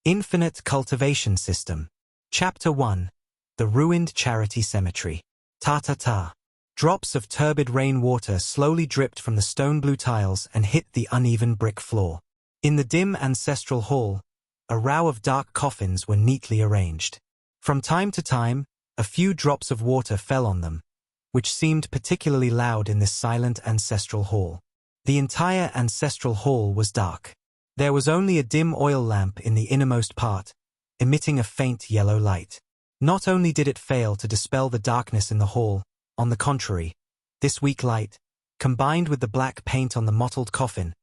Infinite Cultivation System. Chapter 1. The Ruined Charity Cemetery. Ta-ta-ta. Drops of turbid rainwater slowly dripped from the stone-blue tiles and hit the uneven brick floor. In the dim ancestral hall, a row of dark coffins were neatly arranged. From time to time, a few drops of water fell on them, which seemed particularly loud in this silent ancestral hall. The entire ancestral hall was dark. There was only a dim oil lamp in the innermost part, emitting a faint yellow light. Not only did it fail to dispel the darkness in the hall, on the contrary, this weak light, combined with the black paint on the mottled coffin,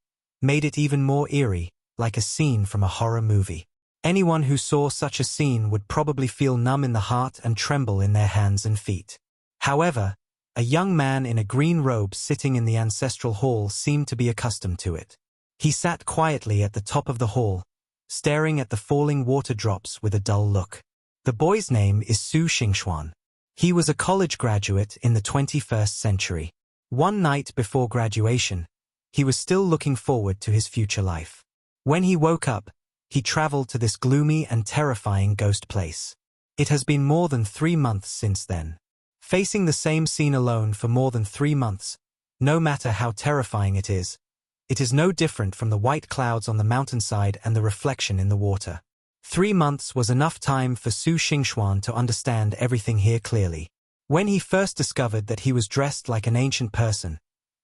made it even more eerie, like a scene from a horror movie. Anyone who saw such a scene would probably feel numb in the heart and tremble in their hands and feet. However, a young man in a green robe sitting in the ancestral hall seemed to be accustomed to it. He sat quietly at the top of the hall, staring at the falling water drops with a dull look. The boy's name is Su Xingxuan. He was a college graduate in the 21st century. One night before graduation, he was still looking forward to his future life. When he woke up, he traveled to this gloomy and terrifying ghost place. It has been more than 3 months since then. Facing the same scene alone for more than 3 months, no matter how terrifying it is no different from the white clouds on the mountainside and the reflection in the water. 3 months was enough time for Su Xingxuan to understand everything here clearly. When he first discovered that he was dressed like an ancient person,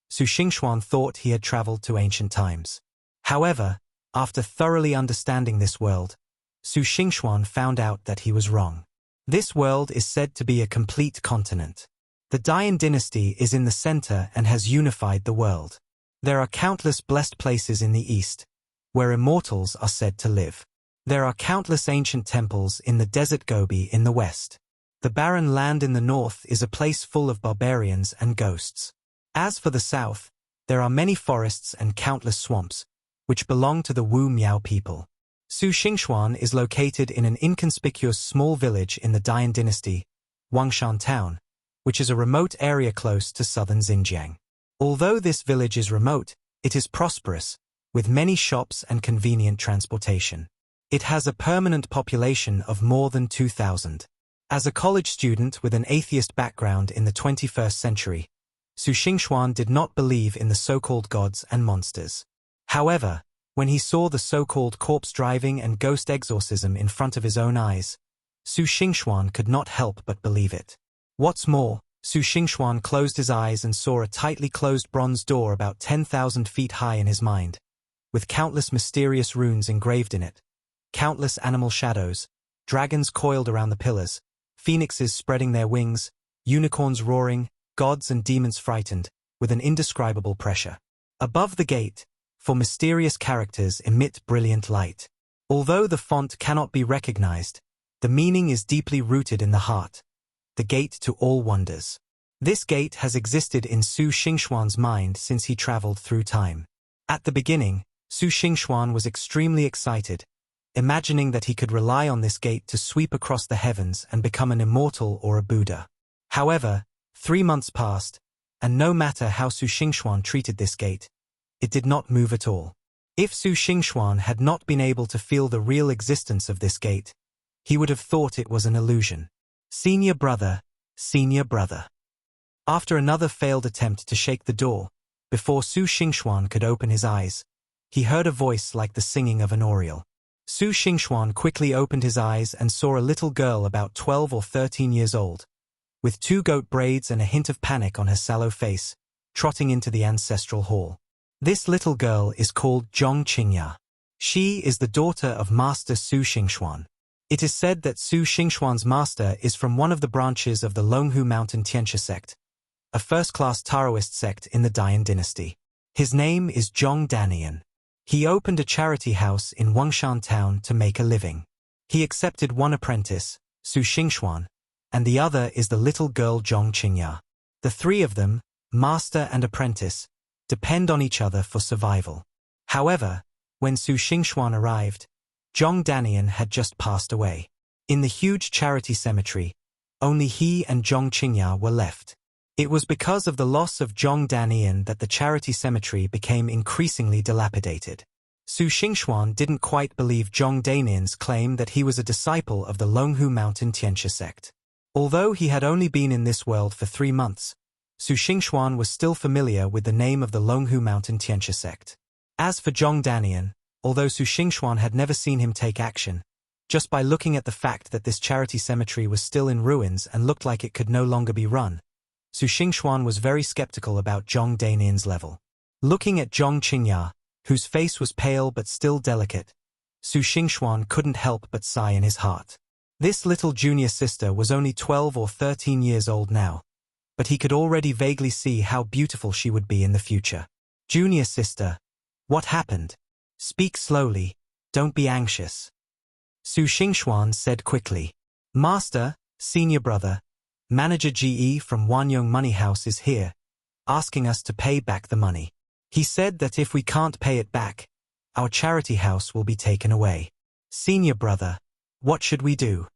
Su Xingxuan thought he had traveled to ancient times. However, after thoroughly understanding this world, Su Xingxuan found out that he was wrong. This world is said to be a complete continent. The Dian dynasty is in the center and has unified the world. There are countless blessed places in the east, where immortals are said to live. There are countless ancient temples in the desert Gobi in the west. The barren land in the north is a place full of barbarians and ghosts. As for the south, there are many forests and countless swamps, which belong to the Wu Miao people. Su Xingxuan is located in an inconspicuous small village in the Dian dynasty, Wangshan Town, which is a remote area close to southern Xinjiang. Although this village is remote, it is prosperous, with many shops and convenient transportation. It has a permanent population of more than 2,000. As a college student with an atheist background in the 21st century, Su Xingxuan did not believe in the so-called gods and monsters. However, when he saw the so-called corpse driving and ghost exorcism in front of his own eyes, Su Xingxuan could not help but believe it. What's more, Su Xingxuan closed his eyes and saw a tightly closed bronze door about 10,000 feet high in his mind, with countless mysterious runes engraved in it, countless animal shadows, dragons coiled around the pillars, phoenixes spreading their wings, unicorns roaring, gods and demons frightened, with an indescribable pressure. Above the gate, for mysterious characters emit brilliant light. Although the font cannot be recognized, the meaning is deeply rooted in the heart. The gate to all wonders. This gate has existed in Su Xingxuan's mind since he traveled through time. At the beginning, Su Xingxuan was extremely excited, imagining that he could rely on this gate to sweep across the heavens and become an immortal or a Buddha. However, 3 months passed, and no matter how Su Xingxuan treated this gate, it did not move at all. If Su Xingxuan had not been able to feel the real existence of this gate, he would have thought it was an illusion. Senior brother, senior brother. After another failed attempt to shake the door, before Su Xingxuan could open his eyes, he heard a voice like the singing of an oriole. Su Xingxuan quickly opened his eyes and saw a little girl about 12 or 13 years old, with 2 goat braids and a hint of panic on her sallow face, trotting into the ancestral hall. This little girl is called Zhong Qingya. She is the daughter of Master Su Xingxuan. It is said that Su Xingxuan's master is from one of the branches of the Longhu Mountain Tianxia sect, a first-class Taoist sect in the Dian dynasty. His name is Zhong Danian. He opened a charity house in Wangshan Town to make a living. He accepted one apprentice, Su Xingxuan, and the other is the little girl Zhong Qingya. The 3 of them, master and apprentice, depend on each other for survival. However, when Su Xingxuan arrived, Zhong Danian had just passed away. In the huge charity cemetery, only he and Zhong Qingya were left. It was because of the loss of Zhong Danian that the charity cemetery became increasingly dilapidated. Su Xingxuan didn't quite believe Zhong Danian's claim that he was a disciple of the Longhu Mountain Tianxia sect. Although he had only been in this world for 3 months, Su Xingxuan was still familiar with the name of the Longhu Mountain Tianxia sect. As for Zhong Danian, although Su Xingxuan had never seen him take action, just by looking at the fact that this charity cemetery was still in ruins and looked like it could no longer be run, Su Xingxuan was very skeptical about Zhong Danian's level. Looking at Zhong Qingya, whose face was pale but still delicate, Su Xingxuan couldn't help but sigh in his heart. This little junior sister was only 12 or 13 years old now, but he could already vaguely see how beautiful she would be in the future. Junior sister, what happened? Speak slowly, don't be anxious. Su Xingxuan said quickly. Master, senior brother, Manager GE from Wanyong Money House is here, asking us to pay back the money. He said that if we can't pay it back, our charity house will be taken away. Senior brother, what should we do?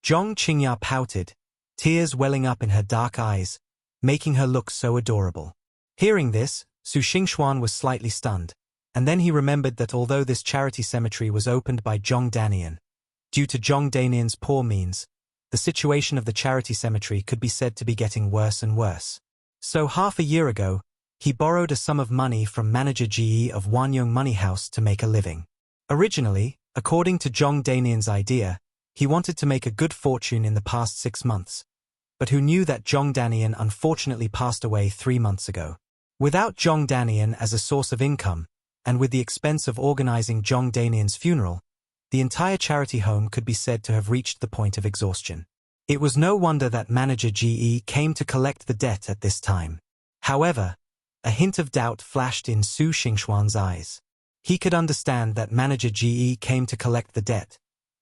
Zhong Qingya pouted, tears welling up in her dark eyes, making her look so adorable. Hearing this, Su Xingxuan was slightly stunned, and then he remembered that although this charity cemetery was opened by Zhong Danian, due to Zhong Danian's poor means, the situation of the charity cemetery could be said to be getting worse and worse. So half a year ago, he borrowed a sum of money from Manager GE of Wanyong Money House to make a living. Originally, according to Zhong Danian's idea, he wanted to make a good fortune in the past 6 months, but who knew that Zhong Danian unfortunately passed away 3 months ago. Without Zhong Danian as a source of income, and with the expense of organizing Zhong Danian's funeral, the entire charity home could be said to have reached the point of exhaustion. It was no wonder that Manager GE came to collect the debt at this time. However, a hint of doubt flashed in Su Xingxuan's eyes. He could understand that Manager GE came to collect the debt,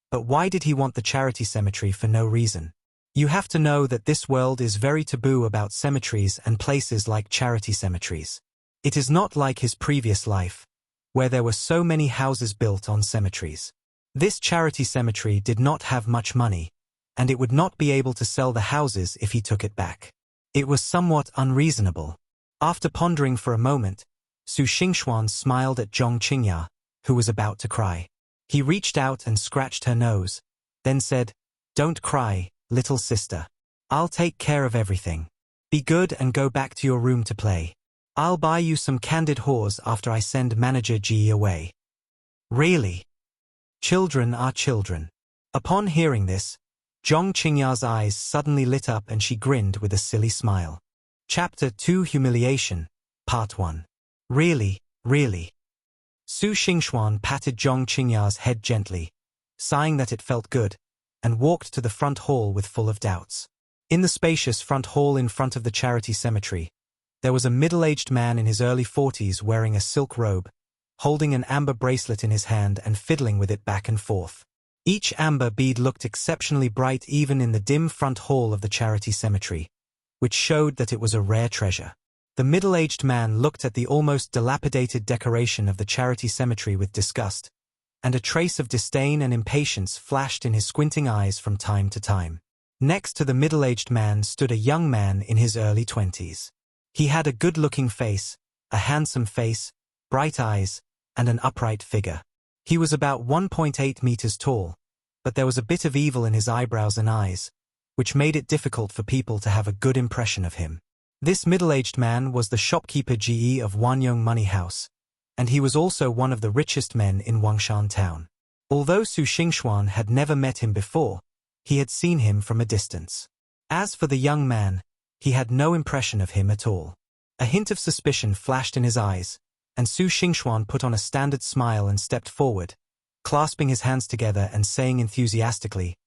but why did he want the charity cemetery for no reason? You have to know that this world is very taboo about cemeteries and places like charity cemeteries. It is not like his previous life, where there were so many houses built on cemeteries. This charity cemetery did not have much money, and it would not be able to sell the houses if he took it back. It was somewhat unreasonable. After pondering for a moment, Su Xingxuan smiled at Zhong Qingya, who was about to cry. He reached out and scratched her nose, then said, "Don't cry, little sister. I'll take care of everything. Be good and go back to your room to play. I'll buy you some candied haws after I send Manager G away." Really? Children are children. Upon hearing this, Zhong Qingya's eyes suddenly lit up and she grinned with a silly smile. Chapter 2 Humiliation, Part 1. Really, really. Su Xingxuan patted Zhong Qingya's head gently, sighing that it felt good, and walked to the front hall with full of doubts. In the spacious front hall in front of the charity cemetery, there was a middle-aged man in his early 40s wearing a silk robe, holding an amber bracelet in his hand and fiddling with it back and forth. Each amber bead looked exceptionally bright even in the dim front hall of the charity cemetery, which showed that it was a rare treasure. The middle-aged man looked at the almost dilapidated decoration of the charity cemetery with disgust, and a trace of disdain and impatience flashed in his squinting eyes from time to time. Next to the middle-aged man stood a young man in his early 20s. He had a good-looking face, a handsome face, bright eyes, and an upright figure. He was about 1.8 meters tall, but there was a bit of evil in his eyebrows and eyes, which made it difficult for people to have a good impression of him. This middle-aged man was the shopkeeper GE of Wanyong Money House, and he was also one of the richest men in Wangshan town. Although Su Xingxuan had never met him before, he had seen him from a distance. As for the young man, he had no impression of him at all. A hint of suspicion flashed in his eyes, and Su Xingxuan put on a standard smile and stepped forward, clasping his hands together and saying enthusiastically,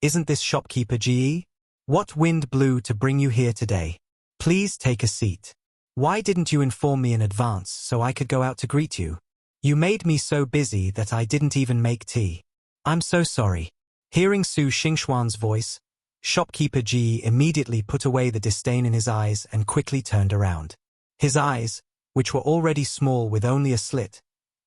"Isn't this shopkeeper GE? What wind blew to bring you here today? Please take a seat. Why didn't you inform me in advance so I could go out to greet you? You made me so busy that I didn't even make tea. I'm so sorry." Hearing Su Xingxuan's voice, shopkeeper GE immediately put away the disdain in his eyes and quickly turned around. His eyes, which were already small with only a slit,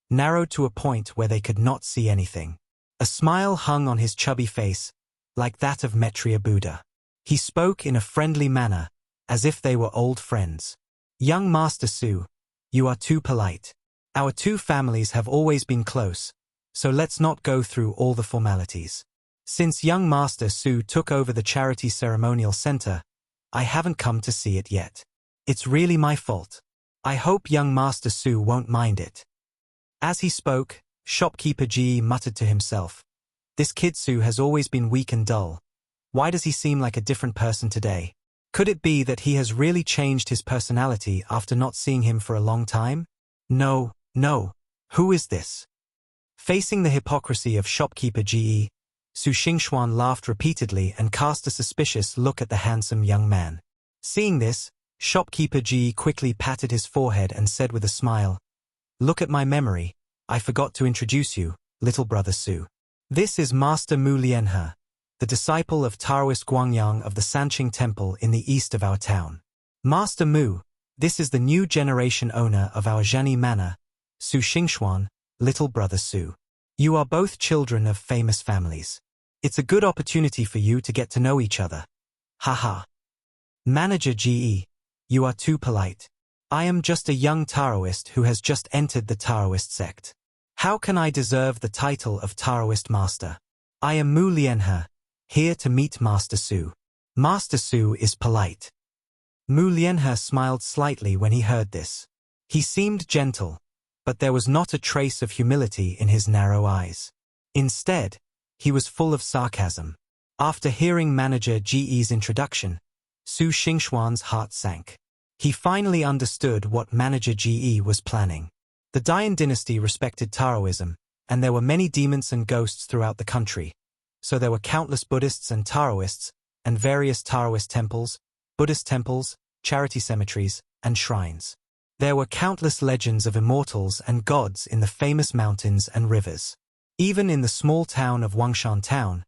narrowed to a point where they could not see anything. A smile hung on his chubby face, like that of Maitreya Buddha. He spoke in a friendly manner, as if they were old friends. "Young Master Su, you are too polite. Our two families have always been close, so let's not go through all the formalities. Since young Master Su took over the charity ceremonial center, I haven't come to see it yet. It's really my fault. I hope young Master Su won't mind it." As he spoke, shopkeeper Ji muttered to himself, "This kid Su has always been weak and dull. Why does he seem like a different person today? Could it be that he has really changed his personality after not seeing him for a long time? No, no. Who is this?" Facing the hypocrisy of shopkeeper Ji, Su Xingxuan laughed repeatedly and cast a suspicious look at the handsome young man. Seeing this, shopkeeper Ji quickly patted his forehead and said with a smile, "Look at my memory. I forgot to introduce you, little brother Su. This is Master Mu Lianhe, the disciple of Taoist Guangyang of the Sanqing Temple in the east of our town. Master Mu, this is the new generation owner of our Zhani Manor, Su Xingxuan, little brother Su. You are both children of famous families. It's a good opportunity for you to get to know each other. Haha. Manager Ge, you are too polite. I am just a young Taoist who has just entered the Taoist sect. How can I deserve the title of Taoist Master? I am Mu Lianhe, here to meet Master Su. Master Su is polite." Mu Lianhe smiled slightly when he heard this. He seemed gentle, but there was not a trace of humility in his narrow eyes. Instead, he was full of sarcasm. After hearing Manager Ge's introduction, Su Xingxuan's heart sank. He finally understood what Manager Ge was planning. The Dian dynasty respected Taoism, and there were many demons and ghosts throughout the country. So there were countless Buddhists and Taoists, and various Taoist temples, Buddhist temples, charity cemeteries, and shrines. There were countless legends of immortals and gods in the famous mountains and rivers. Even in the small town of Wangshan Town,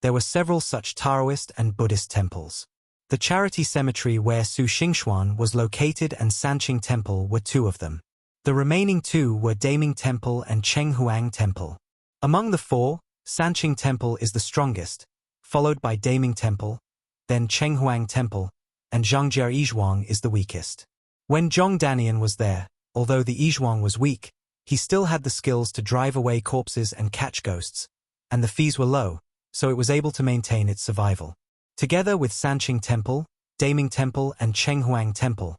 there were several such Taoist and Buddhist temples. The charity cemetery where Su Xingxuan was located and Sanqing Temple were two of them. The remaining two were Daming Temple and Chenghuang Temple. Among the four, Sanqing Temple is the strongest, followed by Daming Temple, then Chenghuang Temple, and Zhongjie Yizhuang is the weakest. When Zhong Danian was there, although the Yizhuang was weak, he still had the skills to drive away corpses and catch ghosts, and the fees were low, so it was able to maintain its survival. Together with Sanqing Temple, Daming Temple and Chenghuang Temple,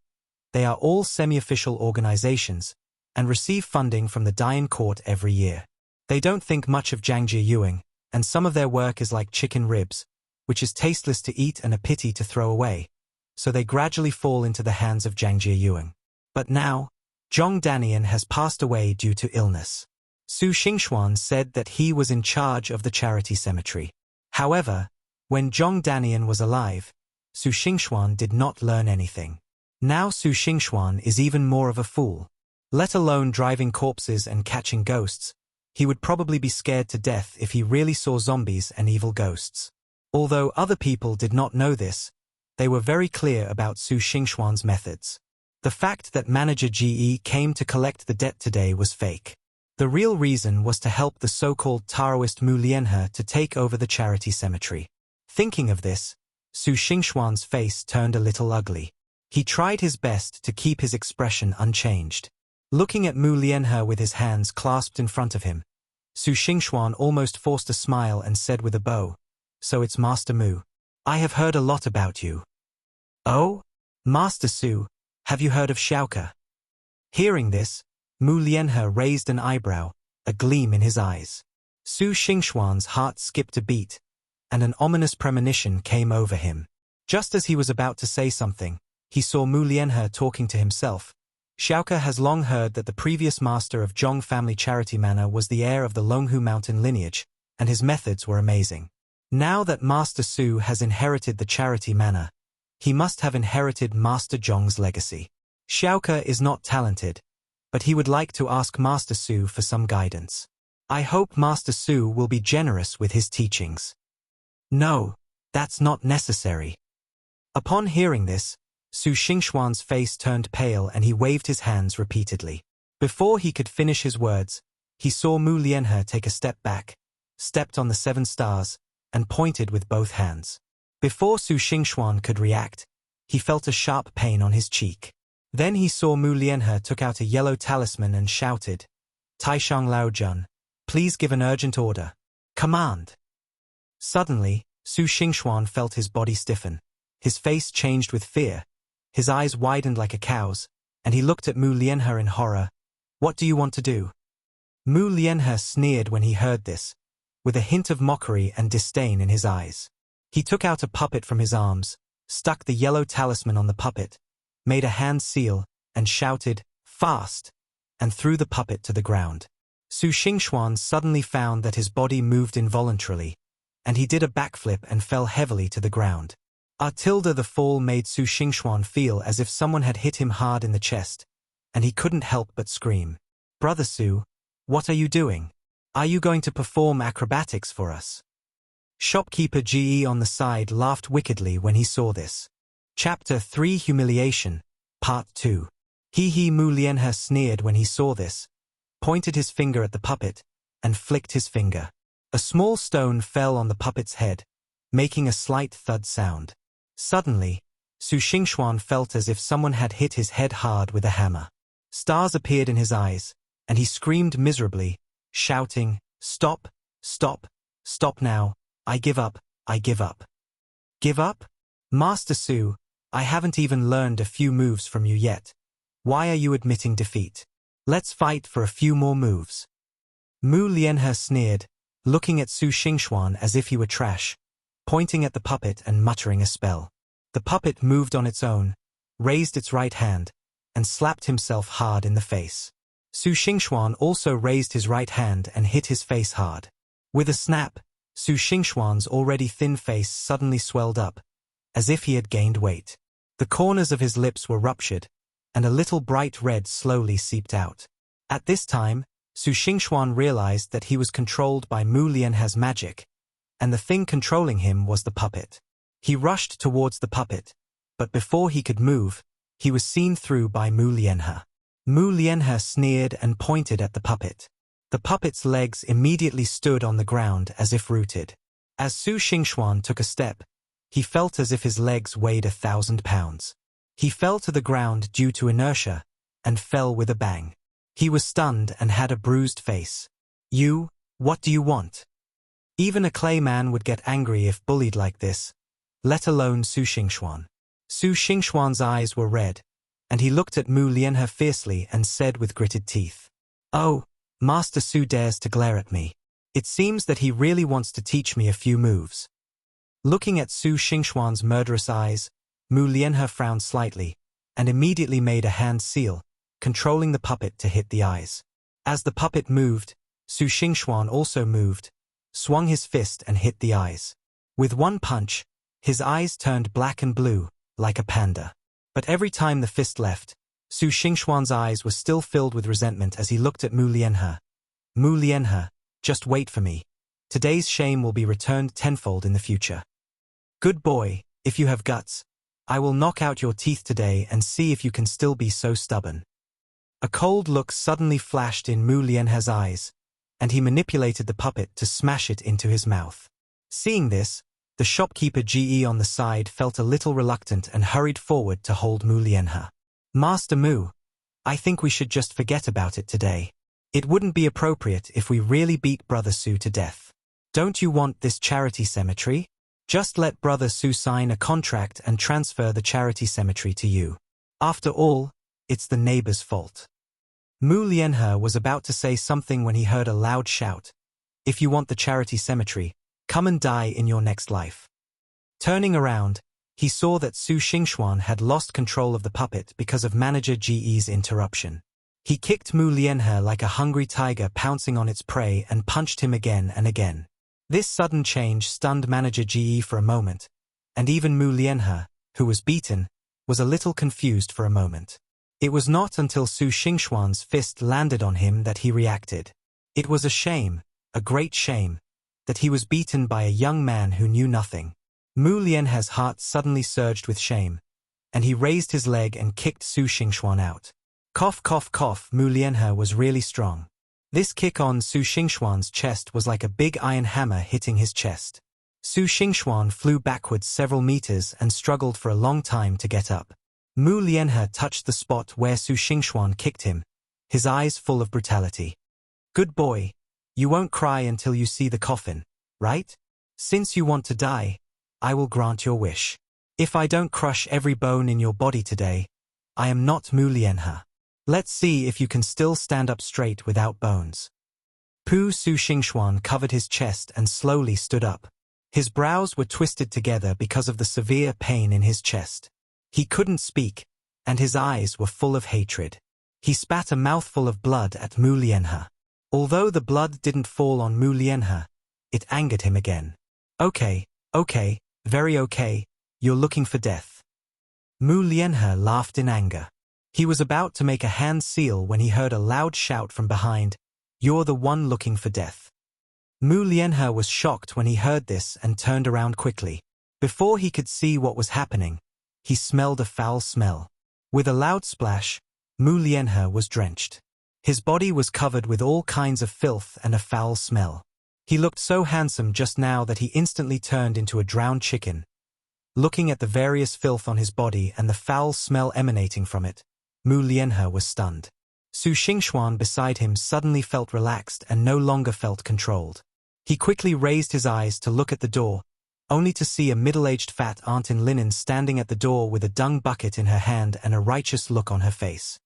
they are all semi-official organizations and receive funding from the Dian court every year. They don't think much of Zhangjie Yuing, and some of their work is like chicken ribs, which is tasteless to eat and a pity to throw away, so they gradually fall into the hands of Zhangjie Yuing. But now, Zhong Danian has passed away due to illness. Su Xingxuan said that he was in charge of the charity cemetery. However, when Zhong Danian was alive, Su Xingxuan did not learn anything. Now Su Xingxuan is even more of a fool. Let alone driving corpses and catching ghosts, he would probably be scared to death if he really saw zombies and evil ghosts. Although other people did not know this, they were very clear about Su Xingxuan's methods. The fact that Manager Ge came to collect the debt today was fake. The real reason was to help the so-called Taoist Mu Lianhe to take over the charity cemetery. Thinking of this, Su Xingxuan's face turned a little ugly. He tried his best to keep his expression unchanged. Looking at Mu Lianhe with his hands clasped in front of him, Su Xingxuan almost forced a smile and said with a bow, "So it's Master Mu. I have heard a lot about you." "Oh? Master Su, have you heard of Xiaoke?" Hearing this, Mu Lianhe raised an eyebrow, a gleam in his eyes. Su Xingxuan's heart skipped a beat, and an ominous premonition came over him. Just as he was about to say something, he saw Mu Lianhe talking to himself. Xiaoke has long heard that the previous master of Zhong family charity manor was the heir of the Longhu mountain lineage, and his methods were amazing. Now that Master Su has inherited the charity manor, he must have inherited Master Zhong's legacy. Xiaoke is not talented, but he would like to ask Master Su for some guidance. I hope Master Su will be generous with his teachings. No, that's not necessary. Upon hearing this, Su Xingxuan's face turned pale and he waved his hands repeatedly. Before he could finish his words, he saw Mu Lianhe take a step back, stepped on the 7 stars, and pointed with both hands. Before Su Xingxuan could react, he felt a sharp pain on his cheek. Then he saw Mu Lianhe took out a yellow talisman and shouted, Taishang Lao Jun, please give an urgent order. Command. Suddenly, Su Xingxuan felt his body stiffen. His face changed with fear. His eyes widened like a cow's, and he looked at Mu Lianhe in horror. What do you want to do? Mu Lianhe sneered when he heard this, with a hint of mockery and disdain in his eyes. He took out a puppet from his arms, stuck the yellow talisman on the puppet, made a hand seal, and shouted, Fast! And threw the puppet to the ground. Su Xingxuan suddenly found that his body moved involuntarily, and he did a backflip and fell heavily to the ground. The fall made Su Xingxuan feel as if someone had hit him hard in the chest, and he couldn't help but scream. Brother Su, what are you doing? Are you going to perform acrobatics for us? Shopkeeper Ge on the side laughed wickedly when he saw this. Chapter 3 Humiliation, Part 2. Mu Lianhe sneered when he saw this, pointed his finger at the puppet, and flicked his finger. A small stone fell on the puppet's head, making a slight thud sound. Suddenly, Su Xingxuan felt as if someone had hit his head hard with a hammer. Stars appeared in his eyes, and he screamed miserably, shouting, Stop! Stop! Stop now! I give up! I give up! Give up? Master Su, I haven't even learned a few moves from you yet. Why are you admitting defeat? Let's fight for a few more moves. Mu Lianhe sneered, looking at Su Xingxuan as if he were trash, pointing at the puppet and muttering a spell. The puppet moved on its own, raised its right hand, and slapped himself hard in the face. Su Xingxuan also raised his right hand and hit his face hard. With a snap, Su Xingxuan's already thin face suddenly swelled up, as if he had gained weight. The corners of his lips were ruptured, and a little bright red slowly seeped out. At this time, Su Xingxuan realized that he was controlled by Mu Lianhe's magic, and the thing controlling him was the puppet. He rushed towards the puppet, but before he could move, he was seen through by Mu Lianhe. Mu Lianhe sneered and pointed at the puppet. The puppet's legs immediately stood on the ground as if rooted. As Su Xingxuan took a step, he felt as if his legs weighed 1,000 pounds. He fell to the ground due to inertia, and fell with a bang. He was stunned and had a bruised face. You, what do you want? Even a clay man would get angry if bullied like this, let alone Su Xingxuan. Su Xingxuan's eyes were red, and he looked at Mu Lianhe fiercely and said with gritted teeth, Oh, Master Su dares to glare at me. It seems that he really wants to teach me a few moves. Looking at Su Xingxuan's murderous eyes, Mu Lianhe frowned slightly, and immediately made a hand seal, controlling the puppet to hit the eyes. As the puppet moved, Su Xingxuan also moved, swung his fist and hit the eyes. With one punch, his eyes turned black and blue, like a panda. But every time the fist left, Su Xingxuan's eyes were still filled with resentment as he looked at Mu Lianhe. Mu Lianhe, just wait for me. Today's shame will be returned tenfold in the future. Good boy, if you have guts, I will knock out your teeth today and see if you can still be so stubborn. A cold look suddenly flashed in Mu Lianhe's eyes, and he manipulated the puppet to smash it into his mouth. Seeing this, the shopkeeper Ge on the side felt a little reluctant and hurried forward to hold Mu Lianhe. Master Mu, I think we should just forget about it today. It wouldn't be appropriate if we really beat Brother Su to death. Don't you want this charity cemetery? Just let Brother Su sign a contract and transfer the charity cemetery to you. After all, it's the neighbor's fault. Mu Lianhe was about to say something when he heard a loud shout. If you want the charity cemetery, come and die in your next life. Turning around, he saw that Su Xingxuan had lost control of the puppet because of manager Ge's interruption. He kicked Mu Lianhe like a hungry tiger pouncing on its prey and punched him again and again. This sudden change stunned manager Ge for a moment, and even Mu Lianhe, who was beaten, was a little confused for a moment. It was not until Su Xingxuan's fist landed on him that he reacted. It was a shame, a great shame, that he was beaten by a young man who knew nothing. Mu Lianhe's heart suddenly surged with shame, and he raised his leg and kicked Su Xingxuan out. Cough cough cough. Mu Lianhe was really strong. This kick on Su Xingxuan's chest was like a big iron hammer hitting his chest. Su Xingxuan flew backwards several meters and struggled for a long time to get up. Mu Lianhe touched the spot where Su Xingxuan kicked him, his eyes full of brutality. Good boy. You won't cry until you see the coffin, right? Since you want to die, I will grant your wish. If I don't crush every bone in your body today, I am not Mu Lianhe. Let's see if you can still stand up straight without bones. Su Xingxuan covered his chest and slowly stood up. His brows were twisted together because of the severe pain in his chest. He couldn't speak, and his eyes were full of hatred. He spat a mouthful of blood at Mu Lianhe. Although the blood didn't fall on Mu Lianhe, it angered him again. Okay, very okay, you're looking for death. Mu Lianhe laughed in anger. He was about to make a hand seal when he heard a loud shout from behind, "You're the one looking for death." Mu Lianhe was shocked when he heard this and turned around quickly. Before he could see what was happening, he smelled a foul smell. With a loud splash, Mu Lianhe was drenched. His body was covered with all kinds of filth and a foul smell. He looked so handsome just now that he instantly turned into a drowned chicken. Looking at the various filth on his body and the foul smell emanating from it, Mu Lianhe was stunned. Su Xingxuan beside him suddenly felt relaxed and no longer felt controlled. He quickly raised his eyes to look at the door, only to see a middle-aged fat aunt in linen standing at the door with a dung bucket in her hand and a righteous look on her face.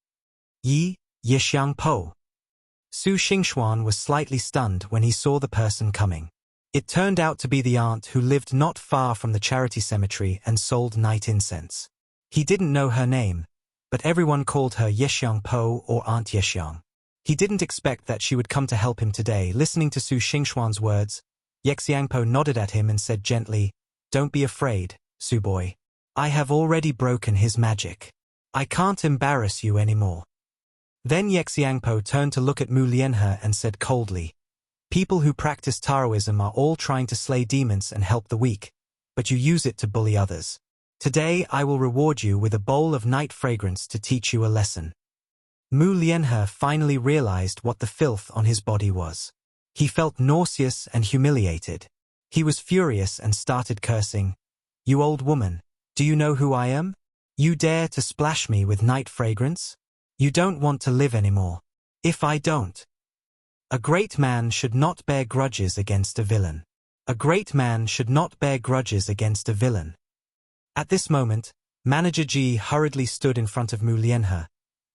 Yixiang Po. Su Xingxuan was slightly stunned when he saw the person coming. It turned out to be the aunt who lived not far from the charity cemetery and sold night incense. He didn't know her name, but everyone called her Yixiang Po or Aunt Yixiang. He didn't expect that she would come to help him today. Listening to Su Xingxuan's words, Yixiang Po nodded at him and said gently, "Don't be afraid, Su boy. I have already broken his magic. I can't embarrass you anymore." Then Yixiang Po turned to look at Mu Lianhe and said coldly, "People who practice Taoism are all trying to slay demons and help the weak, but you use it to bully others. Today I will reward you with a bowl of night fragrance to teach you a lesson." Mu Lianhe finally realized what the filth on his body was. He felt nauseous and humiliated. He was furious and started cursing. "You old woman, do you know who I am? You dare to splash me with night fragrance? You don't want to live anymore. If I don't." A great man should not bear grudges against a villain. A great man should not bear grudges against a villain. At this moment, Manager Ji hurriedly stood in front of Mu Lianhe,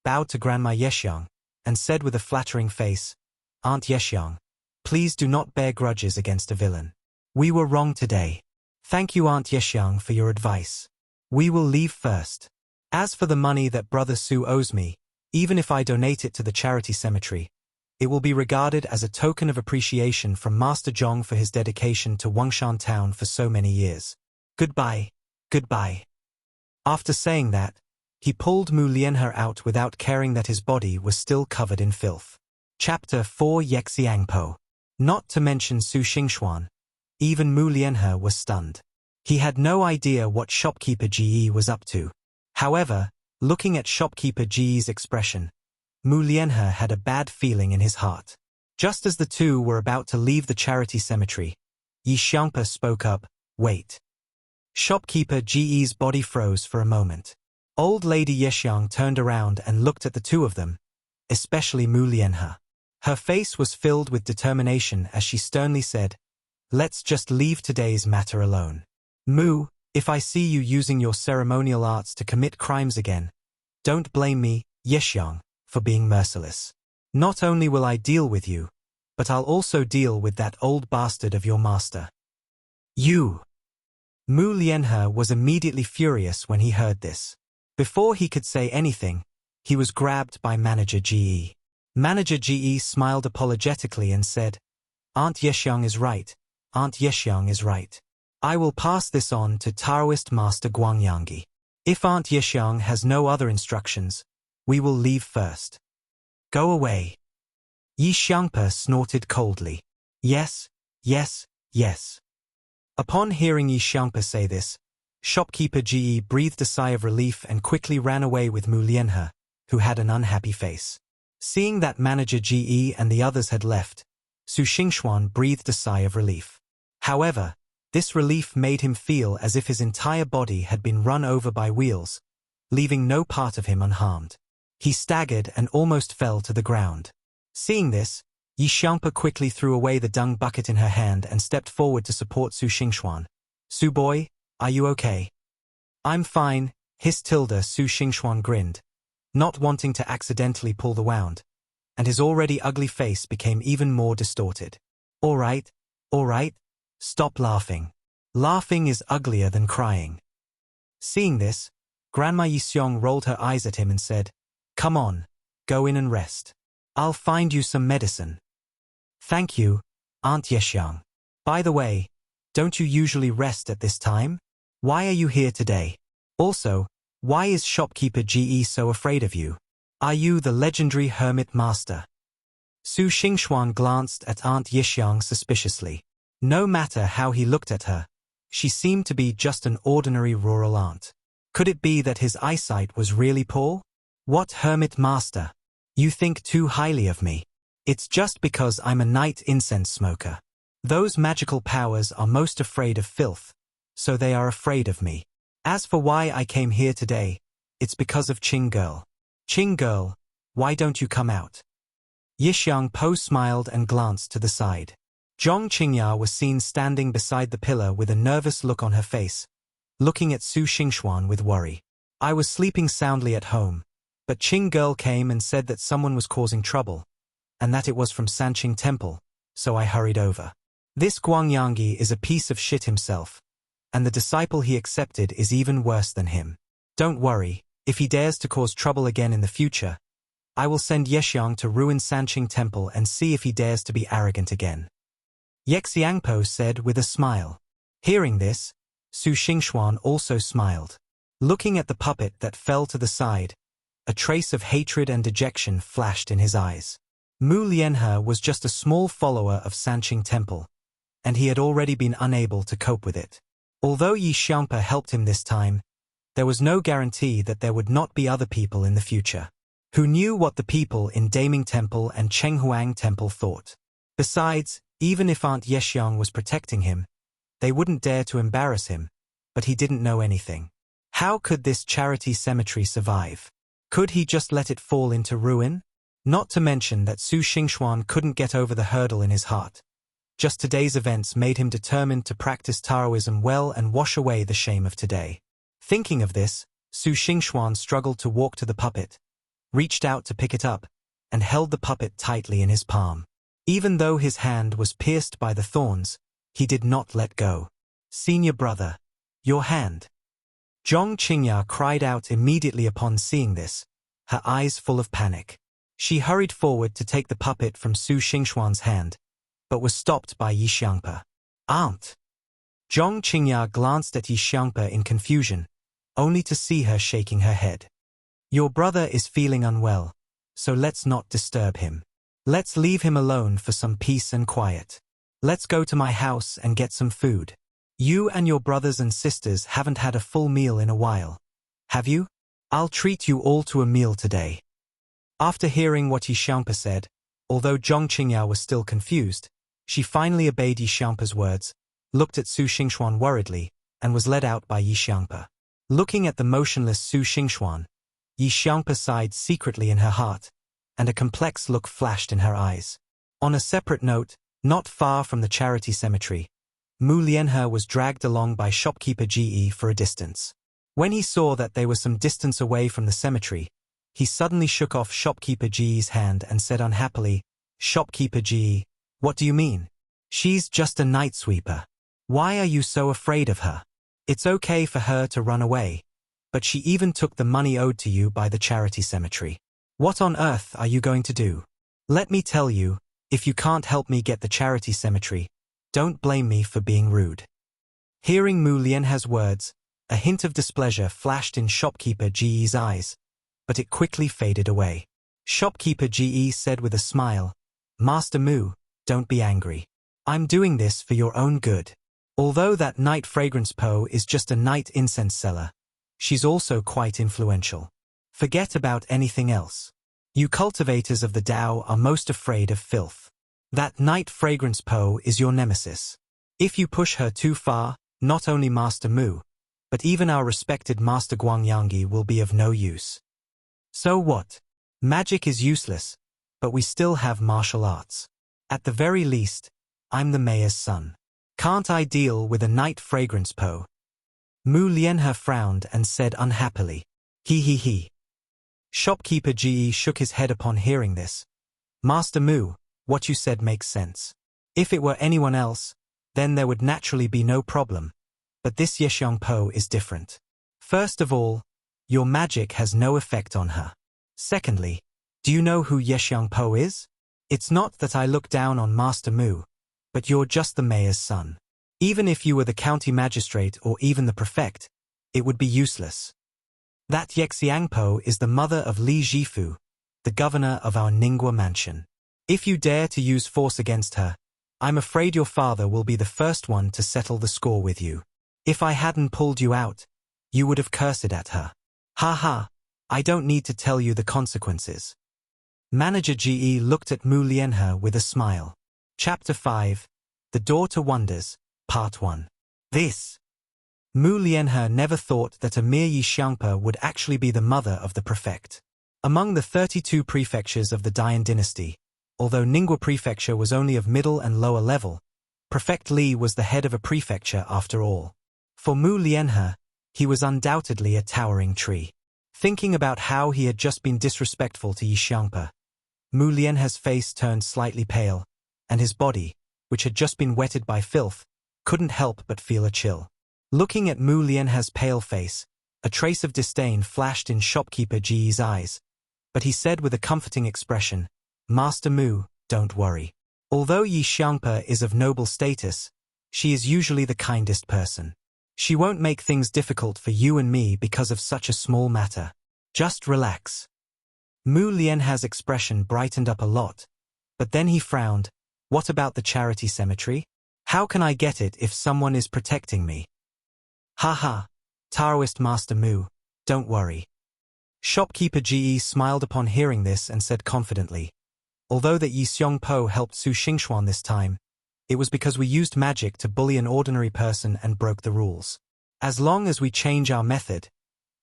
bowed to Grandma Yixiang, and said with a flattering face, "Aunt Yixiang, please do not bear grudges against a villain. We were wrong today. Thank you, Aunt Yixiang, for your advice. We will leave first. As for the money that Brother Su owes me, even if I donate it to the charity cemetery, it will be regarded as a token of appreciation from Master Zhong for his dedication to Wangshan Town for so many years. Goodbye, goodbye." After saying that, he pulled Mu Lianhe out without caring that his body was still covered in filth. Chapter 4 Yixiang Po. Not to mention Su Xingxuan, even Mu Lianhe was stunned. He had no idea what shopkeeper Ji was up to. However, looking at shopkeeper Ji's expression, Mu Lianhe had a bad feeling in his heart. Just as the two were about to leave the charity cemetery, Yi Xiangpa spoke up, "Wait." Shopkeeper Ji's body froze for a moment. Old Lady Yixiang turned around and looked at the two of them, especially Mu Lianhe. Her face was filled with determination as she sternly said, "Let's just leave today's matter alone. Mu, if I see you using your ceremonial arts to commit crimes again, don't blame me, Yixiang, for being merciless. Not only will I deal with you, but I'll also deal with that old bastard of your master." "You!" Mu Lianhe was immediately furious when he heard this. Before he could say anything, he was grabbed by Manager Ji. Manager Ji smiled apologetically and said, "Aunt Yixiang is right. Aunt Yixiang is right. I will pass this on to Taoist Master Guangyangi. If Aunt Yixiang has no other instructions, we will leave first." "Go away." Yi Xiangpa snorted coldly. "Yes, yes, yes." Upon hearing Yi Xiangpa say this, shopkeeper Ji breathed a sigh of relief and quickly ran away with Mu Lianhe, who had an unhappy face. Seeing that Manager Ji and the others had left, Su Xingxuan breathed a sigh of relief. However, this relief made him feel as if his entire body had been run over by wheels, leaving no part of him unharmed. He staggered and almost fell to the ground. Seeing this, Yi Xiangpa quickly threw away the dung bucket in her hand and stepped forward to support Su Xingxuan. Su boy, are you okay? I'm fine, hissed Tilda. Su Xingxuan grinned, not wanting to accidentally pull the wound, and his already ugly face became even more distorted. All right, stop laughing. Laughing is uglier than crying. Seeing this, Grandma Yixiong rolled her eyes at him and said, Come on, go in and rest. I'll find you some medicine. Thank you, Aunt Yexiang. By the way, don't you usually rest at this time? Why are you here today? Also, why is shopkeeper Ge so afraid of you? Are you the legendary hermit master? Su Xingxuan glanced at Aunt Yexiang suspiciously. No matter how he looked at her, she seemed to be just an ordinary rural aunt. Could it be that his eyesight was really poor? What hermit master? You think too highly of me. It's just because I'm a night incense smoker. Those magical powers are most afraid of filth, so they are afraid of me. As for why I came here today, it's because of Qing Girl. Qing Girl, why don't you come out? Yixiang Po smiled and glanced to the side. Zhong Qingya was seen standing beside the pillar with a nervous look on her face, looking at Su Xingxuan with worry. I was sleeping soundly at home, but Qing Girl came and said that someone was causing trouble, and that it was from Sanqing Temple, so I hurried over. This Guangyangi is a piece of shit himself, and the disciple he accepted is even worse than him. Don't worry, if he dares to cause trouble again in the future, I will send Yexiang to ruin Sanqing Temple and see if he dares to be arrogant again. Yexiangpo said with a smile. Hearing this, Su Xingxuan also smiled. Looking at the puppet that fell to the side, a trace of hatred and dejection flashed in his eyes. Mu Lianhe was just a small follower of Sanqing Temple, and he had already been unable to cope with it. Although Yi Xiangpa helped him this time, there was no guarantee that there would not be other people in the future. Who knew what the people in Daming Temple and Chenghuang Temple thought? Besides, even if Aunt Yexiang was protecting him, they wouldn't dare to embarrass him, but he didn't know anything. How could this charity cemetery survive? Could he just let it fall into ruin? Not to mention that Su Xingxuan couldn't get over the hurdle in his heart. Just today's events made him determined to practice Taoism well and wash away the shame of today. Thinking of this, Su Xingxuan struggled to walk to the puppet, reached out to pick it up, and held the puppet tightly in his palm. Even though his hand was pierced by the thorns, he did not let go. Senior brother, your hand. Zhong Qingya cried out immediately upon seeing this, her eyes full of panic. She hurried forward to take the puppet from Su Xingxuan's hand, but was stopped by Yi Xiangpa. Aunt! Zhong Qingya glanced at Yi Xiangpa in confusion, only to see her shaking her head. Your brother is feeling unwell, so let's not disturb him. Let's leave him alone for some peace and quiet. Let's go to my house and get some food. You and your brothers and sisters haven't had a full meal in a while, have you? I'll treat you all to a meal today. After hearing what Yi Xiangpa said, although Zhong Qingya was still confused, she finally obeyed Yi Xiangpa's words, looked at Su Xingxuan worriedly, and was led out by Yi Xiangpa. Looking at the motionless Su Xingxuan, Yi Xiangpa sighed secretly in her heart, and a complex look flashed in her eyes. On a separate note, not far from the charity cemetery, Mu Lianhe was dragged along by shopkeeper Ge for a distance. When he saw that they were some distance away from the cemetery, he suddenly shook off shopkeeper Ge's hand and said unhappily, Shopkeeper Ge, what do you mean? She's just a night sweeper. Why are you so afraid of her? It's okay for her to run away, but she even took the money owed to you by the charity cemetery. What on earth are you going to do? Let me tell you, if you can't help me get the charity cemetery, don't blame me for being rude. Hearing Mu Lianhe's words, a hint of displeasure flashed in shopkeeper Ge's eyes, but it quickly faded away. Shopkeeper Ge said with a smile, Master Mu, don't be angry. I'm doing this for your own good. Although that night fragrance Po is just a night incense seller, she's also quite influential. Forget about anything else. You cultivators of the Tao are most afraid of filth. That night fragrance Po is your nemesis. If you push her too far, not only Master Mu, but even our respected Master Guangyangi will be of no use. So what? Magic is useless, but we still have martial arts. At the very least, I'm the mayor's son. Can't I deal with a night fragrance po? Mu Lianhe frowned and said unhappily. He. Shopkeeper Ge shook his head upon hearing this. Master Mu, what you said makes sense. If it were anyone else, then there would naturally be no problem. But this Yexiang Po is different. First of all, your magic has no effect on her. Secondly, do you know who Yexiang Po is? It's not that I look down on Master Mu, but you're just the mayor's son. Even if you were the county magistrate or even the prefect, it would be useless. That Yexiang Po is the mother of Li Jifu, the governor of our Ningguo mansion. If you dare to use force against her, I'm afraid your father will be the first one to settle the score with you. If I hadn't pulled you out, you would have cursed at her. Ha, I don't need to tell you the consequences. Manager Ge looked at Mu Lianhe with a smile. Chapter 5, The Door to Wonders, Part 1. This. Mu Lianhe never thought that a mere Yixiangpa would actually be the mother of the prefect. Among the 32 prefectures of the Dian dynasty, although Ningguo Prefecture was only of middle and lower level, Prefect Li was the head of a prefecture after all. For Mu Lianhe, he was undoubtedly a towering tree. Thinking about how he had just been disrespectful to Yixiangpa, Mu Lianhe's face turned slightly pale, and his body, which had just been wetted by filth, couldn't help but feel a chill. Looking at Mu Lianhe's pale face, a trace of disdain flashed in shopkeeper Ge's eyes, but he said with a comforting expression, Master Mu, don't worry. Although Yixiangpa is of noble status, she is usually the kindest person. She won't make things difficult for you and me because of such a small matter. Just relax. Mu Lianhe's expression brightened up a lot, but then he frowned. What about the charity cemetery? How can I get it if someone is protecting me? Ha, Taoist Master Mu, don't worry. Shopkeeper Ge smiled upon hearing this and said confidently, although that Yixiang Po helped Su Xingxuan this time, it was because we used magic to bully an ordinary person and broke the rules. As long as we change our method,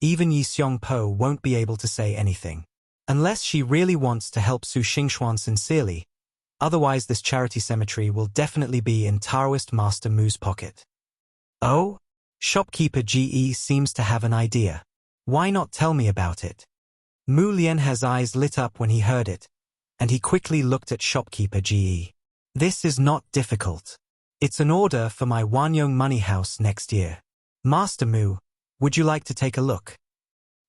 even Yixiang Po won't be able to say anything. Unless she really wants to help Su Xingxuan sincerely, otherwise this charity cemetery will definitely be in Taoist Master Mu's pocket. Oh? Shopkeeper Ge seems to have an idea. Why not tell me about it? Mu Lianhe's eyes lit up when he heard it, and he quickly looked at shopkeeper Ge. This is not difficult. It's an order for my Wanyong money house next year. Master Mu, would you like to take a look?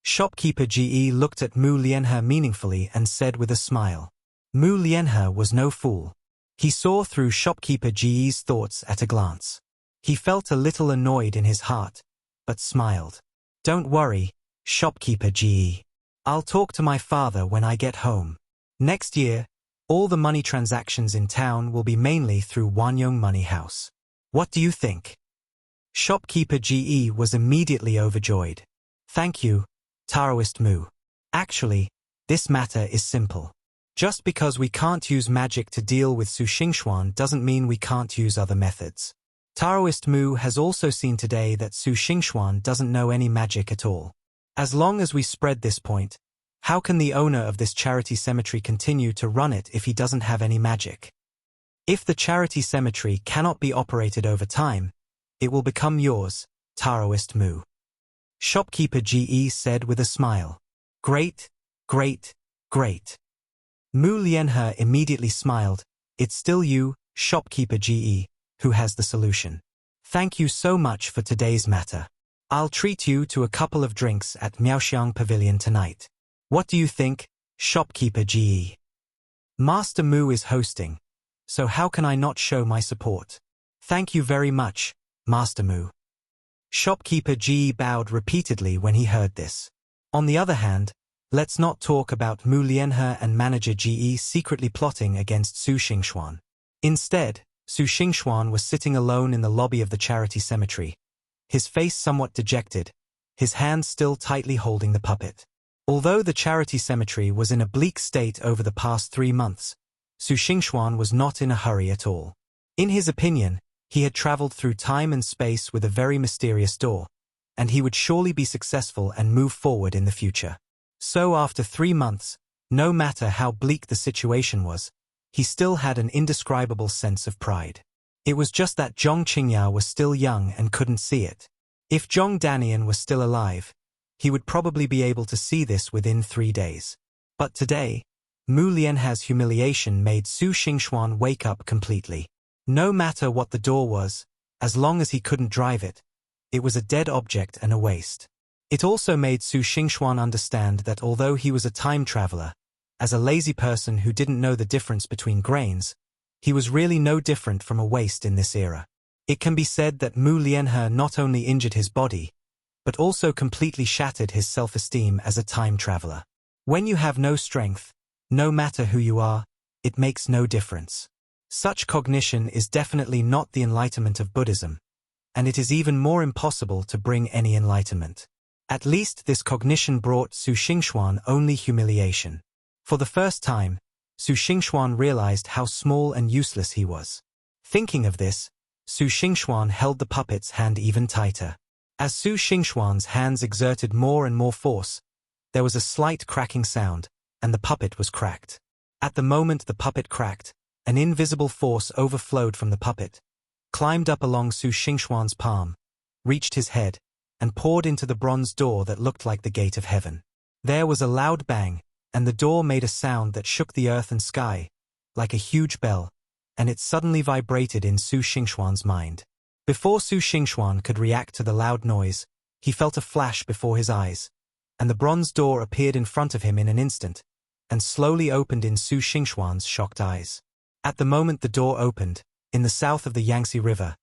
Shopkeeper Ge looked at Mu Lianhe meaningfully and said with a smile. Mu Lianhe was no fool. He saw through shopkeeper Ge's thoughts at a glance. He felt a little annoyed in his heart, but smiled. Don't worry, shopkeeper Ge. I'll talk to my father when I get home. Next year, all the money transactions in town will be mainly through Wanyong Money House. What do you think? Shopkeeper Ge was immediately overjoyed. Thank you, Taoist Mu. Actually, this matter is simple. Just because we can't use magic to deal with Su Xingxuan doesn't mean we can't use other methods. Taoist Mu has also seen today that Su Xingxuan doesn't know any magic at all. As long as we spread this point, how can the owner of this charity cemetery continue to run it if he doesn't have any magic? If the charity cemetery cannot be operated over time, it will become yours, Taoist Mu. Shopkeeper Ge said with a smile. Great. Mu Lianhe immediately smiled. It's still you, shopkeeper Ge, who has the solution. Thank you so much for today's matter. I'll treat you to a couple of drinks at Miaoxiang Pavilion tonight. What do you think, shopkeeper Ge? Master Mu is hosting, so how can I not show my support? Thank you very much, Master Mu. Shopkeeper Ge bowed repeatedly when he heard this. On the other hand, let's not talk about Mu Lianhe and manager Ge secretly plotting against Su Xingxuan. Instead, Su Xingxuan was sitting alone in the lobby of the charity cemetery, his face somewhat dejected, his hand still tightly holding the puppet. Although the charity cemetery was in a bleak state over the past 3 months, Su Xingxuan was not in a hurry at all. In his opinion, he had traveled through time and space with a very mysterious door, and he would surely be successful and move forward in the future. So after 3 months, no matter how bleak the situation was, he still had an indescribable sense of pride. It was just that Zhong Qingya was still young and couldn't see it. If Zhong Danian was still alive, he would probably be able to see this within 3 days. But today, Mu Lianhe's humiliation made Su Xingxuan wake up completely. No matter what the door was, as long as he couldn't drive it, it was a dead object and a waste. It also made Su Xingxuan understand that although he was a time traveler, as a lazy person who didn't know the difference between grains, he was really no different from a waste in this era. It can be said that Mu Lianhe not only injured his body, but also completely shattered his self-esteem as a time traveler. When you have no strength, no matter who you are, it makes no difference. Such cognition is definitely not the enlightenment of Buddhism, and it is even more impossible to bring any enlightenment. At least this cognition brought Su Xingxuan only humiliation. For the first time, Su Xingxuan realized how small and useless he was. Thinking of this, Su Xingxuan held the puppet's hand even tighter. As Su Xingxuan's hands exerted more and more force, there was a slight cracking sound, and the puppet was cracked. At the moment the puppet cracked, an invisible force overflowed from the puppet, climbed up along Su Xingxuan's palm, reached his head, and poured into the bronze door that looked like the gate of heaven. There was a loud bang, and the door made a sound that shook the earth and sky, like a huge bell, and it suddenly vibrated in Su Xingxuan's mind. Before Su Xingxuan could react to the loud noise, he felt a flash before his eyes, and the bronze door appeared in front of him in an instant, and slowly opened in Su Xingxuan's shocked eyes. At the moment the door opened, in the south of the Yangtze River,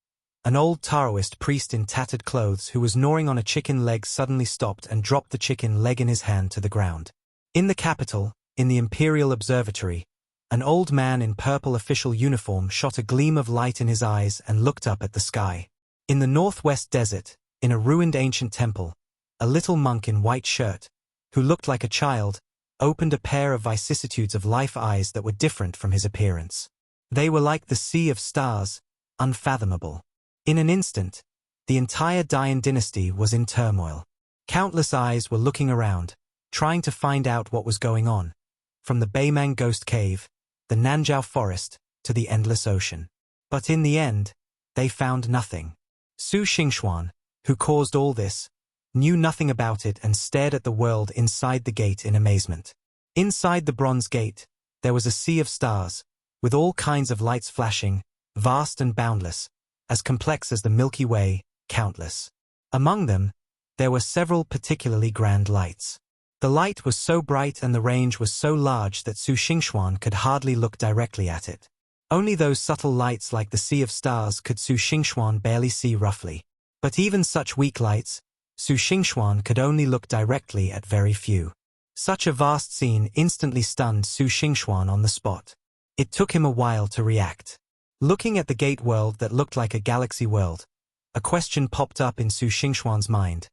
an old Taoist priest in tattered clothes who was gnawing on a chicken leg suddenly stopped and dropped the chicken leg in his hand to the ground. In the capital, in the Imperial Observatory, an old man in purple official uniform shot a gleam of light in his eyes and looked up at the sky. In the northwest desert, in a ruined ancient temple, a little monk in white shirt, who looked like a child, opened a pair of vicissitudes of life eyes that were different from his appearance. They were like the sea of stars, unfathomable. In an instant, the entire Dian dynasty was in turmoil. Countless eyes were looking around, trying to find out what was going on, from the Beimang Ghost Cave, the Nanjiao Forest, to the endless ocean. But in the end, they found nothing. Su Xingxuan, who caused all this, knew nothing about it and stared at the world inside the gate in amazement. Inside the bronze gate, there was a sea of stars, with all kinds of lights flashing, vast and boundless, as complex as the Milky Way, countless. Among them, there were several particularly grand lights. The light was so bright and the range was so large that Su Xingxuan could hardly look directly at it. Only those subtle lights like the sea of stars could Su Xingxuan barely see roughly. But even such weak lights, Su Xingxuan could only look directly at very few. Such a vast scene instantly stunned Su Xingxuan on the spot. It took him a while to react. Looking at the gate world that looked like a galaxy world, a question popped up in Su Xingxuan's mind.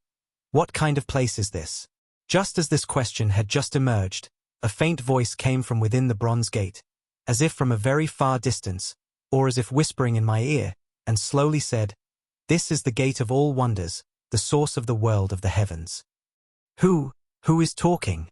What kind of place is this? Just as this question had just emerged, a faint voice came from within the bronze gate, as if from a very far distance, or as if whispering in my ear, and slowly said, "This is the gate of all wonders, the source of the world of the heavens." Who is talking?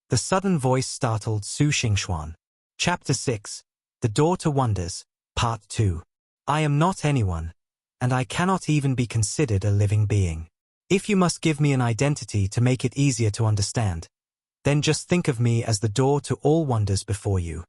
The sudden voice startled Su Xingxuan. Chapter 6, The Door to Wonders, Part 2. I am not anyone, and I cannot even be considered a living being. If you must give me an identity to make it easier to understand, then just think of me as the door to all wonders before you.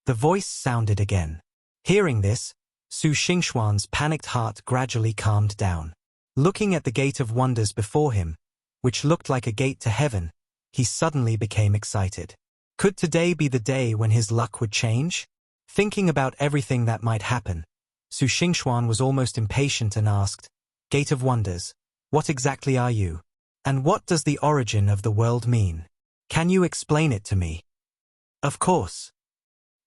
The voice sounded again. Hearing this, Su Xingxuan's panicked heart gradually calmed down. Looking at the gate of wonders before him, which looked like a gate to heaven, he suddenly became excited. Could today be the day when his luck would change? Thinking about everything that might happen, Su Xingxuan was almost impatient and asked, "Gate of Wonders, what exactly are you? And what does the origin of the world mean? Can you explain it to me?" "Of course."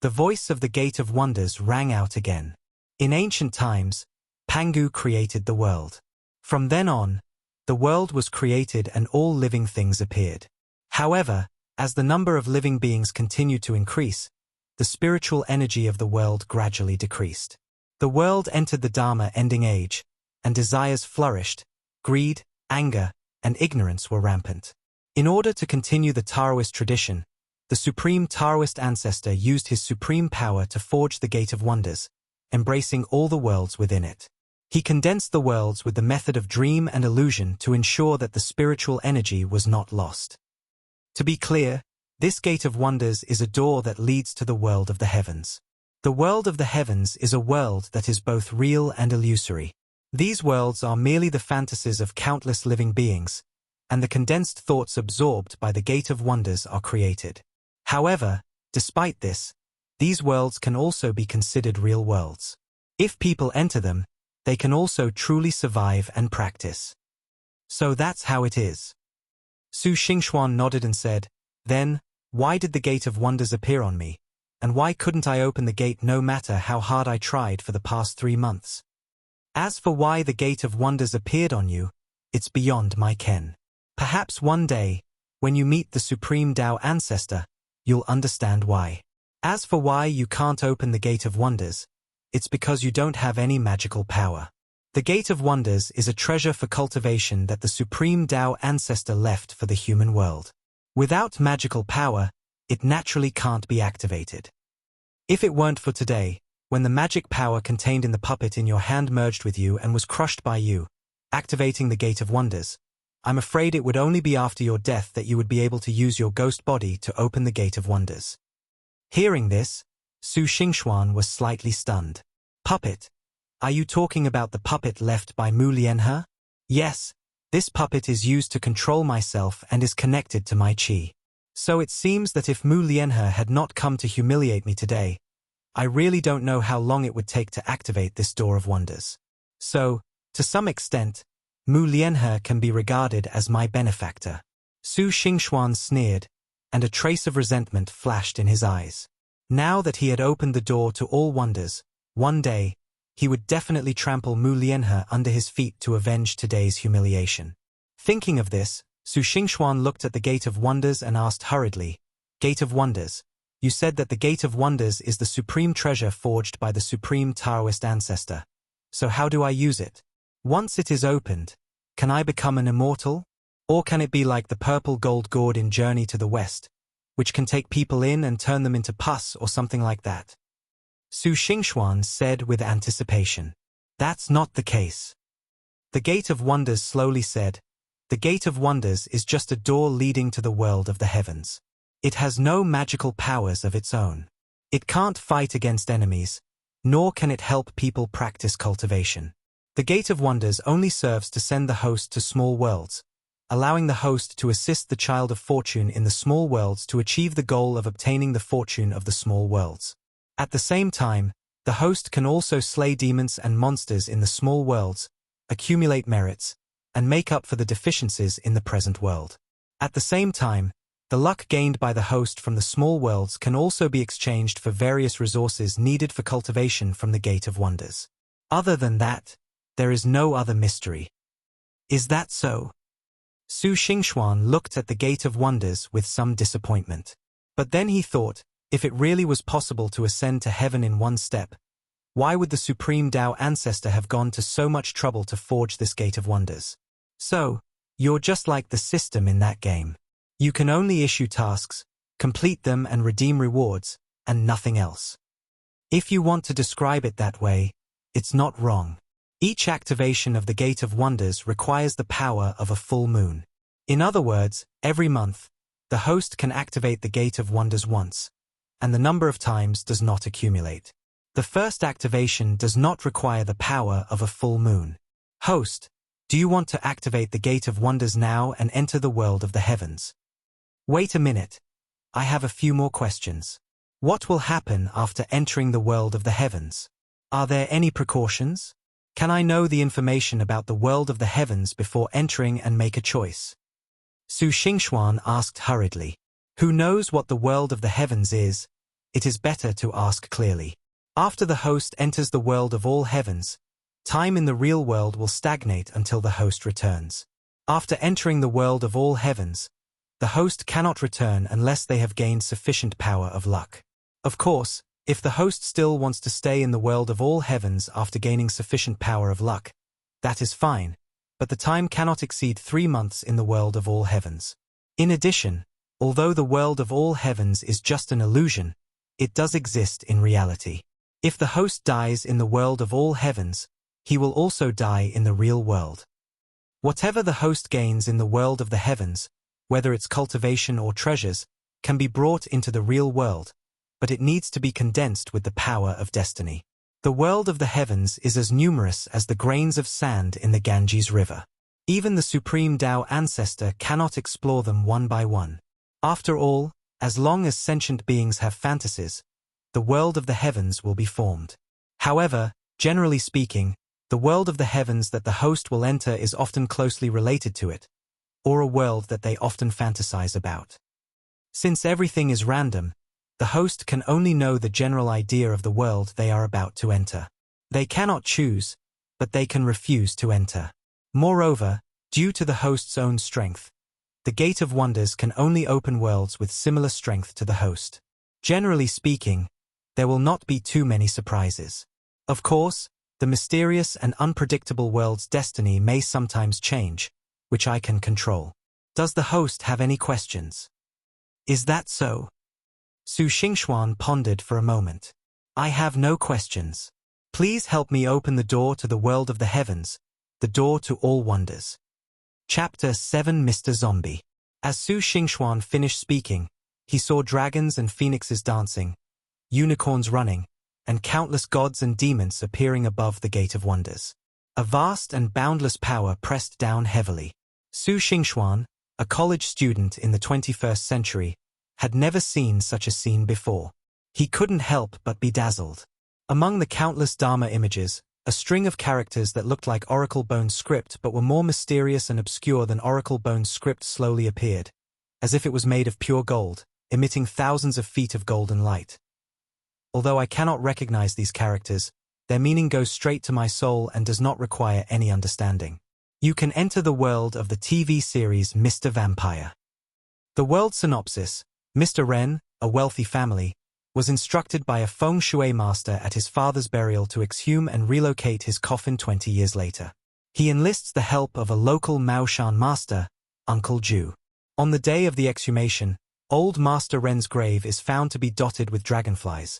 The voice of the Gate of Wonders rang out again. In ancient times, Pangu created the world. From then on, the world was created and all living things appeared. However, as the number of living beings continued to increase, the spiritual energy of the world gradually decreased. The world entered the Dharma ending age, and desires flourished, greed, anger, and ignorance were rampant. In order to continue the Taoist tradition, the supreme Taoist ancestor used his supreme power to forge the Gate of Wonders, embracing all the worlds within it. He condensed the worlds with the method of dream and illusion to ensure that the spiritual energy was not lost. To be clear, this Gate of Wonders is a door that leads to the world of the heavens. The world of the heavens is a world that is both real and illusory. These worlds are merely the fantasies of countless living beings, and the condensed thoughts absorbed by the Gate of Wonders are created. However, despite this, these worlds can also be considered real worlds. If people enter them, they can also truly survive and practice. So that's how it is. Su Xingxuan nodded and said, "Then, why did the Gate of Wonders appear on me? And why couldn't I open the gate no matter how hard I tried for the past 3 months? As for why the Gate of Wonders appeared on you, it's beyond my ken. Perhaps one day, when you meet the Supreme Tao Ancestor, you'll understand why. As for why you can't open the Gate of Wonders, it's because you don't have any magical power. The Gate of Wonders is a treasure for cultivation that the Supreme Tao Ancestor left for the human world. Without magical power, it naturally can't be activated. If it weren't for today, when the magic power contained in the puppet in your hand merged with you and was crushed by you, activating the Gate of Wonders, I'm afraid it would only be after your death that you would be able to use your ghost body to open the Gate of Wonders." Hearing this, Su Xingxuan was slightly stunned. "Puppet? Are you talking about the puppet left by Mu Lianhe?" "Yes, this puppet is used to control myself and is connected to my qi. So it seems that if Mu Lianhe had not come to humiliate me today, I really don't know how long it would take to activate this Door of Wonders. So, to some extent, Mu Lianhe can be regarded as my benefactor." Su Xingxuan sneered, and a trace of resentment flashed in his eyes. Now that he had opened the door to all wonders, one day, he would definitely trample Mu Lianhe under his feet to avenge today's humiliation. Thinking of this, Su Xingxuan looked at the Gate of Wonders and asked hurriedly, "Gate of Wonders, you said that the Gate of Wonders is the supreme treasure forged by the supreme Taoist ancestor. So how do I use it? Once it is opened, can I become an immortal? Or can it be like the purple gold gourd in Journey to the West, which can take people in and turn them into pus or something like that?" Su Xingxuan said with anticipation. "That's not the case." The Gate of Wonders slowly said, "The Gate of Wonders is just a door leading to the world of the heavens. It has no magical powers of its own. It can't fight against enemies, nor can it help people practice cultivation. The Gate of Wonders only serves to send the host to small worlds, allowing the host to assist the child of fortune in the small worlds to achieve the goal of obtaining the fortune of the small worlds. At the same time, the host can also slay demons and monsters in the small worlds, accumulate merits, and make up for the deficiencies in the present world. At the same time, the luck gained by the host from the small worlds can also be exchanged for various resources needed for cultivation from the Gate of Wonders. Other than that, there is no other mystery." "Is that so?" Su Xingxuan looked at the Gate of Wonders with some disappointment. But then he thought, if it really was possible to ascend to heaven in one step, why would the Supreme Tao Ancestor have gone to so much trouble to forge this Gate of Wonders? So, you're just like the system in that game. You can only issue tasks, complete them and redeem rewards, and nothing else. If you want to describe it that way, it's not wrong. Each activation of the Gate of Wonders requires the power of a full moon. In other words, every month, the host can activate the Gate of Wonders once, and the number of times does not accumulate. The first activation does not require the power of a full moon. "Host, do you want to activate the Gate of Wonders now and enter the world of the heavens?" "Wait a minute. I have a few more questions. What will happen after entering the world of the heavens? Are there any precautions? Can I know the information about the world of the heavens before entering and make a choice?" Su Xingxuan asked hurriedly. Who knows what the world of the heavens is? It is better to ask clearly. After the host enters the world of all heavens, time in the real world will stagnate until the host returns. After entering the world of all heavens, the host cannot return unless they have gained sufficient power of luck. Of course, if the host still wants to stay in the world of all heavens after gaining sufficient power of luck, that is fine, but the time cannot exceed 3 months in the world of all heavens. In addition, although the world of all heavens is just an illusion, it does exist in reality. If the host dies in the world of all heavens, he will also die in the real world. Whatever the host gains in the world of the heavens, whether it's cultivation or treasures, can be brought into the real world, but it needs to be condensed with the power of destiny. The world of the heavens is as numerous as the grains of sand in the Ganges River. Even the supreme Tao ancestor cannot explore them one by one. After all, as long as sentient beings have fantasies, the world of the heavens will be formed. However, generally speaking, the world of the heavens that the host will enter is often closely related to it, or a world that they often fantasize about. Since everything is random, the host can only know the general idea of the world they are about to enter. They cannot choose, but they can refuse to enter. Moreover, due to the host's own strength, the Gate of Wonders can only open worlds with similar strength to the host. Generally speaking, there will not be too many surprises. Of course, the mysterious and unpredictable world's destiny may sometimes change, which I can control. Does the host have any questions? Is that so? Su Xingxuan pondered for a moment. I have no questions. Please help me open the door to the world of the heavens, the door to all wonders. Chapter 7 Mr. Zombie. As Su Xingxuan finished speaking, he saw dragons and phoenixes dancing, unicorns running, and countless gods and demons appearing above the Gate of Wonders. A vast and boundless power pressed down heavily. Su Xingxuan, a college student in the 21st century, had never seen such a scene before. He couldn't help but be dazzled. Among the countless Dharma images, a string of characters that looked like Oracle Bone script but were more mysterious and obscure than Oracle Bone script slowly appeared, as if it was made of pure gold, emitting thousands of feet of golden light. Although I cannot recognize these characters, their meaning goes straight to my soul and does not require any understanding. You can enter the world of the TV series Mr. Vampire. The world synopsis: Mr. Ren, a wealthy family, was instructed by a feng shui master at his father's burial to exhume and relocate his coffin 20 years later. He enlists the help of a local Maoshan master, Uncle Ju. On the day of the exhumation, old Master Ren's grave is found to be dotted with dragonflies,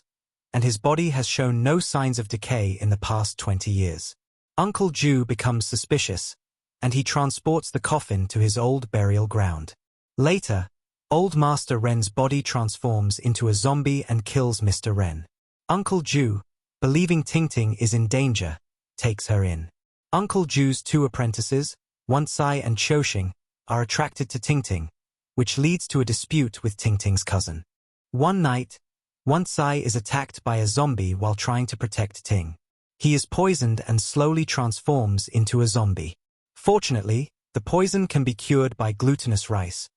and his body has shown no signs of decay in the past 20 years. Uncle Ju becomes suspicious, and he transports the coffin to his old burial ground. Later, old Master Ren's body transforms into a zombie and kills Mr. Ren. Uncle Ju, believing Tingting is in danger, takes her in. Uncle Ju's 2 apprentices, Wansai and Qiuxing, are attracted to Tingting, which leads to a dispute with Tingting's cousin. One night, Wansai is attacked by a zombie while trying to protect Ting. He is poisoned and slowly transforms into a zombie. Fortunately, the poison can be cured by glutinous rice,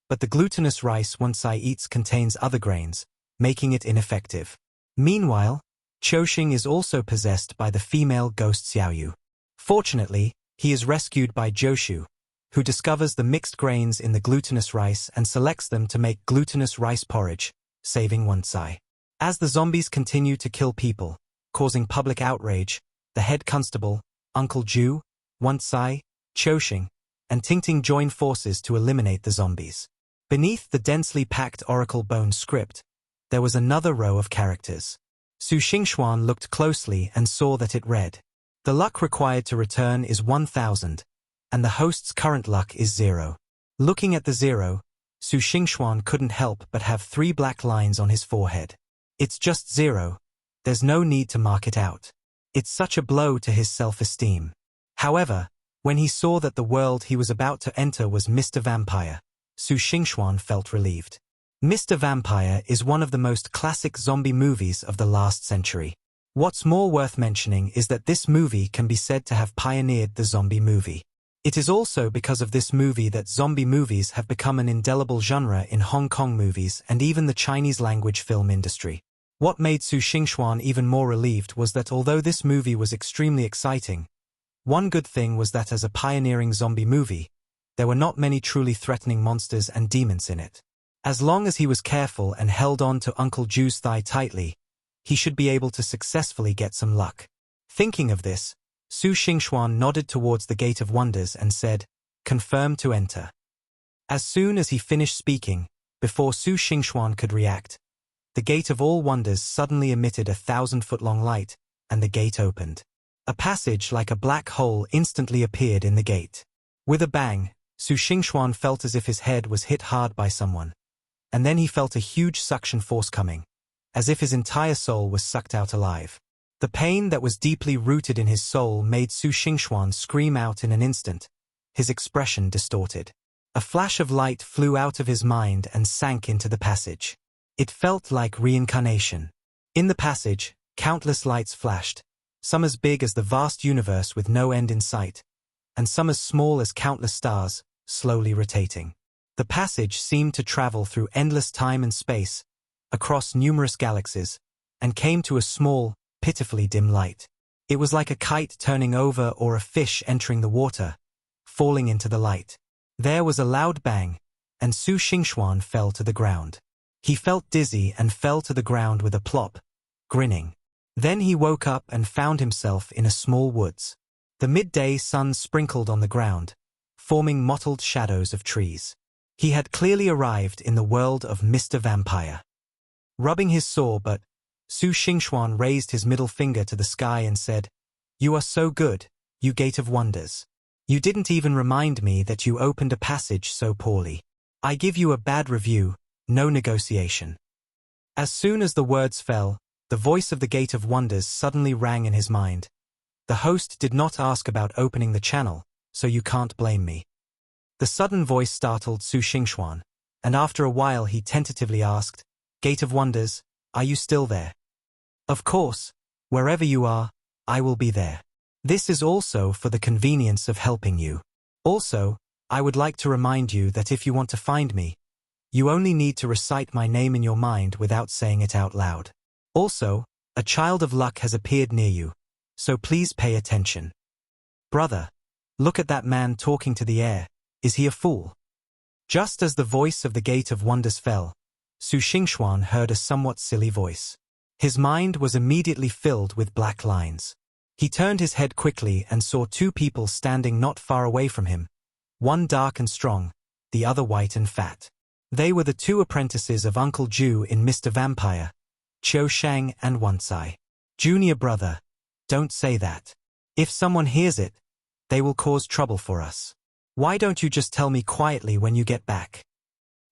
but the glutinous rice Wansai eats contains other grains, making it ineffective. Meanwhile, Qiuxing is also possessed by the female ghost Xiaoyu. Fortunately, he is rescued by Jiushu, who discovers the mixed grains in the glutinous rice and selects them to make glutinous rice porridge, saving Wansai. As the zombies continue to kill people, causing public outrage, the head constable, Uncle Ju, Wansai, Qiuxing, and Tingting join forces to eliminate the zombies. Beneath the densely packed Oracle Bone script, there was another row of characters. Su Xingxuan looked closely and saw that it read, "The luck required to return is 1,000, and the host's current luck is 0. Looking at the 0, Su Xingxuan couldn't help but have 3 black lines on his forehead. It's just 0. There's no need to mark it out. It's such a blow to his self-esteem. However, when he saw that the world he was about to enter was Mr. Vampire, Su Xingxuan felt relieved. Mr. Vampire is one of the most classic zombie movies of the last century. What's more worth mentioning is that this movie can be said to have pioneered the zombie movie. It is also because of this movie that zombie movies have become an indelible genre in Hong Kong movies and even the Chinese language film industry. What made Su Xingxuan even more relieved was that although this movie was extremely exciting, one good thing was that as a pioneering zombie movie, there were not many truly threatening monsters and demons in it. As long as he was careful and held on to Uncle Ju's thigh tightly, he should be able to successfully get some luck. Thinking of this, Su Xingxuan nodded towards the Gate of Wonders and said, "Confirm to enter." As soon as he finished speaking, before Su Xingxuan could react, the Gate of All Wonders suddenly emitted a 1,000-foot-long light, and the gate opened. A passage like a black hole instantly appeared in the gate. With a bang, Su Xingxuan felt as if his head was hit hard by someone, and then he felt a huge suction force coming, as if his entire soul was sucked out alive. The pain that was deeply rooted in his soul made Su Xingxuan scream out in an instant, his expression distorted. A flash of light flew out of his mind and sank into the passage. It felt like reincarnation. In the passage, countless lights flashed, some as big as the vast universe with no end in sight, and some as small as countless stars, slowly rotating. The passage seemed to travel through endless time and space, across numerous galaxies, and came to a small, pitifully dim light. It was like a kite turning over or a fish entering the water, falling into the light. There was a loud bang, and Su Xingxuan fell to the ground. He felt dizzy and fell to the ground with a plop, grinning. Then he woke up and found himself in a small woods. The midday sun sprinkled on the ground, forming mottled shadows of trees. He had clearly arrived in the world of Mr. Vampire. Rubbing his sore butt, Su Xingxuan raised his middle finger to the sky and said, "You are so good, you Gate of Wonders. You didn't even remind me that you opened a passage so poorly. I give you a bad review, no negotiation." As soon as the words fell, the voice of the Gate of Wonders suddenly rang in his mind. "The host did not ask about opening the channel, so you can't blame me." The sudden voice startled Su Xingxuan, and after a while he tentatively asked, "Gate of Wonders, are you still there?" "Of course, wherever you are, I will be there. This is also for the convenience of helping you. Also, I would like to remind you that if you want to find me, you only need to recite my name in your mind without saying it out loud. Also, a child of luck has appeared near you, so please pay attention." "Brother, look at that man talking to the air. Is he a fool?" Just as the voice of the Gate of Wonders fell, Su Xingxuan heard a somewhat silly voice. His mind was immediately filled with black lines. He turned his head quickly and saw two people standing not far away from him, one dark and strong, the other white and fat. They were the two apprentices of Uncle Ju in Mr. Vampire, Qiu Shang and Wansai. "Junior brother, don't say that. If someone hears it, they will cause trouble for us. Why don't you just tell me quietly when you get back?"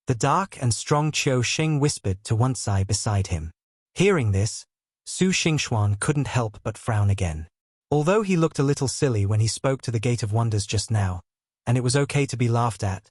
The dark and strong Qiu Sheng whispered to Wansai beside him. Hearing this, Su Xingxuan couldn't help but frown again. Although he looked a little silly when he spoke to the Gate of Wonders just now, and it was okay to be laughed at,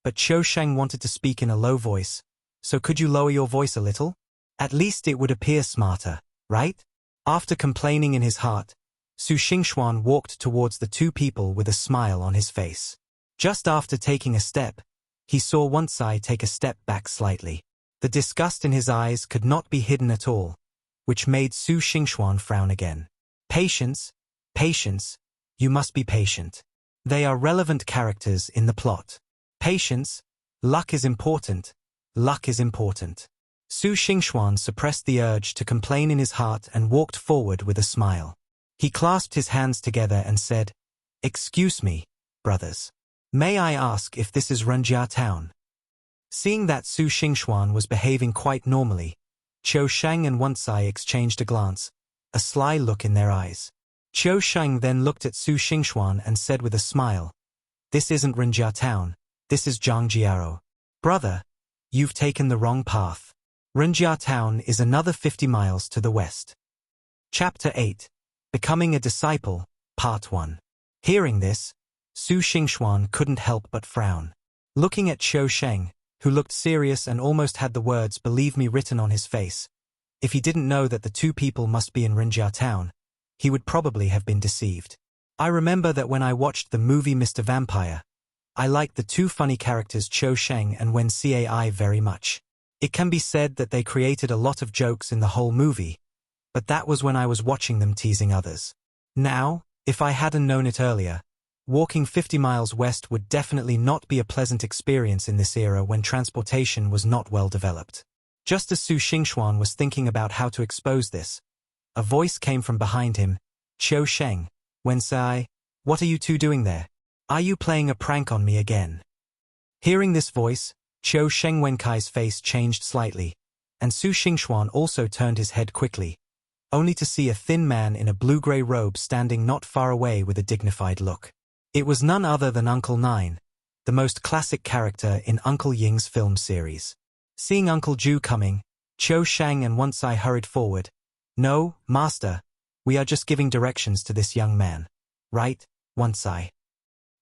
but Qiu Sheng wanted to speak in a low voice, "So could you lower your voice a little? At least it would appear smarter, right?" After complaining in his heart, Su Xingxuan walked towards the two people with a smile on his face. Just after taking a step, he saw Wansai take a step back slightly. The disgust in his eyes could not be hidden at all, which made Su Xingxuan frown again. "Patience, patience, you must be patient. They are relevant characters in the plot. Patience, luck is important, luck is important." Su Xingxuan suppressed the urge to complain in his heart and walked forward with a smile. He clasped his hands together and said, "Excuse me, brothers. May I ask if this is Renjia town?" Seeing that Su Xingxuan was behaving quite normally, Qiu Shang and Wansai exchanged a glance, a sly look in their eyes. Qiu Shang then looked at Su Xingxuan and said with a smile, "This isn't Renjia town, this is Zhangjiao. Brother, you've taken the wrong path. Renjia town is another 50 miles to the west." Chapter 8. Becoming a Disciple, Part 1. Hearing this, Su Xingxuan couldn't help but frown. Looking at Qiu Sheng, who looked serious and almost had the words "believe me" written on his face, if he didn't know that the two people must be in Renjia town, he would probably have been deceived. I remember that when I watched the movie Mr. Vampire, I liked the two funny characters Qiu Sheng and Wen Cai very much. It can be said that they created a lot of jokes in the whole movie, but that was when I was watching them teasing others. Now, if I hadn't known it earlier, walking 50 miles west would definitely not be a pleasant experience in this era when transportation was not well developed. Just as Su Xingxuan was thinking about how to expose this, a voice came from behind him, "Qiu Sheng, Wensai, what are you two doing there? Are you playing a prank on me again? Hearing this voice, Qiu Shengwenkai's face changed slightly, and Su Xingxuan also turned his head quickly, only to see a thin man in a blue-gray robe standing not far away with a dignified look. It was none other than Uncle Nine, the most classic character in Uncle Ying's film series. Seeing Uncle Ju coming, Qiu Shang and Wensai hurried forward. No, Master, we are just giving directions to this young man. Right, Wensai?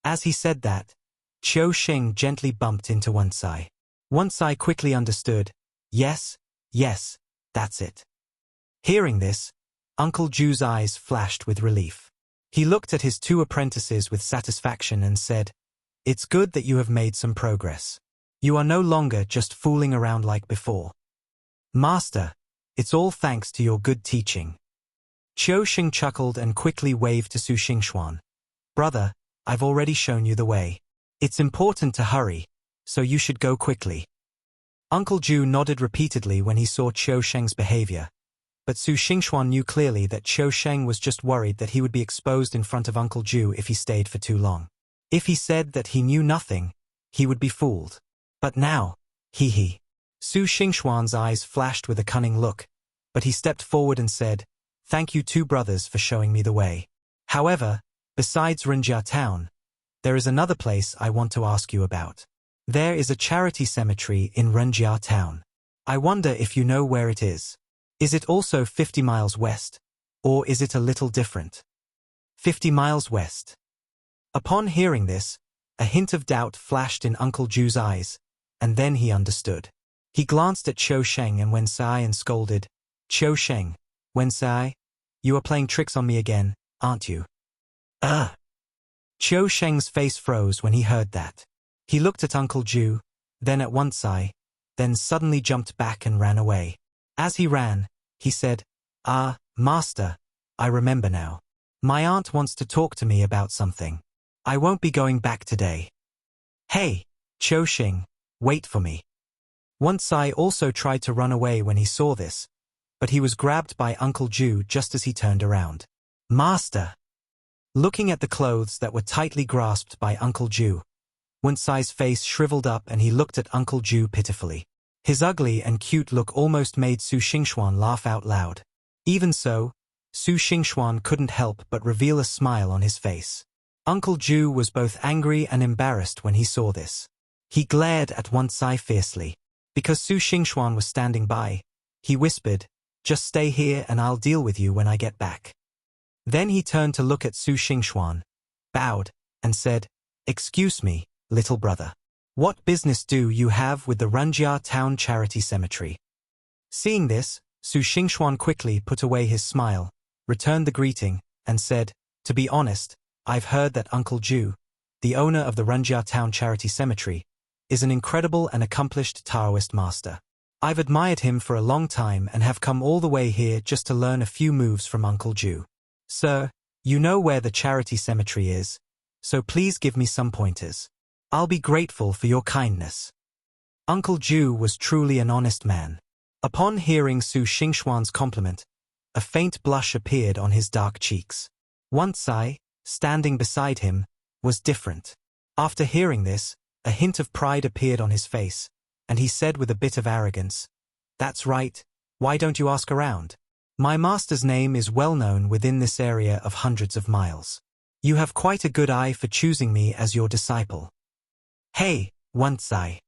As he said that, Qiu Sheng gently bumped into Wensai. Wensai quickly understood. Yes, that's it. Hearing this, Uncle Ju's eyes flashed with relief. He looked at his two apprentices with satisfaction and said, "It's good that you have made some progress. You are no longer just fooling around like before. Master, it's all thanks to your good teaching." Qiu Sheng chuckled and quickly waved to Su Xingxuan. "Brother, I've already shown you the way. It's important to hurry, so you should go quickly." Uncle Ju nodded repeatedly when he saw Qiu Sheng's behavior, but Su Xingxuan knew clearly that Qiu Sheng was just worried that he would be exposed in front of Uncle Ju if he stayed for too long. If he said that he knew nothing, he would be fooled. But now, he. Su Xingxuan's eyes flashed with a cunning look, but he stepped forward and said, "Thank you two brothers for showing me the way. However, besides Renjia Town, there is another place I want to ask you about. There is a charity cemetery in Renjia Town. I wonder if you know where it is. Is it also 50 miles west, or is it a little different?" 50 miles west. Upon hearing this, a hint of doubt flashed in Uncle Ju's eyes, and then he understood. He glanced at Qiu Sheng and Wensai and scolded, "Qiu Sheng, Wensai, you are playing tricks on me again, aren't you?" Qiu Sheng's face froze when he heard that. He looked at Uncle Ju, then at Wensai, then suddenly jumped back and ran away. As he ran, he said, Master, I remember now. My aunt wants to talk to me about something. I won't be going back today." "Hey, Qiu Sheng, wait for me." Wensai also tried to run away when he saw this, but he was grabbed by Uncle Ju just as he turned around. "Master!" Looking at the clothes that were tightly grasped by Uncle Ju, Wensai's face shriveled up and he looked at Uncle Ju pitifully. His ugly and cute look almost made Su Xingxuan laugh out loud. Even so, Su Xingxuan couldn't help but reveal a smile on his face. Uncle Ju was both angry and embarrassed when he saw this. He glared at Wensai fiercely. Because Su Xingxuan was standing by, he whispered, "Just stay here and I'll deal with you when I get back." Then he turned to look at Su Xingxuan, bowed, and said, "Excuse me, little brother. What business do you have with the Renjia Town Charity Cemetery?" Seeing this, Su Xingxuan quickly put away his smile, returned the greeting, and said, "To be honest, I've heard that Uncle Ju, the owner of the Renjia Town Charity Cemetery, is an incredible and accomplished Taoist master. I've admired him for a long time and have come all the way here just to learn a few moves from Uncle Ju. Sir, you know where the charity cemetery is, so please give me some pointers. I'll be grateful for your kindness." Uncle Ju was truly an honest man. Upon hearing Su Xingxuan's compliment, a faint blush appeared on his dark cheeks. Wensai, standing beside him, was different. After hearing this, a hint of pride appeared on his face, and he said with a bit of arrogance, "That's right, why don't you ask around? My master's name is well known within this area of hundreds of miles. You have quite a good eye for choosing me as your disciple." "Hey, Wensai."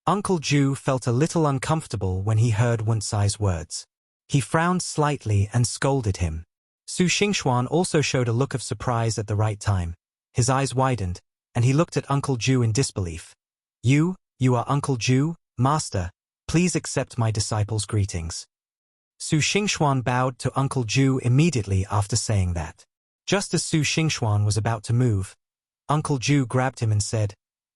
Uncle Ju felt a little uncomfortable when he heard Wensai's words. He frowned slightly and scolded him. Su Xingxuan also showed a look of surprise at the right time. His eyes widened, and he looked at Uncle Ju in disbelief. You are Uncle Ju, Master. Please accept my disciple's greetings." Su Xingxuan bowed to Uncle Ju immediately after saying that. Just as Su Xingxuan was about to move, Uncle Ju grabbed him and said,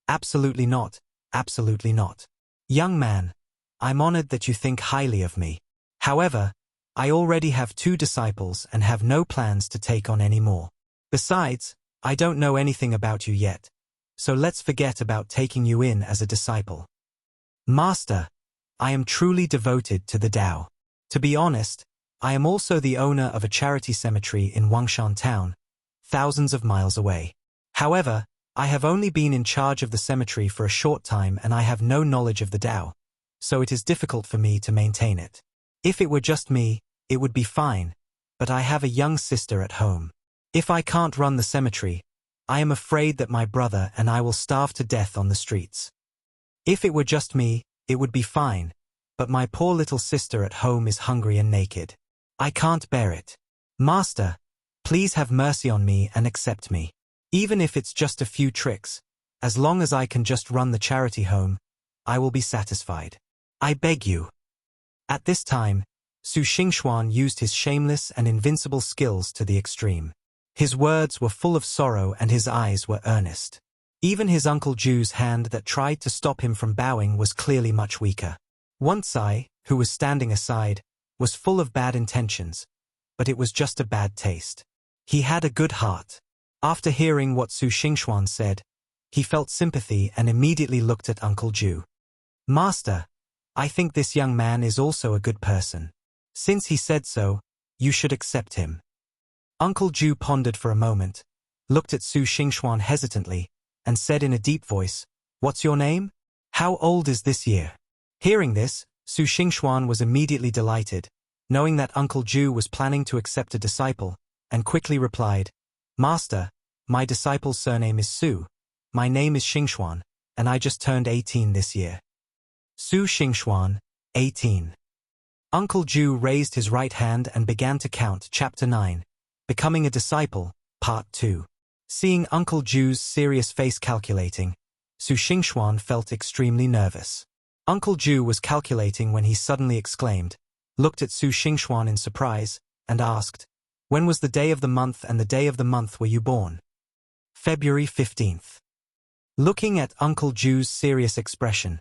"Absolutely not, absolutely not. Young man, I'm honored that you think highly of me. However, I already have 2 disciples and have no plans to take on any more. Besides, I don't know anything about you yet, so let's forget about taking you in as a disciple. Master, I am truly devoted to the Tao. To be honest, I am also the owner of a charity cemetery in Wangshan Town, thousands of miles away. However, I have only been in charge of the cemetery for a short time and I have no knowledge of the Tao, so it is difficult for me to maintain it. If it were just me, it would be fine, but I have a young sister at home. If I can't run the cemetery, I am afraid that my brother and I will starve to death on the streets. If it were just me, it would be fine, but my poor little sister at home is hungry and naked. I can't bear it. Master, please have mercy on me and accept me. Even if it's just a few tricks, as long as I can just run the charity home, I will be satisfied. I beg you. At this time, Su Xingxuan used his shameless and invincible skills to the extreme. His words were full of sorrow and his eyes were earnest. Even his Uncle Ju's hand that tried to stop him from bowing was clearly much weaker. Wansai, who was standing aside, was full of bad intentions, but it was just a bad taste. He had a good heart. After hearing what Su Xingxuan said, he felt sympathy and immediately looked at Uncle Ju. Master, I think this young man is also a good person. Since he said so, you should accept him. Uncle Ju pondered for a moment, looked at Su Xingxuan hesitantly, and said in a deep voice, "What's your name? How old is this year?" Hearing this, Su Xingxuan was immediately delighted, knowing that Uncle Ju was planning to accept a disciple, and quickly replied, "Master, my disciple's surname is Su. My name is Xingxuan, and I just turned 18 this year." Su Xingxuan, 18. Uncle Ju raised his right hand and began to count Chapter 9, Becoming a Disciple, Part 2. Seeing Uncle Ju's serious face calculating, Su Xingxuan felt extremely nervous. Uncle Ju was calculating when he suddenly exclaimed, looked at Su Xingxuan in surprise, and asked, "When was the day of the month and the day of the month were you born?" February 15th. Looking at Uncle Ju's serious expression,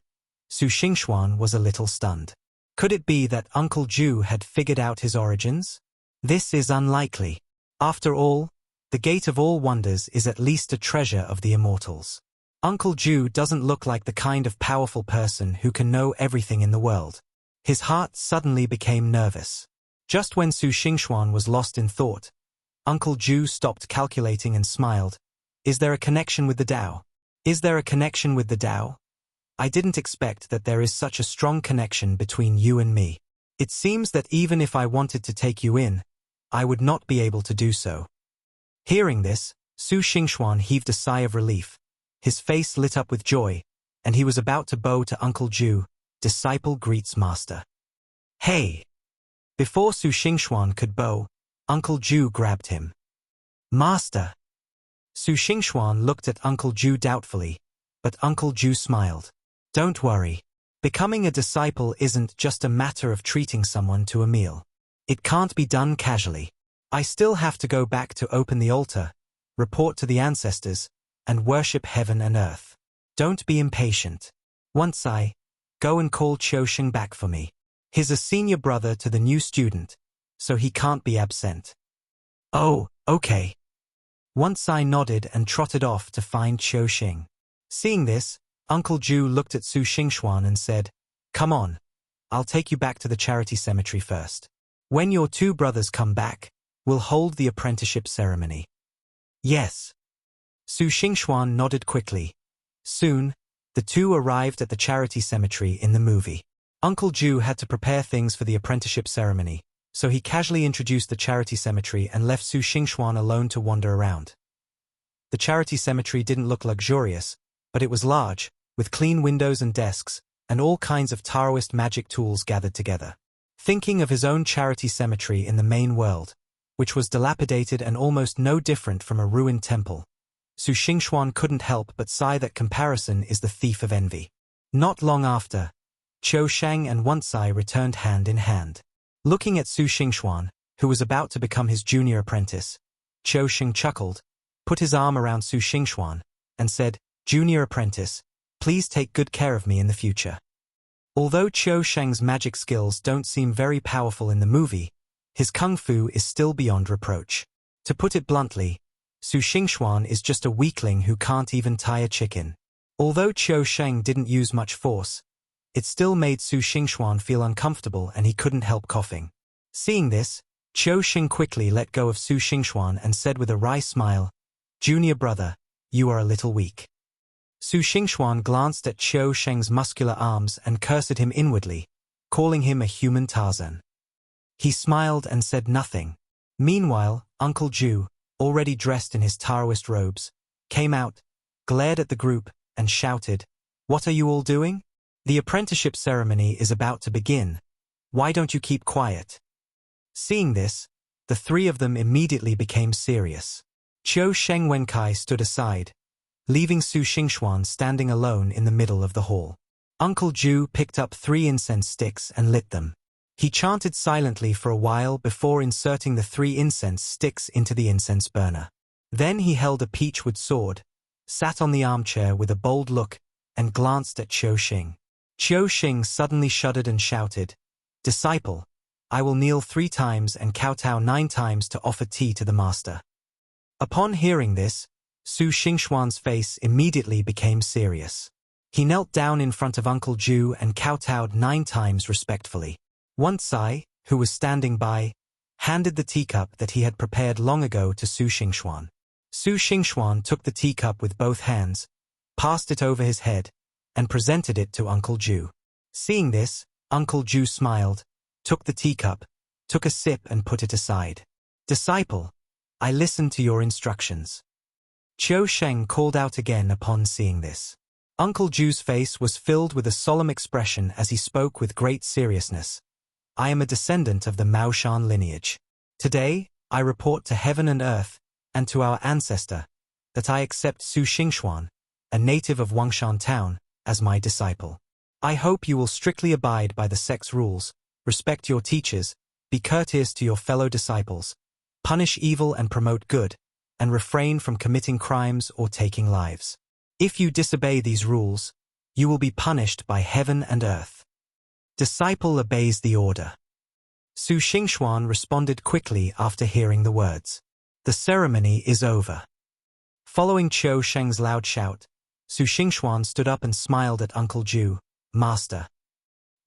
Su Xingxuan was a little stunned. Could it be that Uncle Ju had figured out his origins? This is unlikely. After all, the Gate of All Wonders is at least a treasure of the immortals. Uncle Ju doesn't look like the kind of powerful person who can know everything in the world. His heart suddenly became nervous. Just when Su Xingxuan was lost in thought, Uncle Ju stopped calculating and smiled. "Is there a connection with the Tao? Is there a connection with the Tao? I didn't expect that there is such a strong connection between you and me. It seems that even if I wanted to take you in, I would not be able to do so." Hearing this, Su Xingxuan heaved a sigh of relief. His face lit up with joy, and he was about to bow to Uncle Ju. Disciple greets master. "Hey!" Before Su Xingxuan could bow, Uncle Ju grabbed him. "Master!" Su Xingxuan looked at Uncle Ju doubtfully, but Uncle Ju smiled. "Don't worry. Becoming a disciple isn't just a matter of treating someone to a meal. It can't be done casually. I still have to go back to open the altar, report to the ancestors, and worship heaven and earth. Don't be impatient. Once go and call Qiusheng back for me. He's a senior brother to the new student, so he can't be absent." "Oh, okay." Once nodded and trotted off to find Qiusheng. Seeing this, Uncle Ju looked at Su Xingxuan and said, "Come on, I'll take you back to the charity cemetery first. When your two brothers come back, we'll hold the apprenticeship ceremony." "Yes." Su Xingxuan nodded quickly. Soon, the two arrived at the charity cemetery in the movie. Uncle Ju had to prepare things for the apprenticeship ceremony, so he casually introduced the charity cemetery and left Su Xingxuan alone to wander around. The charity cemetery didn't look luxurious, but it was large, with clean windows and desks, and all kinds of Taoist magic tools gathered together. Thinking of his own charity cemetery in the main world, which was dilapidated and almost no different from a ruined temple, Su Xingxuan couldn't help but sigh that comparison is the thief of envy. Not long after, Qiusheng and Wansai returned hand in hand. Looking at Su Xingxuan, who was about to become his junior apprentice, Qiusheng chuckled, put his arm around Su Xingxuan, and said, "Junior apprentice, please take good care of me in the future." Although Qiusheng's magic skills don't seem very powerful in the movie, his kung fu is still beyond reproach. To put it bluntly, Su Xingxuan is just a weakling who can't even tie a chicken. Although Qiusheng didn't use much force, it still made Su Xingxuan feel uncomfortable and he couldn't help coughing. Seeing this, Qiu Xing quickly let go of Su Xingxuan and said with a wry smile, "Junior brother, you are a little weak." Su Xingxuan glanced at Qiu Sheng's muscular arms and cursed him inwardly, calling him a human Tarzan. He smiled and said nothing. Meanwhile, Uncle Ju, already dressed in his Taoist robes, came out, glared at the group, and shouted, "What are you all doing? The apprenticeship ceremony is about to begin. Why don't you keep quiet?" Seeing this, the three of them immediately became serious. Qiu Sheng Wenkai stood aside, leaving Su Xingxuan standing alone in the middle of the hall. Uncle Ju picked up 3 incense sticks and lit them. He chanted silently for a while before inserting the 3 incense sticks into the incense burner. Then he held a peachwood sword, sat on the armchair with a bold look, and glanced at Qiu Xing. Qiu Xing suddenly shuddered and shouted, "Disciple, I will kneel 3 times and kowtow 9 times to offer tea to the master." Upon hearing this, Su Xingxuan's face immediately became serious. He knelt down in front of Uncle Ju and kowtowed 9 times respectfully. Wan Cai, who was standing by, handed the teacup that he had prepared long ago to Su Xingxuan. Su Xingxuan took the teacup with both hands, passed it over his head, and presented it to Uncle Ju. Seeing this, Uncle Ju smiled, took the teacup, took a sip and put it aside. "Disciple, I listened to your instructions." Qiu Sheng called out again upon seeing this. Uncle Ju's face was filled with a solemn expression as he spoke with great seriousness. "I am a descendant of the Maoshan lineage. Today, I report to heaven and earth, and to our ancestor, that I accept Su Xingxuan, a native of Wangshan town, as my disciple. I hope you will strictly abide by the sect's rules, respect your teachers, be courteous to your fellow disciples, punish evil and promote good, and refrain from committing crimes or taking lives. If you disobey these rules, you will be punished by heaven and earth." Disciple obeys the order. Su Xingxuan responded quickly after hearing the words. The ceremony is over. Following Qiu Sheng's loud shout, Su Xingxuan stood up and smiled at Uncle Ju, "Master."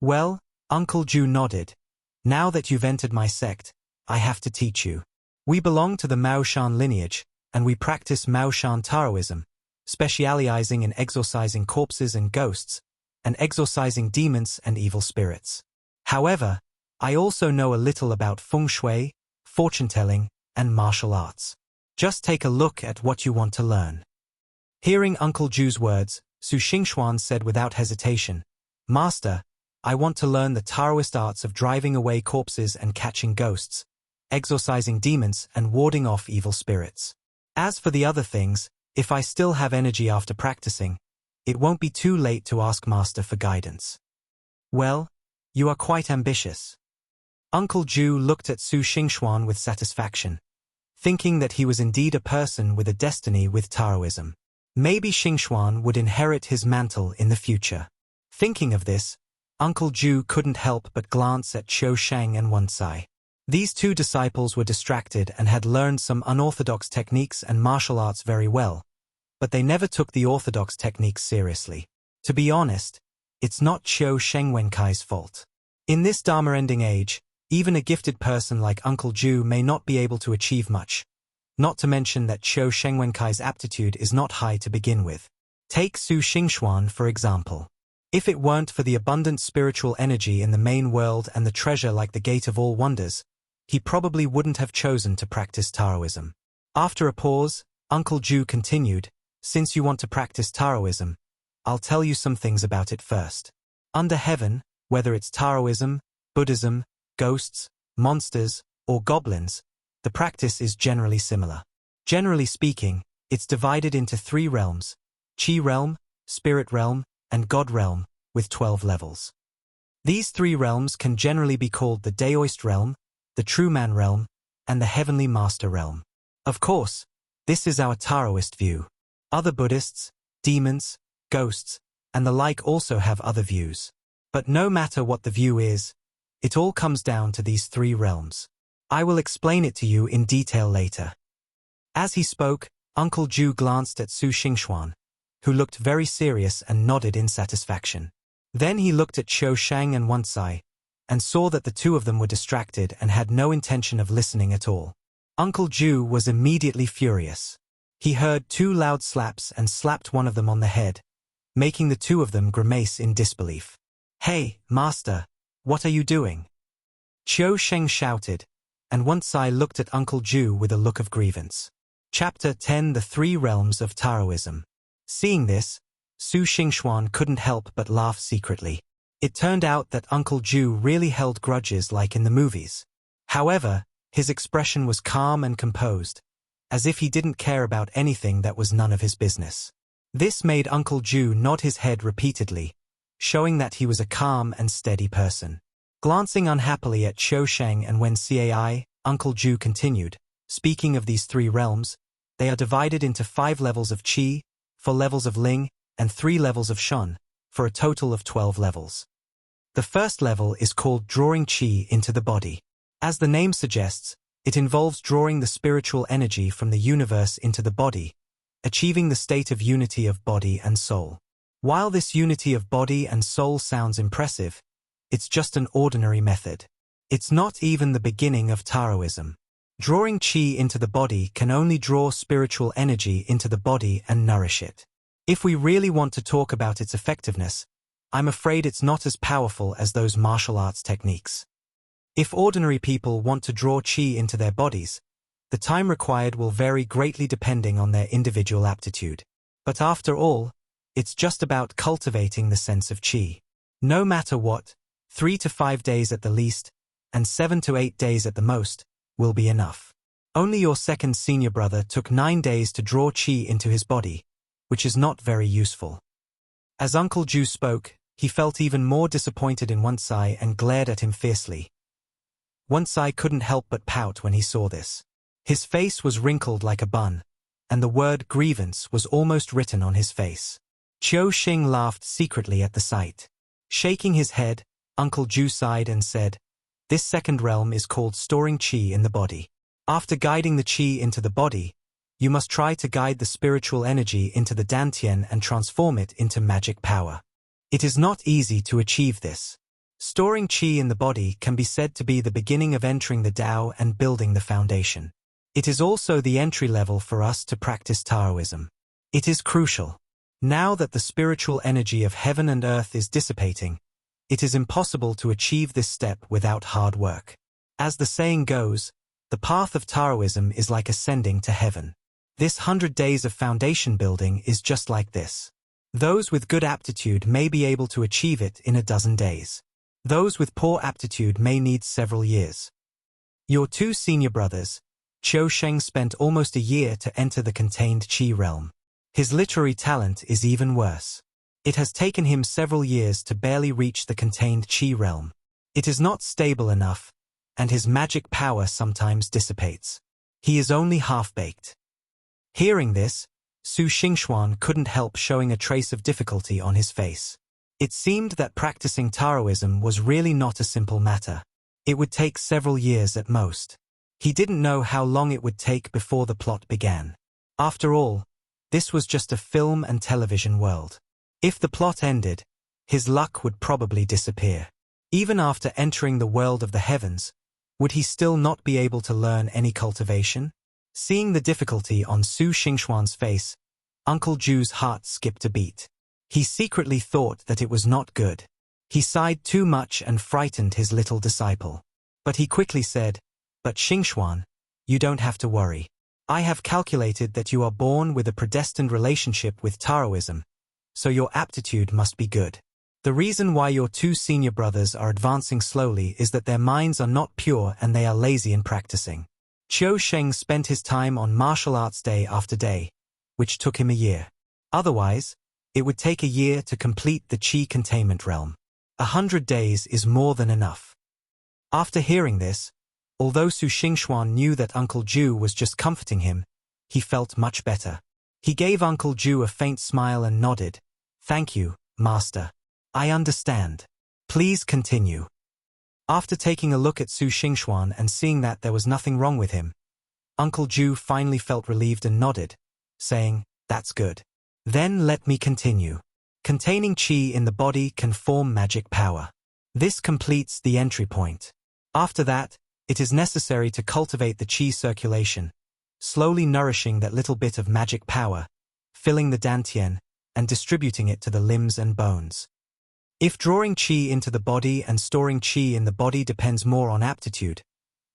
"Well," Uncle Ju nodded, "now that you've entered my sect, I have to teach you. We belong to the Maoshan lineage, and we practice Maoshan Taoism, specializing in exorcising corpses and ghosts, and exorcising demons and evil spirits. However, I also know a little about feng shui, fortune-telling, and martial arts. Just take a look at what you want to learn." Hearing Uncle Ju's words, Su Xingxuan said without hesitation, "Master, I want to learn the Taoist arts of driving away corpses and catching ghosts, exorcising demons and warding off evil spirits. As for the other things, if I still have energy after practicing, it won't be too late to ask Master for guidance." "Well, you are quite ambitious." Uncle Ju looked at Su Xingxuan with satisfaction, thinking that he was indeed a person with a destiny with Taoism. Maybe Xingxuan would inherit his mantle in the future. Thinking of this, Uncle Ju couldn't help but glance at Qiu Sheng and Wan Cai. These 2 disciples were distracted and had learned some unorthodox techniques and martial arts very well, but they never took the orthodox techniques seriously. To be honest, it's not Qiu Sheng Wenkai's fault. In this Dharma-ending age, even a gifted person like Uncle Ju may not be able to achieve much, not to mention that Qiu Sheng Wenkai's aptitude is not high to begin with. Take Su Xingxuan for example. If it weren't for the abundant spiritual energy in the main world and the treasure like the Gate of All Wonders, he probably wouldn't have chosen to practice Taoism. After a pause, Uncle Ju continued, "Since you want to practice Taoism, I'll tell you some things about it first. Under heaven, whether it's Taoism, Buddhism, ghosts, monsters, or goblins, the practice is generally similar. Generally speaking, it's divided into 3 realms: Qi realm, Spirit realm, and God realm, with 12 levels. These 3 realms can generally be called the Daoist realm, the True Man realm, and the Heavenly Master realm. Of course, this is our Taoist view. Other Buddhists, demons, ghosts, and the like also have other views. But no matter what the view is, it all comes down to these 3 realms. I will explain it to you in detail later." As he spoke, Uncle Ju glanced at Su Xingxuan, who looked very serious and nodded in satisfaction. Then he looked at Qiu Sheng and Wan Cai, and saw that the two of them were distracted and had no intention of listening at all. Uncle Ju was immediately furious. He heard two loud slaps and slapped one of them on the head, making the two of them grimace in disbelief. "Hey, master, what are you doing?" Qiu Sheng shouted, and Wensai looked at Uncle Ju with a look of grievance. Chapter 10: The Three Realms of Taoism. Seeing this, Su Xingxuan couldn't help but laugh secretly. It turned out that Uncle Ju really held grudges like in the movies. However, his expression was calm and composed, as if he didn't care about anything that was none of his business. This made Uncle Ju nod his head repeatedly, showing that he was a calm and steady person. Glancing unhappily at Qiu Sheng and Wen Cai, Uncle Ju continued, "Speaking of these three realms, they are divided into 5 levels of qi, 4 levels of ling, and 3 levels of shun, for a total of 12 levels. The first level is called drawing qi into the body. As the name suggests, it involves drawing the spiritual energy from the universe into the body, achieving the state of unity of body and soul. While this unity of body and soul sounds impressive, it's just an ordinary method. It's not even the beginning of Taoism. Drawing qi into the body can only draw spiritual energy into the body and nourish it. If we really want to talk about its effectiveness, I'm afraid it's not as powerful as those martial arts techniques. If ordinary people want to draw qi into their bodies, the time required will vary greatly depending on their individual aptitude. But after all, it's just about cultivating the sense of qi. No matter what, 3 to 5 days at the least, and 7 to 8 days at the most, will be enough. Only your second senior brother took 9 days to draw qi into his body, which is not very useful." As Uncle Ju spoke, he felt even more disappointed in Wensai and glared at him fiercely. Wensai couldn't help but pout when he saw this. His face was wrinkled like a bun, and the word grievance was almost written on his face. Qiu Xing laughed secretly at the sight. Shaking his head, Uncle Ju sighed and said, "This second realm is called storing qi in the body. After guiding the qi into the body, you must try to guide the spiritual energy into the dantian and transform it into magic power. It is not easy to achieve this. Storing qi in the body can be said to be the beginning of entering the Tao and building the foundation. It is also the entry level for us to practice Taoism. It is crucial. Now that the spiritual energy of heaven and earth is dissipating, it is impossible to achieve this step without hard work. As the saying goes, the path of Taoism is like ascending to heaven. This 100 days of foundation building is just like this. Those with good aptitude may be able to achieve it in a dozen days. Those with poor aptitude may need several years. Your two senior brothers, Qiu Sheng, spent almost a year to enter the contained qi realm. His literary talent is even worse. It has taken him several years to barely reach the contained qi realm. It is not stable enough, and his magic power sometimes dissipates. He is only half-baked." Hearing this, Su Xingxuan couldn't help showing a trace of difficulty on his face. It seemed that practicing Taoism was really not a simple matter. It would take several years at most. He didn't know how long it would take before the plot began. After all, this was just a film and television world. If the plot ended, his luck would probably disappear. Even after entering the world of the heavens, would he still not be able to learn any cultivation? Seeing the difficulty on Su Xingxuan's face, Uncle Ju's heart skipped a beat. He secretly thought that it was not good. He sighed too much and frightened his little disciple. But he quickly said, "But Xingxuan, you don't have to worry. I have calculated that you are born with a predestined relationship with Taoism, so your aptitude must be good. The reason why your two senior brothers are advancing slowly is that their minds are not pure and they are lazy in practicing." Qiu Sheng spent his time on martial arts day after day, which took him a year. Otherwise, it would take a year to complete the qi containment realm. 100 days is more than enough. After hearing this, although Su Xingxuan knew that Uncle Ju was just comforting him, he felt much better. He gave Uncle Ju a faint smile and nodded. "Thank you, Master. I understand. Please continue." After taking a look at Su Xingxuan and seeing that there was nothing wrong with him, Uncle Ju finally felt relieved and nodded, saying, "That's good. Then let me continue. Containing qi in the body can form magic power. This completes the entry point. After that, it is necessary to cultivate the qi circulation, slowly nourishing that little bit of magic power, filling the dantian, and distributing it to the limbs and bones. If drawing qi into the body and storing qi in the body depends more on aptitude,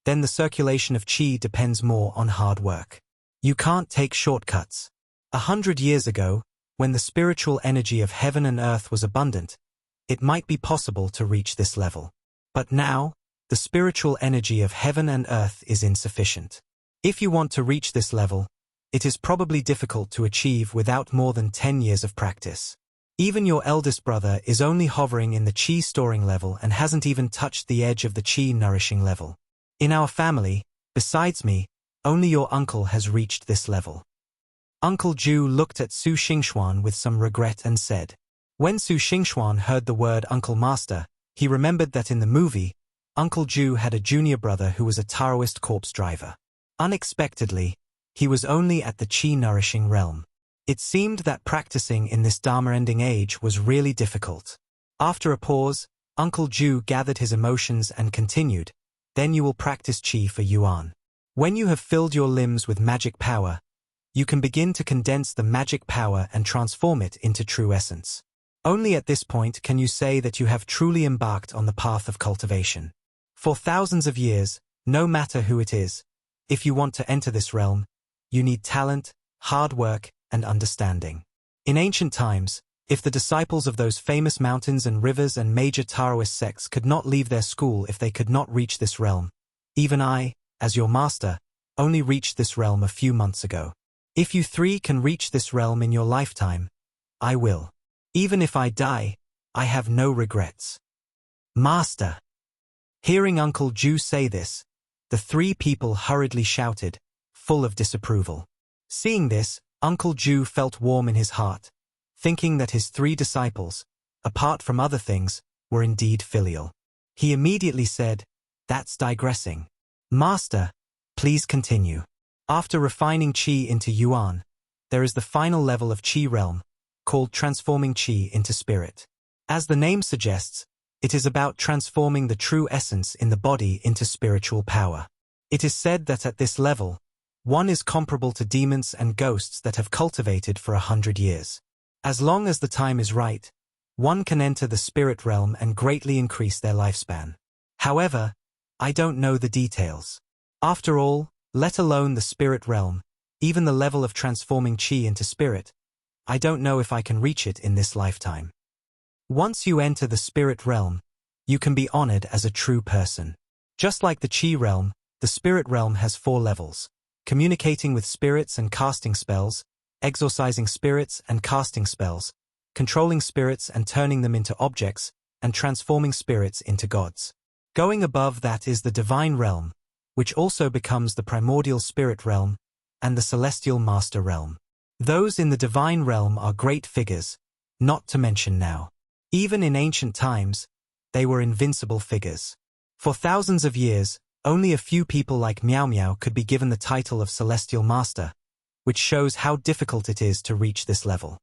then the circulation of qi depends more on hard work. You can't take shortcuts. 100 years ago, when the spiritual energy of heaven and earth was abundant, it might be possible to reach this level. But now, the spiritual energy of heaven and earth is insufficient. If you want to reach this level, it is probably difficult to achieve without more than 10 years of practice. Even your eldest brother is only hovering in the qi storing level and hasn't even touched the edge of the qi nourishing level. In our family, besides me, only your uncle has reached this level. Uncle Ju looked at Su Xingxuan with some regret and said. When Su Xingxuan heard the word Uncle Master, he remembered that in the movie, Uncle Ju had a junior brother who was a Taoist corpse driver. Unexpectedly, he was only at the qi nourishing realm. It seemed that practicing in this Dharma-ending age was really difficult. After a pause, Uncle Ju gathered his emotions and continued, then you will practice qi for Yuan. When you have filled your limbs with magic power, you can begin to condense the magic power and transform it into true essence. Only at this point can you say that you have truly embarked on the path of cultivation. For thousands of years, no matter who it is, if you want to enter this realm, you need talent, hard work, and understanding. In ancient times, if the disciples of those famous mountains and rivers and major Taoist sects could not leave their school if they could not reach this realm, even I, as your master, only reached this realm a few months ago. If you three can reach this realm in your lifetime, I will. Even if I die, I have no regrets. Master! Hearing Uncle Ju say this, the three people hurriedly shouted, full of disapproval. Seeing this, Uncle Ju felt warm in his heart, thinking that his three disciples, apart from other things, were indeed filial. He immediately said, "That's digressing. Master, please continue." After refining qi into yuan, there is the final level of qi realm, called transforming qi into spirit. As the name suggests, it is about transforming the true essence in the body into spiritual power. It is said that at this level, one is comparable to demons and ghosts that have cultivated for 100 years. As long as the time is right, one can enter the spirit realm and greatly increase their lifespan. However, I don't know the details. After all, let alone the spirit realm, even the level of transforming qi into spirit, I don't know if I can reach it in this lifetime. Once you enter the spirit realm, you can be honored as a true person. Just like the qi realm, the spirit realm has 4 levels: communicating with spirits and casting spells, exorcising spirits and casting spells, controlling spirits and turning them into objects, and transforming spirits into gods. Going above that is the divine realm, which also becomes the primordial spirit realm, and the celestial master realm. Those in the divine realm are great figures, not to mention now. Even in ancient times, they were invincible figures. For thousands of years, only a few people like Miao Miao could be given the title of celestial master, which shows how difficult it is to reach this level.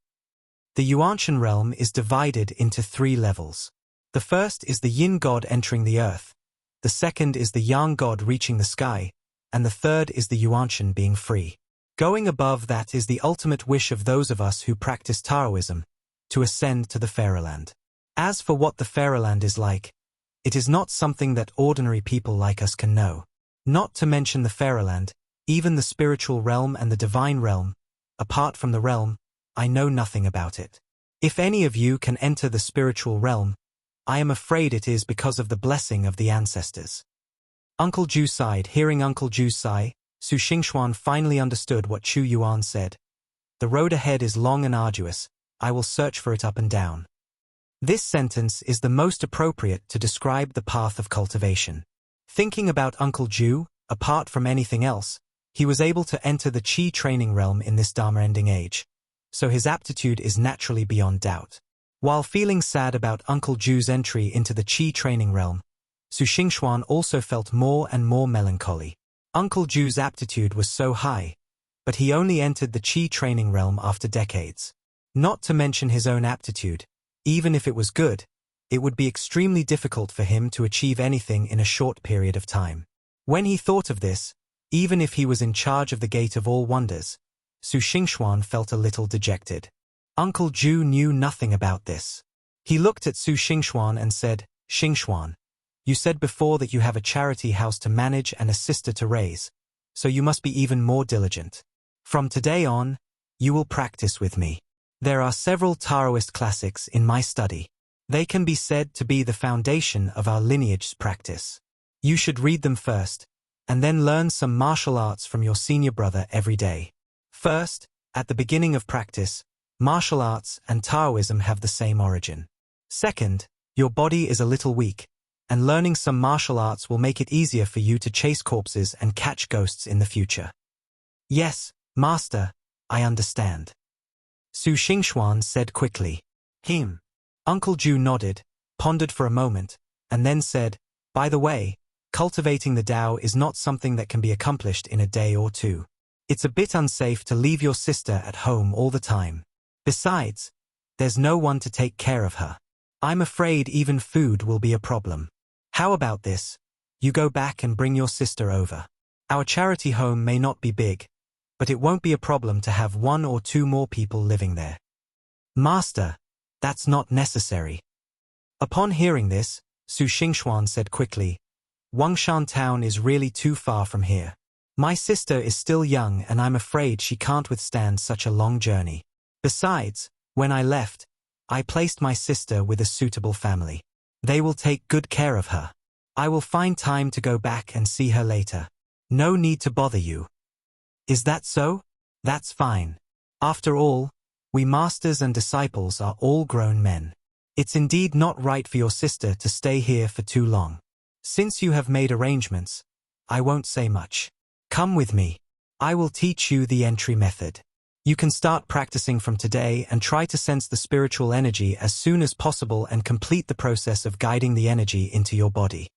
The Yuanshan realm is divided into 3 levels. The first is the yin god entering the earth, the second is the yang god reaching the sky, and the third is the Yuanshan being free. Going above that is the ultimate wish of those of us who practice Taoism, to ascend to the Fairyland. As for what the Fairyland is like, it is not something that ordinary people like us can know. Not to mention the Fairyland, even the spiritual realm and the divine realm, apart from the realm, I know nothing about it. If any of you can enter the spiritual realm, I am afraid it is because of the blessing of the ancestors. Uncle Ju sighed. Hearing Uncle Ju sigh, Su Xingxuan finally understood what Chu Yuan said. The road ahead is long and arduous, I will search for it up and down. This sentence is the most appropriate to describe the path of cultivation. Thinking about Uncle Ju, apart from anything else, he was able to enter the qi training realm in this Dharma-ending age, so his aptitude is naturally beyond doubt. While feeling sad about Uncle Ju's entry into the qi training realm, Su Xingxuan also felt more and more melancholy. Uncle Ju's aptitude was so high, but he only entered the qi training realm after decades. Not to mention his own aptitude, even if it was good, it would be extremely difficult for him to achieve anything in a short period of time. When he thought of this, even if he was in charge of the Gate of All Wonders, Su Xingxuan felt a little dejected. Uncle Ju knew nothing about this. He looked at Su Xingxuan and said, "Xingxuan, you said before that you have a charity house to manage and a sister to raise, so you must be even more diligent. From today on, you will practice with me. There are several Taoist classics in my study. They can be said to be the foundation of our lineage's practice. You should read them first, and then learn some martial arts from your senior brother every day. First, at the beginning of practice, martial arts and Taoism have the same origin. Second, your body is a little weak, and learning some martial arts will make it easier for you to chase corpses and catch ghosts in the future." "Yes, Master, I understand," Su Xingxuan said quickly. Uncle Ju nodded, pondered for a moment, and then said, "By the way, cultivating the Tao is not something that can be accomplished in a day or two. It's a bit unsafe to leave your sister at home all the time. Besides, there's no one to take care of her. I'm afraid even food will be a problem. How about this? You go back and bring your sister over. Our charity home may not be big, but it won't be a problem to have 1 or 2 more people living there." "Master, that's not necessary." Upon hearing this, Su Xingxuan said quickly, "Wangshan town is really too far from here. My sister is still young and I'm afraid she can't withstand such a long journey. Besides, when I left, I placed my sister with a suitable family. They will take good care of her. I will find time to go back and see her later. No need to bother you." "Is that so? That's fine. After all, we masters and disciples are all grown men. It's indeed not right for your sister to stay here for too long. Since you have made arrangements, I won't say much. Come with me. I will teach you the entry method. You can start practicing from today and try to sense the spiritual energy as soon as possible and complete the process of guiding the energy into your body."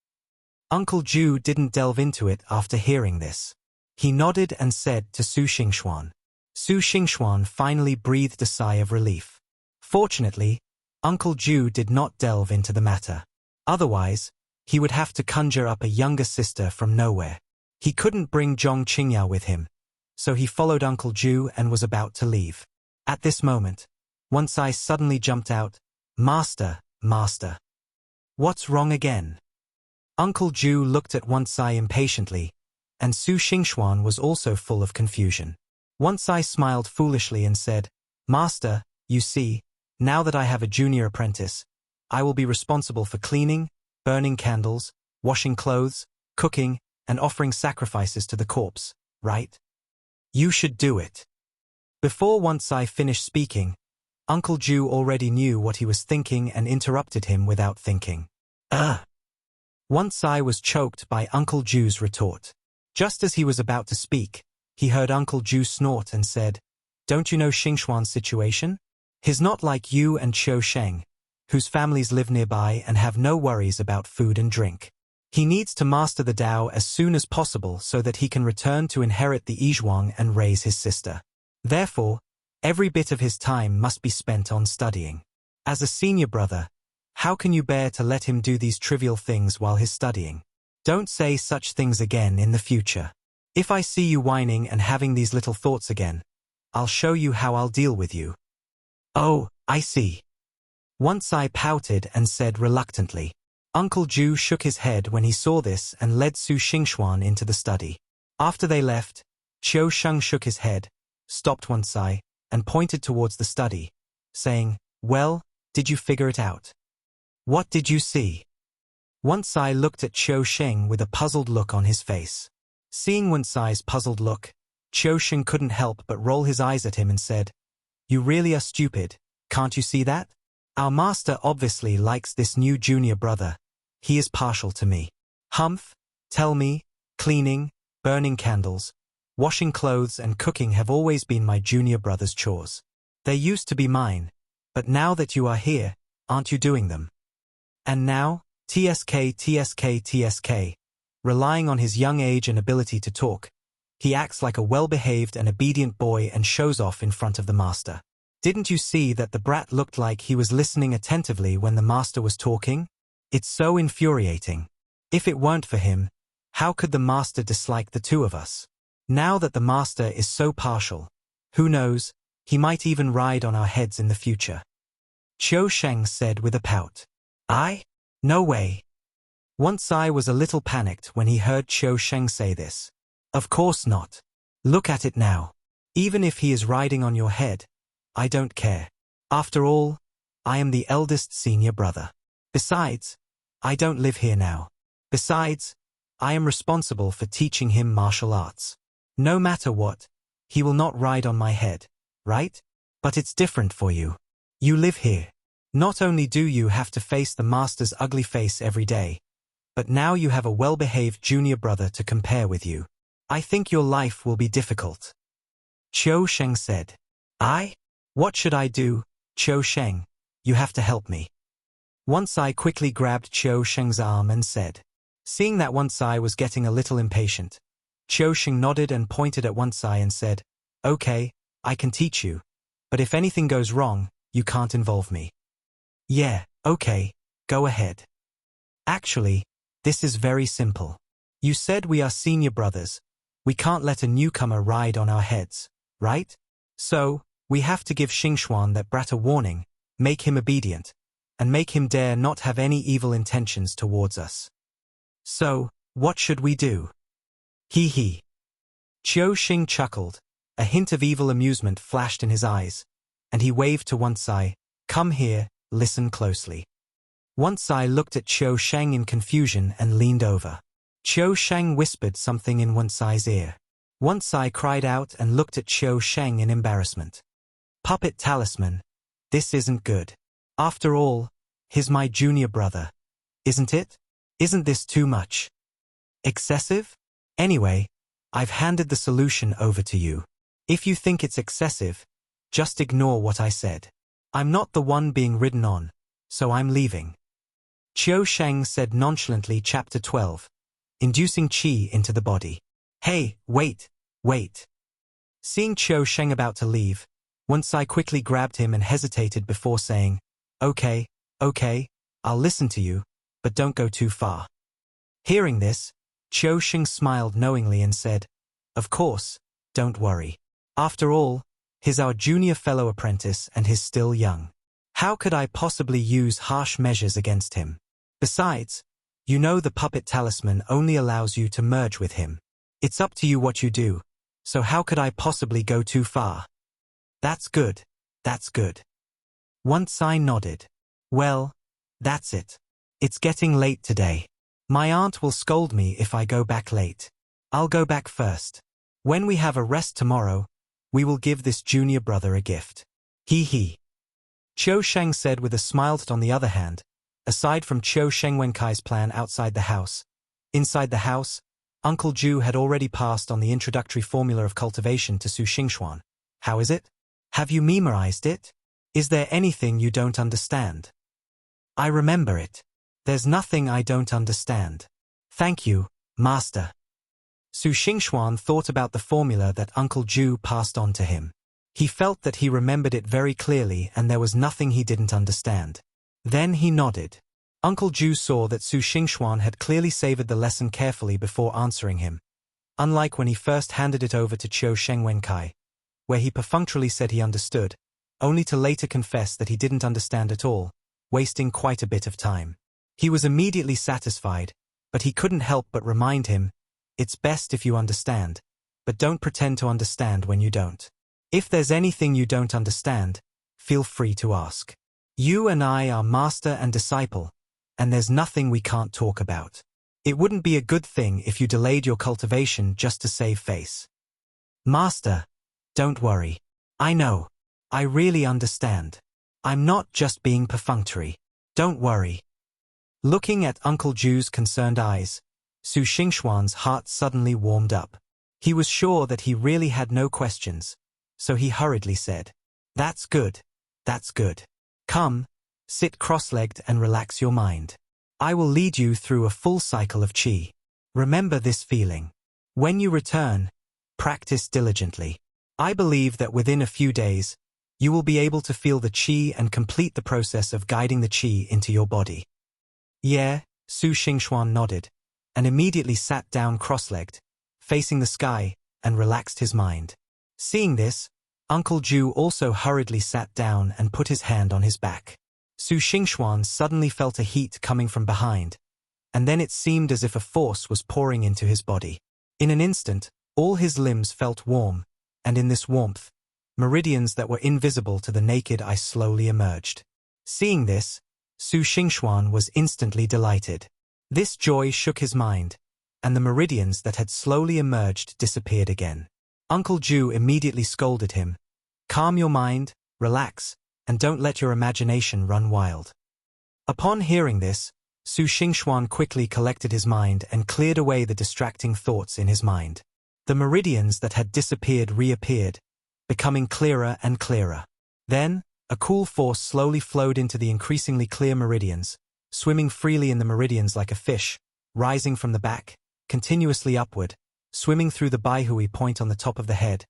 Uncle Ju didn't delve into it after hearing this. He nodded and said to Su Xingxuan. Su Xingxuan finally breathed a sigh of relief. Fortunately, Uncle Ju did not delve into the matter. Otherwise, he would have to conjure up a younger sister from nowhere. He couldn't bring Zhong Qingyao with him, so he followed Uncle Ju and was about to leave. At this moment, Wansai suddenly jumped out, "Master, Master. What's wrong again?" Uncle Ju looked at Wansai impatiently, and Su Xingxuan was also full of confusion. Wansai smiled foolishly and said, "Master, you see, now that I have a junior apprentice, I will be responsible for cleaning, burning candles, washing clothes, cooking, and offering sacrifices to the corpse, right? You should do it." Before Wansai finished speaking, Uncle Ju already knew what he was thinking and interrupted him without thinking. Wansai was choked by Uncle Ju's retort. Just as he was about to speak, he heard Uncle Ju snort and said, "Don't you know Xingxuan's situation? He's not like you and Qiu Sheng, whose families live nearby and have no worries about food and drink. He needs to master the Tao as soon as possible so that he can return to inherit the Yizhuang and raise his sister. Therefore, every bit of his time must be spent on studying. As a senior brother, how can you bear to let him do these trivial things while he's studying? Don't say such things again in the future. If I see you whining and having these little thoughts again, I'll show you how I'll deal with you." "Oh, I see." Wansai pouted and said reluctantly. Uncle Ju shook his head when he saw this and led Su Xingxuan into the study. After they left, Qiu Sheng shook his head, stopped Wansai, and pointed towards the study, saying, "Well, did you figure it out? What did you see?" Wansai looked at Qiu Sheng with a puzzled look on his face. Seeing Wansai's puzzled look, Qiu Sheng couldn't help but roll his eyes at him and said, "You really are stupid, can't you see that? Our master obviously likes this new junior brother. He is partial to me. Humph, tell me, cleaning, burning candles, washing clothes and cooking have always been my junior brother's chores. They used to be mine, but now that you are here, aren't you doing them? And now, TSK, relying on his young age and ability to talk, he acts like a well-behaved and obedient boy and shows off in front of the master. Didn't you see that the brat looked like he was listening attentively when the master was talking? It's so infuriating. If it weren't for him, how could the master dislike the two of us? Now that the master is so partial, who knows, he might even ride on our heads in the future. Qiu Sheng said with a pout. I? No way. Once I was a little panicked when he heard Qiu Sheng say this. Of course not. Look at it now. Even if he is riding on your head, I don't care. After all, I am the eldest senior brother. Besides, I don't live here now. Besides, I am responsible for teaching him martial arts. No matter what, he will not ride on my head, right? But it's different for you. You live here. Not only do you have to face the master's ugly face every day, but now you have a well-behaved junior brother to compare with you. I think your life will be difficult. Qiu Sheng said. I? What should I do, Qiu Sheng? You have to help me. Wansai quickly grabbed Qiu Sheng's arm and said. Seeing that Wansai was getting a little impatient, Qiu Sheng nodded and pointed at Wansai and said, Okay, I can teach you, but if anything goes wrong, you can't involve me. Yeah, okay, go ahead. Actually, this is very simple. You said we are senior brothers. We can't let a newcomer ride on our heads, right? So, we have to give Xingxuan that brat a warning, make him obedient, and make him dare not have any evil intentions towards us. So, what should we do? Hee hee. Qiu Sheng chuckled, a hint of evil amusement flashed in his eyes, and he waved to Wansai, Come here, listen closely. Wansai looked at Qiu Sheng in confusion and leaned over. Qiu Sheng whispered something in Wansai's ear. Wansai cried out and looked at Qiu Sheng in embarrassment. Puppet talisman, this isn't good. After all, he's my junior brother. Isn't it? Isn't this too much? Excessive? Anyway, I've handed the solution over to you. If you think it's excessive, just ignore what I said. I'm not the one being ridden on, so I'm leaving. Qiu Sheng said nonchalantly. Chapter 12. Inducing Qi into the body. Hey, wait. Seeing Qiu Sheng about to leave, Wansai quickly grabbed him and hesitated before saying, Okay, I'll listen to you, but don't go too far. Hearing this, Qiu Sheng smiled knowingly and said, Of course, don't worry. After all, he's our junior fellow apprentice and he's still young. How could I possibly use harsh measures against him? Besides, you know the puppet talisman only allows you to merge with him. It's up to you what you do, so how could I possibly go too far? That's good. Wansai nodded. Well, that's it. It's getting late today. My aunt will scold me if I go back late. I'll go back first. When we have a rest tomorrow, we will give this junior brother a gift. Hee hee. Qiu Sheng said with a smile. On the other hand, aside from Qiu Sheng Wenkai's plan outside the house, inside the house, Uncle Ju had already passed on the introductory formula of cultivation to Su Xingxuan. How is it? Have you memorized it? Is there anything you don't understand? I remember it. There's nothing I don't understand. Thank you, Master. Su Xingxuan thought about the formula that Uncle Ju passed on to him. He felt that he remembered it very clearly and there was nothing he didn't understand. Then he nodded. Uncle Ju saw that Su Xingxuan had clearly savored the lesson carefully before answering him, unlike when he first handed it over to Qiu Sheng Wenkai, where he perfunctorily said he understood, only to later confess that he didn't understand at all, wasting quite a bit of time. He was immediately satisfied, but he couldn't help but remind him, it's best if you understand, but don't pretend to understand when you don't. If there's anything you don't understand, feel free to ask. You and I are master and disciple, and there's nothing we can't talk about. It wouldn't be a good thing if you delayed your cultivation just to save face. Master, don't worry. I know. I really understand. I'm not just being perfunctory. Don't worry. Looking at Uncle Ju's concerned eyes, Su Xingxuan's heart suddenly warmed up. He was sure that he really had no questions, so he hurriedly said, That's good. Come, sit cross-legged and relax your mind. I will lead you through a full cycle of qi. Remember this feeling. When you return, practice diligently. I believe that within a few days, you will be able to feel the qi and complete the process of guiding the qi into your body. Yeah, Su Xingxuan nodded, and immediately sat down cross-legged, facing the sky, and relaxed his mind. Seeing this, Uncle Ju also hurriedly sat down and put his hand on his back. Su Xingxuan suddenly felt a heat coming from behind, and then it seemed as if a force was pouring into his body. In an instant, all his limbs felt warm, and in this warmth, meridians that were invisible to the naked eye slowly emerged. Seeing this, Su Xingxuan was instantly delighted. This joy shook his mind, and the meridians that had slowly emerged disappeared again. Uncle Ju immediately scolded him. Calm your mind, relax, and don't let your imagination run wild. Upon hearing this, Su Xingxuan quickly collected his mind and cleared away the distracting thoughts in his mind. The meridians that had disappeared reappeared, becoming clearer and clearer. Then, a cool force slowly flowed into the increasingly clear meridians, swimming freely in the meridians like a fish, rising from the back, continuously upward, swimming through the Baihui point on the top of the head,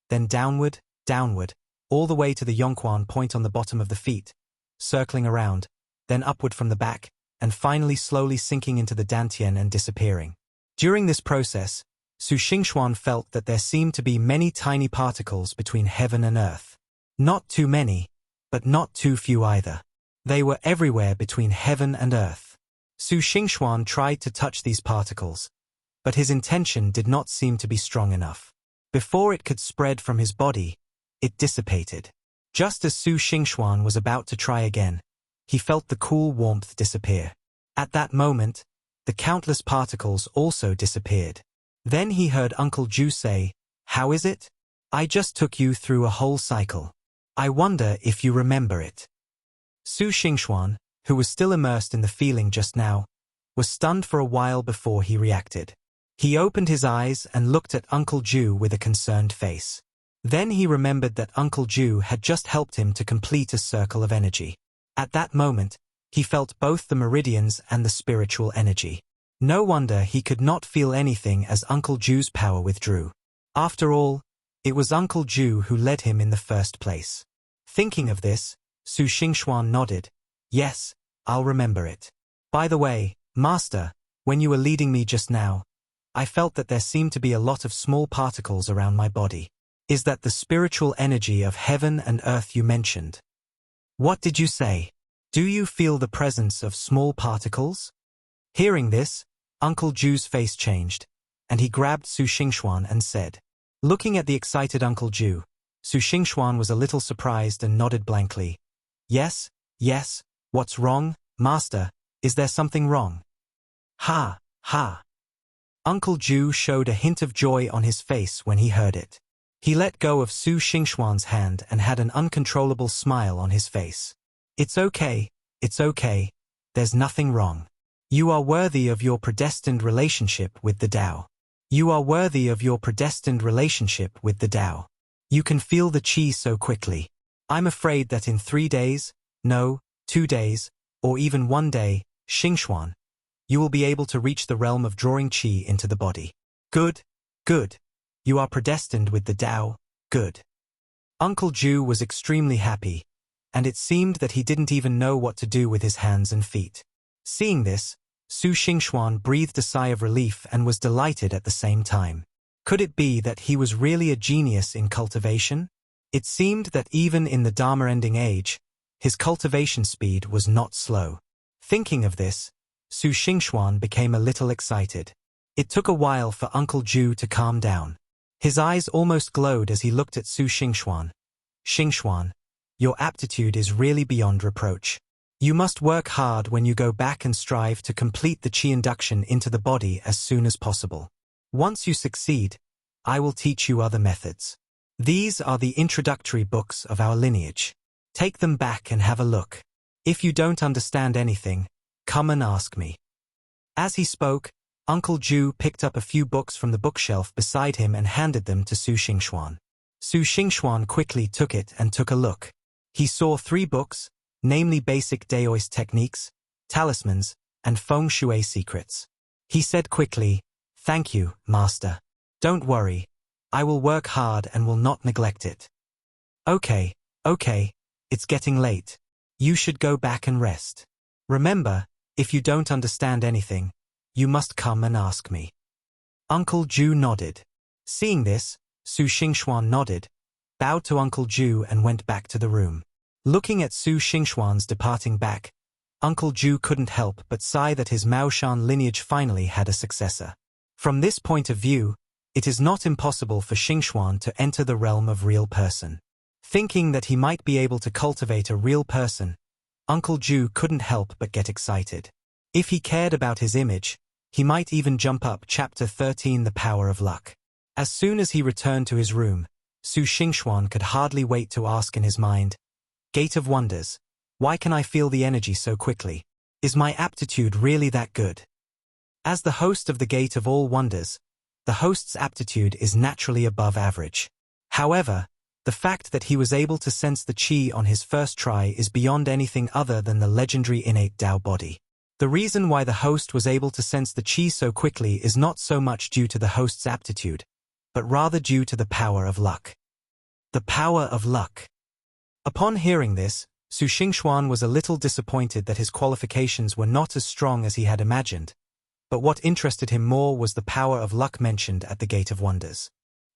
then downward, downward, all the way to the Yongquan point on the bottom of the feet, circling around, then upward from the back, and finally slowly sinking into the dantian and disappearing. During this process, Su Xingxuan felt that there seemed to be many tiny particles between heaven and earth. Not too many, but not too few either. They were everywhere between heaven and earth. Su Xingxuan tried to touch these particles, but his intention did not seem to be strong enough. Before it could spread from his body, it dissipated. Just as Su Xingxuan was about to try again, he felt the cool warmth disappear. At that moment, the countless particles also disappeared. Then he heard Uncle Ju say, "How is it? I just took you through a whole cycle. I wonder if you remember it." Su Xingxuan, who was still immersed in the feeling just now, was stunned for a while before he reacted. He opened his eyes and looked at Uncle Ju with a concerned face. Then he remembered that Uncle Ju had just helped him to complete a circle of energy. At that moment, he felt both the meridians and the spiritual energy. No wonder he could not feel anything as Uncle Ju's power withdrew. After all, it was Uncle Ju who led him in the first place. Thinking of this, Su Xingxuan nodded. Yes, I'll remember it. By the way, Master, when you were leading me just now, I felt that there seemed to be a lot of small particles around my body. Is that the spiritual energy of heaven and earth you mentioned? What did you say? Do you feel the presence of small particles? Hearing this, Uncle Ju's face changed, and he grabbed Su Xingxuan and said. Looking at the excited Uncle Ju, Su Xingxuan was a little surprised and nodded blankly. Yes, yes, what's wrong, Master? Is there something wrong? Ha, ha. Uncle Ju showed a hint of joy on his face when he heard it. He let go of Su Xingxuan's hand and had an uncontrollable smile on his face. It's okay, there's nothing wrong. You are worthy of your predestined relationship with the Tao. You are worthy of your predestined relationship with the Tao. You can feel the qi so quickly. I'm afraid that in 3 days, no, 2 days, or even 1 day, Xingxuan, you will be able to reach the realm of drawing qi into the body. Good, good. You are predestined with the Tao, good. Uncle Ju was extremely happy, and it seemed that he didn't even know what to do with his hands and feet. Seeing this, Su Xingxuan breathed a sigh of relief and was delighted at the same time. Could it be that he was really a genius in cultivation? It seemed that even in the Dharma-ending age, his cultivation speed was not slow. Thinking of this, Su Xingxuan became a little excited. It took a while for Uncle Ju to calm down. His eyes almost glowed as he looked at Su Xingxuan. Xingxuan, your aptitude is really beyond reproach. You must work hard when you go back and strive to complete the qi induction into the body as soon as possible. Once you succeed, I will teach you other methods. These are the introductory books of our lineage. Take them back and have a look. If you don't understand anything, come and ask me. As he spoke, Uncle Ju picked up a few books from the bookshelf beside him and handed them to Su Xingxuan. Su Xingxuan quickly took it and took a look. He saw 3 books, namely Basic Daoist Techniques, Talismans, and Feng Shui Secrets. He said quickly, Thank you, Master. Don't worry. I will work hard and will not neglect it. Okay, Okay, it's getting late. You should go back and rest. Remember, if you don't understand anything, you must come and ask me. Uncle Ju nodded. Seeing this, Su Xingxuan nodded, bowed to Uncle Ju and went back to the room. Looking at Su Xingxuan's departing back, Uncle Ju couldn't help but sigh that his Maoshan lineage finally had a successor. From this point of view, it is not impossible for Xingxuan to enter the realm of real person. Thinking that he might be able to cultivate a real person, Uncle Ju couldn't help but get excited. If he cared about his image, he might even jump up Chapter 13 The Power of Luck. As soon as he returned to his room, Su Xingxuan could hardly wait to ask in his mind, Gate of Wonders, why can I feel the energy so quickly? Is my aptitude really that good? As the host of the Gate of All Wonders, the host's aptitude is naturally above average. However, the fact that he was able to sense the qi on his first try is beyond anything other than the legendary innate Tao body. The reason why the host was able to sense the qi so quickly is not so much due to the host's aptitude, but rather due to the power of luck. The power of luck. Upon hearing this, Su Xingxuan was a little disappointed that his qualifications were not as strong as he had imagined, but what interested him more was the power of luck mentioned at the Gate of Wonders.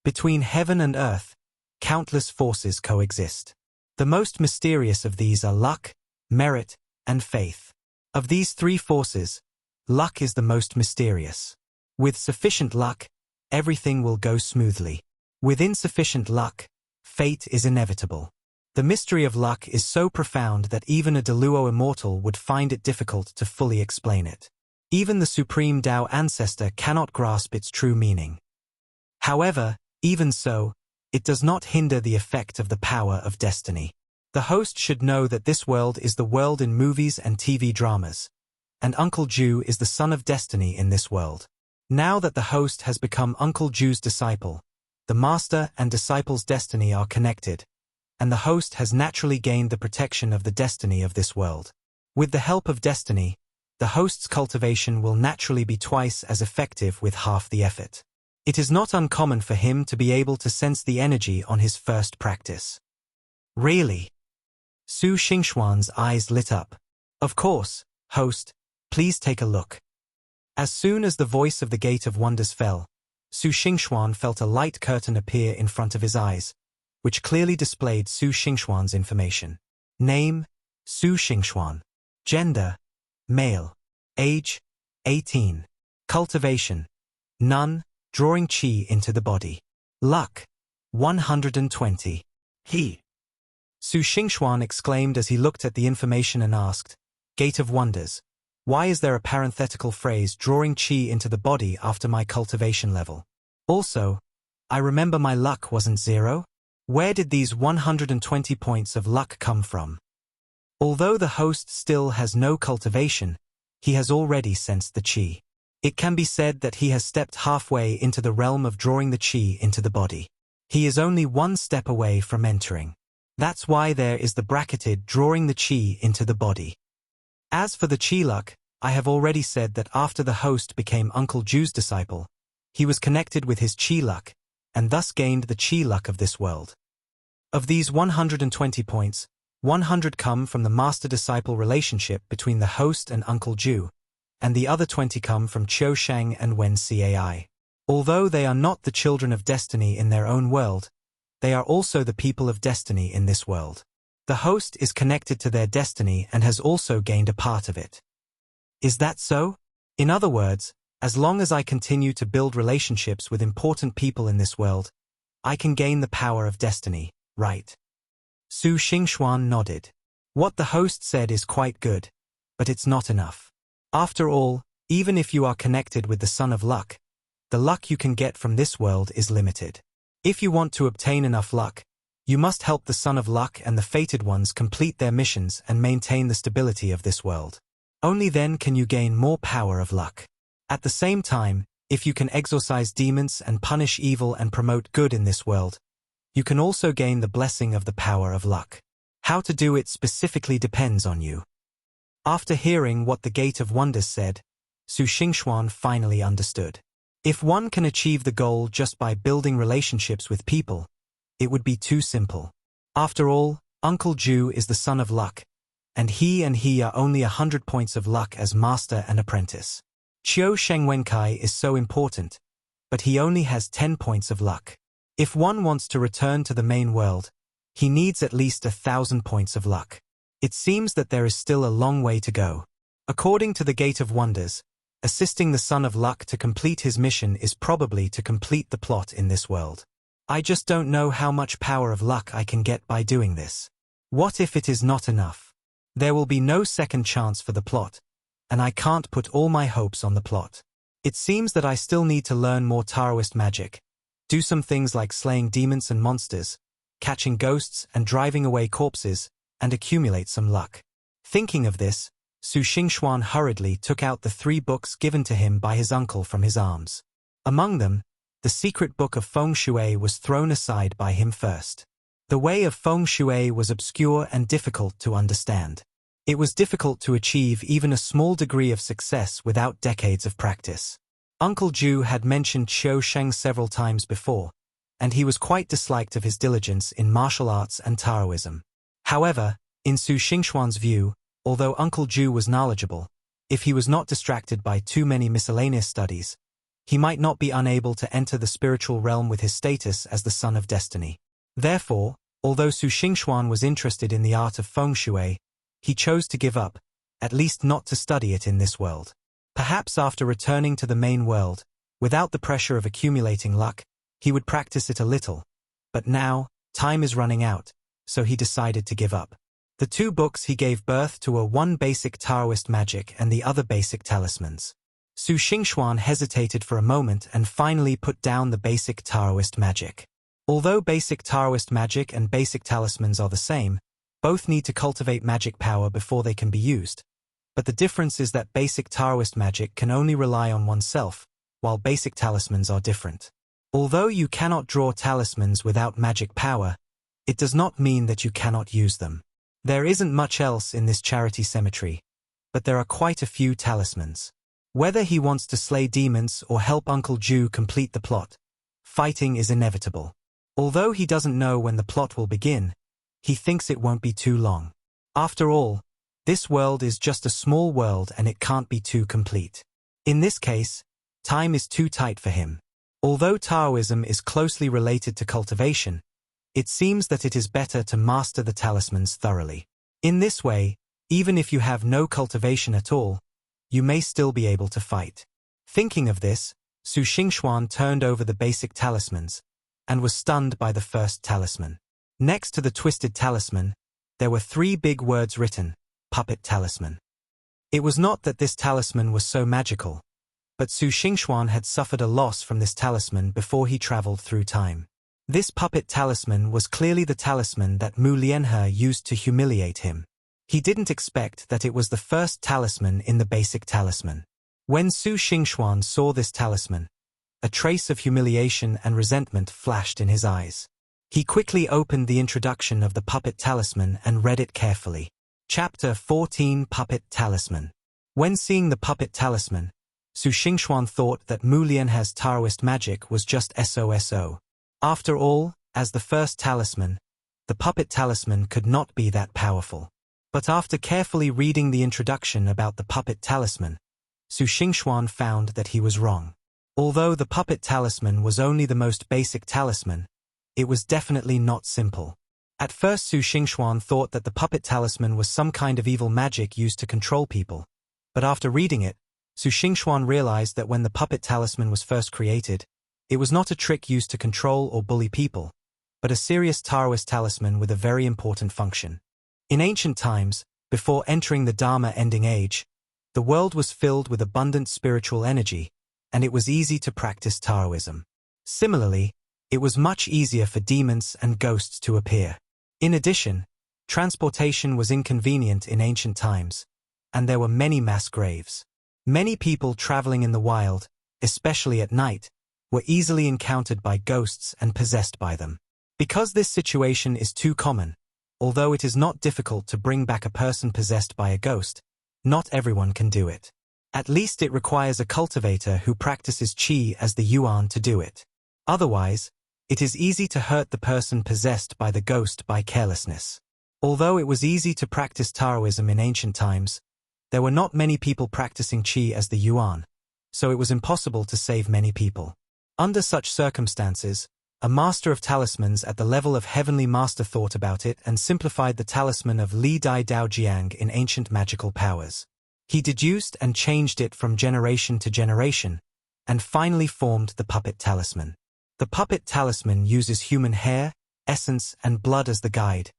Between heaven and earth, countless forces coexist. The most mysterious of these are luck, merit, and faith. Of these three forces, luck is the most mysterious. With sufficient luck, everything will go smoothly. With insufficient luck, fate is inevitable. The mystery of luck is so profound that even a Deluo immortal would find it difficult to fully explain it. Even the supreme Tao ancestor cannot grasp its true meaning. However, even so, it does not hinder the effect of the power of destiny. The host should know that this world is the world in movies and TV dramas, and Uncle Ju is the son of destiny in this world. Now that the host has become Uncle Ju's disciple, the master and disciple's destiny are connected, and the host has naturally gained the protection of the destiny of this world. With the help of destiny, the host's cultivation will naturally be twice as effective with half the effort. It is not uncommon for him to be able to sense the energy on his first practice. Really? Su Xingxuan's eyes lit up. Of course, host, please take a look. As soon as the voice of the Gate of Wonders fell, Su Xingxuan felt a light curtain appear in front of his eyes, which clearly displayed Su Xingxuan's information. Name, Su Xingxuan. Gender, male. Age, 18. Cultivation, none, drawing qi into the body. Luck, 120. Su Xingxuan exclaimed as he looked at the information and asked, Gate of Wonders, why is there a parenthetical phrase drawing qi into the body after my cultivation level? Also, I remember my luck wasn't 0? Where did these 120 points of luck come from? Although the host still has no cultivation, he has already sensed the qi. It can be said that he has stepped halfway into the realm of drawing the qi into the body. He is only one step away from entering. That's why there is the bracketed drawing the qi into the body. As for the qi luck, I have already said that after the host became Uncle Ju's disciple, he was connected with his qi luck, and thus gained the qi luck of this world. Of these 120 points, 100 come from the master-disciple relationship between the host and Uncle Ju, and the other 20 come from Qiu Shang and Wen Cai. Although they are not the children of destiny in their own world, they are also the people of destiny in this world. The host is connected to their destiny and has also gained a part of it. Is that so? In other words, as long as I continue to build relationships with important people in this world, I can gain the power of destiny, right? Su Xingxuan nodded. What the host said is quite good, but it's not enough. After all, even if you are connected with the Son of Luck, the luck you can get from this world is limited. If you want to obtain enough luck, you must help the Son of Luck and the Fated Ones complete their missions and maintain the stability of this world. Only then can you gain more power of luck. At the same time, if you can exorcise demons and punish evil and promote good in this world, you can also gain the blessing of the power of luck. How to do it specifically depends on you. After hearing what the Gate of Wonders said, Su Xingxuan finally understood. If one can achieve the goal just by building relationships with people, it would be too simple. After all, Uncle Ju is the son of luck, and he are only 100 points of luck as master and apprentice. Qiu Shengwenkai is so important, but he only has 10 points of luck. If one wants to return to the main world, he needs at least 1,000 points of luck. It seems that there is still a long way to go. According to the Gate of Wonders, assisting the Son of Luck to complete his mission is probably to complete the plot in this world. I just don't know how much power of luck I can get by doing this. What if it is not enough? There will be no second chance for the plot, and I can't put all my hopes on the plot. It seems that I still need to learn more Taoist magic, do some things like slaying demons and monsters, catching ghosts and driving away corpses, and accumulate some luck. Thinking of this, Su Xingxuan hurriedly took out the 3 books given to him by his uncle from his arms. Among them, the secret book of Feng Shui was thrown aside by him first. The way of Feng Shui was obscure and difficult to understand. It was difficult to achieve even a small degree of success without decades of practice. Uncle Ju had mentioned Qiu Sheng several times before, and he was quite disliked of his diligence in martial arts and Taoism. However, in Su Xingxuan's view, although Uncle Ju was knowledgeable, if he was not distracted by too many miscellaneous studies, he might not be unable to enter the spiritual realm with his status as the Son of Destiny. Therefore, although Su Xingxuan was interested in the art of Feng Shui, he chose to give up, at least not to study it in this world. Perhaps after returning to the main world, without the pressure of accumulating luck, he would practice it a little. But now, time is running out, so he decided to give up. The 2 books he gave birth to one basic Taoist magic and the other basic talismans. Su Xingxuan hesitated for a moment and finally put down the basic Taoist magic. Although basic Taoist magic and basic talismans are the same, both need to cultivate magic power before they can be used. But the difference is that basic Taoist magic can only rely on oneself, while basic talismans are different. Although you cannot draw talismans without magic power, it does not mean that you cannot use them. There isn't much else in this charity cemetery, but there are quite a few talismans. Whether he wants to slay demons or help Uncle Ju complete the plot, fighting is inevitable. Although he doesn't know when the plot will begin, he thinks it won't be too long. After all, this world is just a small world and it can't be too complete. In this case, time is too tight for him. Although Taoism is closely related to cultivation, it seems that it is better to master the talismans thoroughly. In this way, even if you have no cultivation at all, you may still be able to fight. Thinking of this, Su Xingxuan turned over the basic talismans, and was stunned by the first talisman. Next to the twisted talisman, there were 3 big words written, Puppet Talisman. It was not that this talisman was so magical, but Su Xingxuan had suffered a loss from this talisman before he traveled through time. This puppet talisman was clearly the talisman that Mu Lianhe used to humiliate him. He didn't expect that it was the first talisman in the basic talisman. When Su Xingxuan saw this talisman, a trace of humiliation and resentment flashed in his eyes. He quickly opened the introduction of the puppet talisman and read it carefully. Chapter 14 Puppet Talisman. When seeing the puppet talisman, Su Xingxuan thought that Mu Lianhe's Taoist magic was just SOSO. After all, as the first talisman, the puppet talisman could not be that powerful. But after carefully reading the introduction about the puppet talisman, Su Xingxuan found that he was wrong. Although the puppet talisman was only the most basic talisman, it was definitely not simple. At first Su Xingxuan thought that the puppet talisman was some kind of evil magic used to control people, but after reading it, Su Xingxuan realized that when the puppet talisman was first created, it was not a trick used to control or bully people, but a serious Taoist talisman with a very important function. In ancient times, before entering the Dharma-ending age, the world was filled with abundant spiritual energy, and it was easy to practice Taoism. Similarly, it was much easier for demons and ghosts to appear. In addition, transportation was inconvenient in ancient times, and there were many mass graves. Many people traveling in the wild, especially at night, were easily encountered by ghosts and possessed by them. Because this situation is too common, although it is not difficult to bring back a person possessed by a ghost, not everyone can do it. At least it requires a cultivator who practices qi as the yuan to do it. Otherwise, it is easy to hurt the person possessed by the ghost by carelessness. Although it was easy to practice Taoism in ancient times, there were not many people practicing qi as the yuan, so it was impossible to save many people. Under such circumstances, a master of talismans at the level of heavenly master thought about it and simplified the talisman of Li Dai Dao Jiang in ancient magical powers. He deduced and changed it from generation to generation, and finally formed the puppet talisman. The puppet talisman uses human hair, essence, and blood as the guide,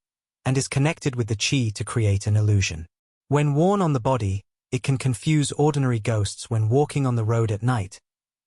and is connected with the qi to create an illusion. When worn on the body, it can confuse ordinary ghosts when walking on the road at night,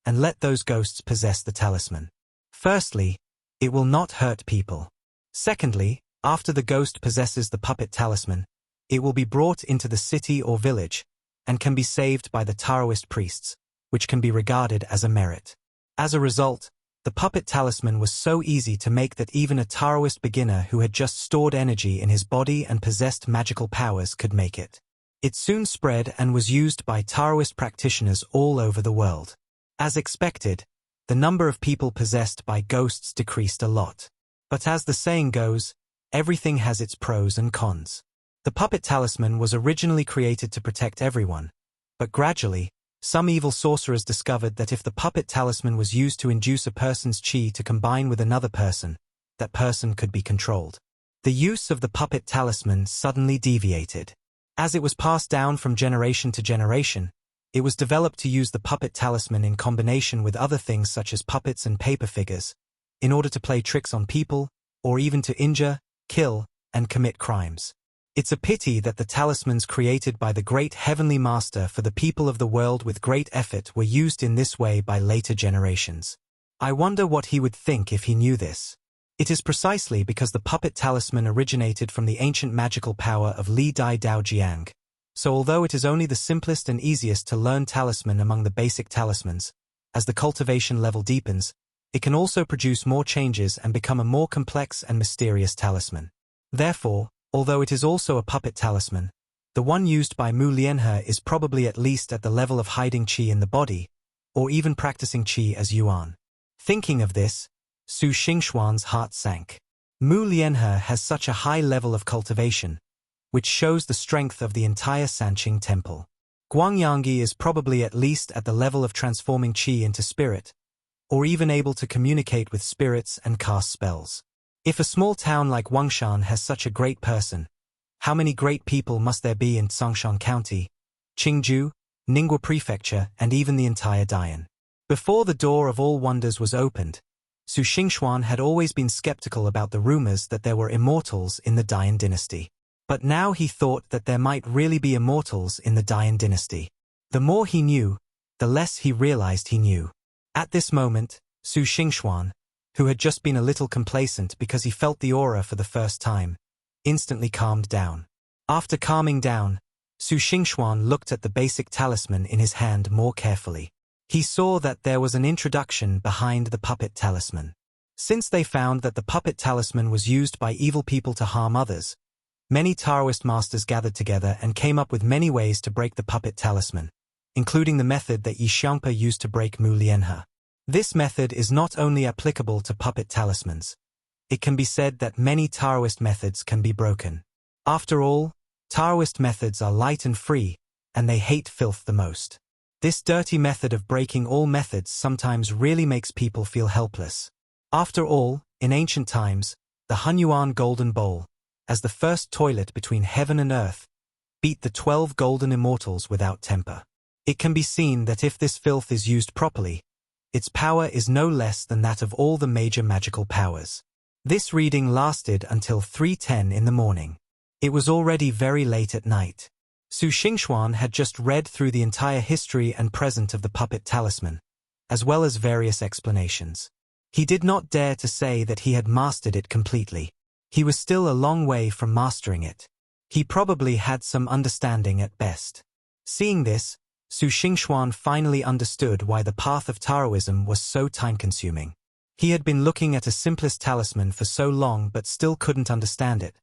and let those ghosts possess the talisman. Firstly, it will not hurt people. Secondly, after the ghost possesses the puppet talisman, it will be brought into the city or village, and can be saved by the Taoist priests, which can be regarded as a merit. As a result, the puppet talisman was so easy to make that even a Taoist beginner who had just stored energy in his body and possessed magical powers could make it. It soon spread and was used by Taoist practitioners all over the world. As expected, the number of people possessed by ghosts decreased a lot. But as the saying goes, everything has its pros and cons. The puppet talisman was originally created to protect everyone, but gradually, some evil sorcerers discovered that if the puppet talisman was used to induce a person's qi to combine with another person, that person could be controlled. The use of the puppet talisman suddenly deviated. As it was passed down from generation to generation, it was developed to use the puppet talisman in combination with other things such as puppets and paper figures, in order to play tricks on people, or even to injure, kill, and commit crimes. It's a pity that the talismans created by the great heavenly master for the people of the world with great effort were used in this way by later generations. I wonder what he would think if he knew this. It is precisely because the puppet talisman originated from the ancient magical power of Li Dai Dao Jiang. So although it is only the simplest and easiest to learn talisman among the basic talismans, as the cultivation level deepens, it can also produce more changes and become a more complex and mysterious talisman. Therefore, although it is also a puppet talisman, the one used by Mu Lianhe is probably at least at the level of hiding qi in the body, or even practicing qi as yuan. Thinking of this, Su Xingxuan's heart sank. Mu Lianhe has such a high level of cultivation, which shows the strength of the entire Sanqing temple. Guangyangyi is probably at least at the level of transforming qi into spirit, or even able to communicate with spirits and cast spells. If a small town like Wangshan has such a great person, how many great people must there be in Tsongshan County, Qingju, Ningbo Prefecture, and even the entire Dian? Before the door of all wonders was opened, Su Xingxuan had always been skeptical about the rumors that there were immortals in the Dian dynasty. But now he thought that there might really be immortals in the Dian dynasty. The more he knew, the less he realized he knew. At this moment, Su Xingxuan, who had just been a little complacent because he felt the aura for the first time, instantly calmed down. After calming down, Su Xingxuan looked at the basic talisman in his hand more carefully. He saw that there was an introduction behind the puppet talisman. Since they found that the puppet talisman was used by evil people to harm others, many Taoist masters gathered together and came up with many ways to break the puppet talisman, including the method that Yi Xiangpa used to break Mu Lianhe. This method is not only applicable to puppet talismans. It can be said that many Taoist methods can be broken. After all, Taoist methods are light and free, and they hate filth the most. This dirty method of breaking all methods sometimes really makes people feel helpless. After all, in ancient times, the Hunyuan Golden Bowl, as the first toilet between heaven and earth, beat the 12 golden immortals without temper. It can be seen that if this filth is used properly, its power is no less than that of all the major magical powers. This reading lasted until 3:10 in the morning. It was already very late at night. Su Xingxuan had just read through the entire history and present of the puppet talisman, as well as various explanations. He did not dare to say that he had mastered it completely. He was still a long way from mastering it. He probably had some understanding at best. Seeing this, Su Xingxuan finally understood why the path of Taoism was so time-consuming. He had been looking at a simplest talisman for so long but still couldn't understand it,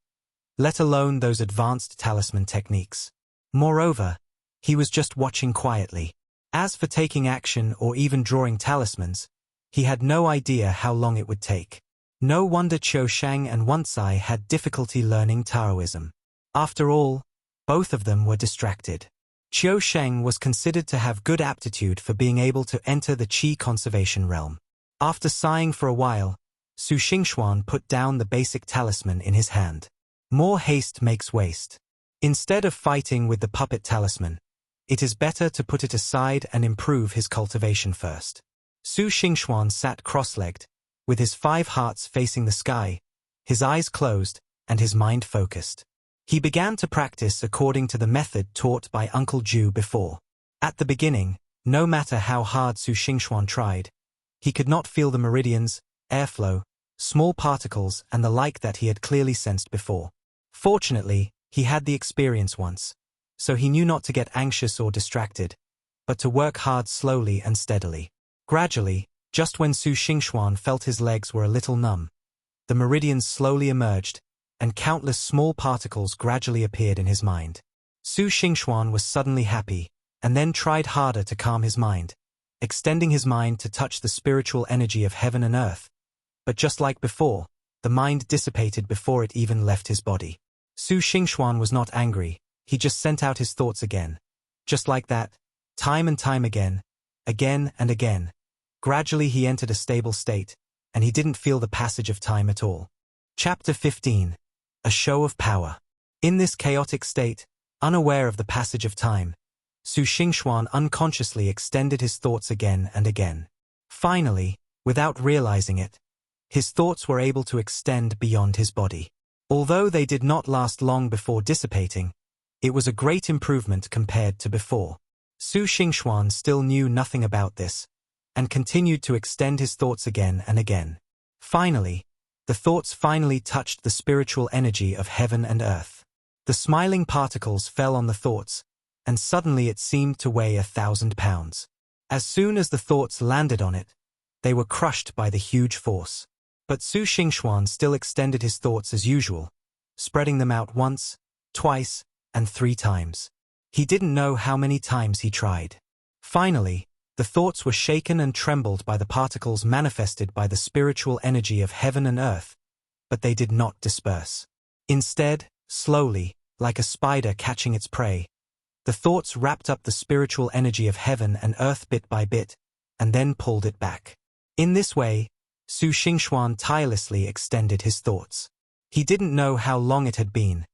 let alone those advanced talisman techniques. Moreover, he was just watching quietly. As for taking action or even drawing talismans, he had no idea how long it would take. No wonder Qiu Sheng and Wensai had difficulty learning Taoism. After all, both of them were distracted. Qiu Sheng was considered to have good aptitude for being able to enter the qi conservation realm. After sighing for a while, Su Xingxuan put down the basic talisman in his hand. More haste makes waste. Instead of fighting with the puppet talisman, it is better to put it aside and improve his cultivation first. Su Xingxuan sat cross-legged, with his 5 hearts facing the sky, his eyes closed, and his mind focused. He began to practice according to the method taught by Uncle Ju before. At the beginning, no matter how hard Su Xingxuan tried, he could not feel the meridians, airflow, small particles and the like that he had clearly sensed before. Fortunately, he had the experience once, so he knew not to get anxious or distracted, but to work hard slowly and steadily. Gradually, just when Su Xingxuan felt his legs were a little numb, the meridians slowly emerged, and countless small particles gradually appeared in his mind. Su Xingxuan was suddenly happy, and then tried harder to calm his mind, extending his mind to touch the spiritual energy of heaven and earth. But just like before, the mind dissipated before it even left his body. Su Xingxuan was not angry, he just sent out his thoughts again. Just like that, time and time again and again. Gradually he entered a stable state, and he didn't feel the passage of time at all. Chapter 15. A Show of Power. In this chaotic state, unaware of the passage of time, Su Xingxuan unconsciously extended his thoughts again and again. Finally, without realizing it, his thoughts were able to extend beyond his body. Although they did not last long before dissipating, it was a great improvement compared to before. Su Xingxuan still knew nothing about this, and continued to extend his thoughts again and again. Finally, the thoughts finally touched the spiritual energy of heaven and earth. The smiling particles fell on the thoughts, and suddenly it seemed to weigh 1,000 pounds. As soon as the thoughts landed on it, they were crushed by the huge force. But Su Xingxuan still extended his thoughts as usual, spreading them out once, twice, and 3 times. He didn't know how many times he tried. Finally, the thoughts were shaken and trembled by the particles manifested by the spiritual energy of heaven and earth, but they did not disperse. Instead, slowly, like a spider catching its prey, the thoughts wrapped up the spiritual energy of heaven and earth bit by bit, and then pulled it back. In this way, Su Xingxuan tirelessly extended his thoughts. He didn't know how long it had been,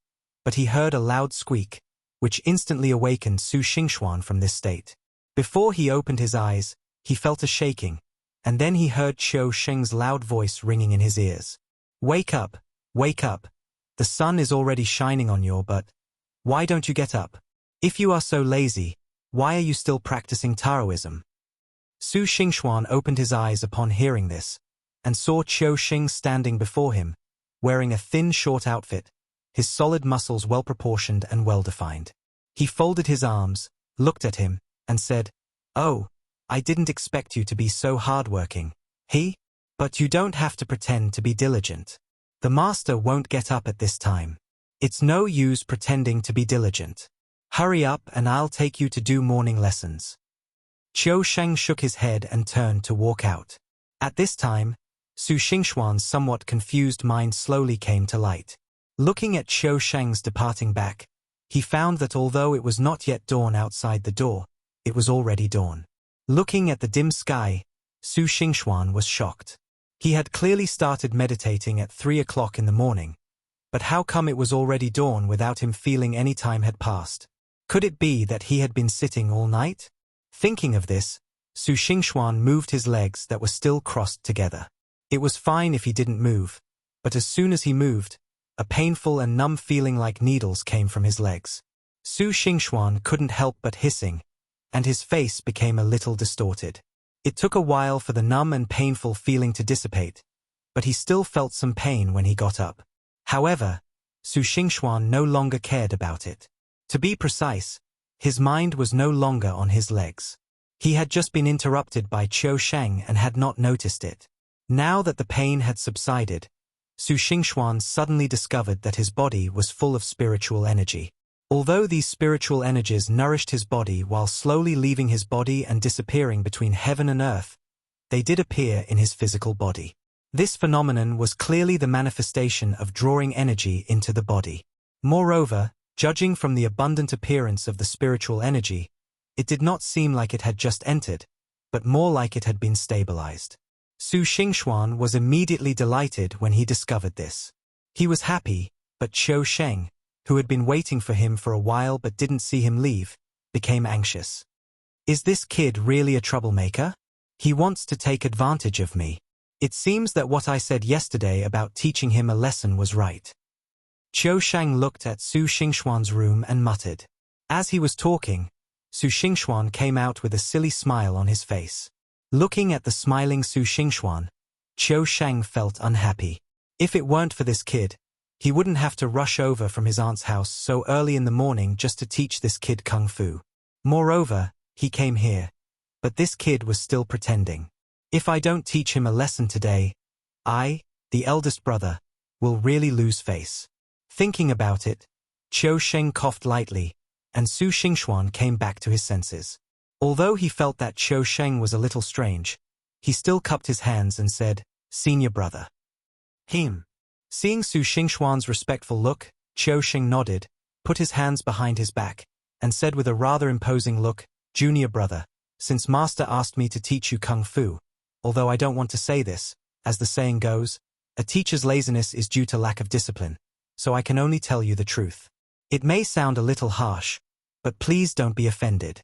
but he heard a loud squeak, which instantly awakened Su Xingxuan from this state. Before he opened his eyes, he felt a shaking, and then he heard Qiu Sheng's loud voice ringing in his ears. Wake up, the sun is already shining on your butt. Why don't you get up? If you are so lazy, why are you still practicing Taoism? Su Xingxuan opened his eyes upon hearing this, and saw Qiu Sheng standing before him, wearing a thin short outfit, his solid muscles well-proportioned and well-defined. He folded his arms, looked at him, and said, "Oh, I didn't expect you to be so hard-working. But you don't have to pretend to be diligent. The master won't get up at this time. It's no use pretending to be diligent. Hurry up and I'll take you to do morning lessons." Qiu Sheng shook his head and turned to walk out. At this time, Su Xingxuan's somewhat confused mind slowly came to light. Looking at Qiu Sheng's departing back, he found that although it was not yet dawn outside the door, it was already dawn. Looking at the dim sky, Su Xingxuan was shocked. He had clearly started meditating at 3 o'clock in the morning, but how come it was already dawn without him feeling any time had passed? Could it be that he had been sitting all night? Thinking of this, Su Xingxuan moved his legs that were still crossed together. It was fine if he didn't move, but as soon as he moved, a painful and numb feeling like needles came from his legs. Su Xingxuan couldn't help but hissing, and his face became a little distorted. It took a while for the numb and painful feeling to dissipate, but he still felt some pain when he got up. However, Su Xingxuan no longer cared about it. To be precise, his mind was no longer on his legs. He had just been interrupted by Qiu Sheng and had not noticed it. Now that the pain had subsided, Su Xingxuan suddenly discovered that his body was full of spiritual energy. Although these spiritual energies nourished his body while slowly leaving his body and disappearing between heaven and earth, they did appear in his physical body. This phenomenon was clearly the manifestation of drawing energy into the body. Moreover, judging from the abundant appearance of the spiritual energy, it did not seem like it had just entered, but more like it had been stabilized. Su Xingxuan was immediately delighted when he discovered this. He was happy, but Qiu Sheng, who had been waiting for him for a while but didn't see him leave, became anxious. Is this kid really a troublemaker? He wants to take advantage of me. It seems that what I said yesterday about teaching him a lesson was right. Qiu Sheng looked at Su Xingxuan's room and muttered. As he was talking, Su Xingxuan came out with a silly smile on his face. Looking at the smiling Su Xingxuan, Qiu Sheng felt unhappy. If it weren't for this kid, he wouldn't have to rush over from his aunt's house so early in the morning just to teach this kid kung fu. Moreover, he came here, but this kid was still pretending. If I don't teach him a lesson today, I, the eldest brother, will really lose face. Thinking about it, Qiu Sheng coughed lightly, and Su Xingxuan came back to his senses. Although he felt that Qiu Sheng was a little strange, he still cupped his hands and said, "Senior brother." Seeing Su Xingxuan's respectful look, Qiu Sheng nodded, put his hands behind his back, and said with a rather imposing look, "Junior brother, since master asked me to teach you kung fu, although I don't want to say this, as the saying goes, a teacher's laziness is due to lack of discipline, so I can only tell you the truth. It may sound a little harsh, but please don't be offended."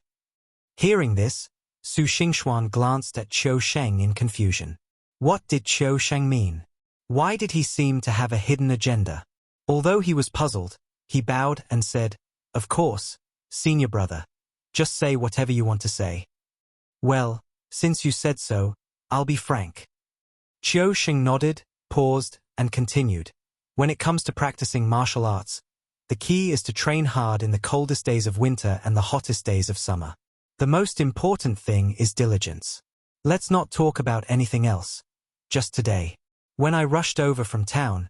Hearing this, Su Xingxuan glanced at Qiu Sheng in confusion. What did Qiu Sheng mean? Why did he seem to have a hidden agenda? Although he was puzzled, he bowed and said, "Of course, senior brother. Just say whatever you want to say." "Well, since you said so, I'll be frank." Qiu Sheng nodded, paused, and continued. "When it comes to practicing martial arts, the key is to train hard in the coldest days of winter and the hottest days of summer. The most important thing is diligence. Let's not talk about anything else. Just today. When I rushed over from town,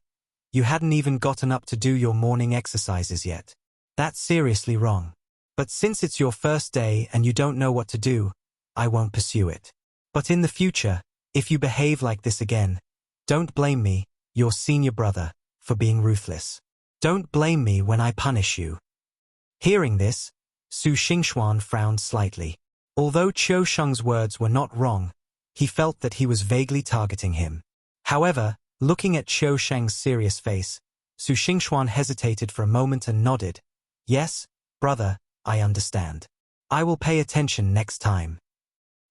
you hadn't even gotten up to do your morning exercises yet. That's seriously wrong. But since it's your first day and you don't know what to do, I won't pursue it. But in the future, if you behave like this again, don't blame me, your senior brother, for being ruthless. Don't blame me when I punish you." Hearing this, Su Xingxuan frowned slightly. Although Qiu Sheng's words were not wrong, he felt that he was vaguely targeting him. However, looking at Qiu Sheng's serious face, Su Xingxuan hesitated for a moment and nodded. "Yes, brother, I understand. I will pay attention next time."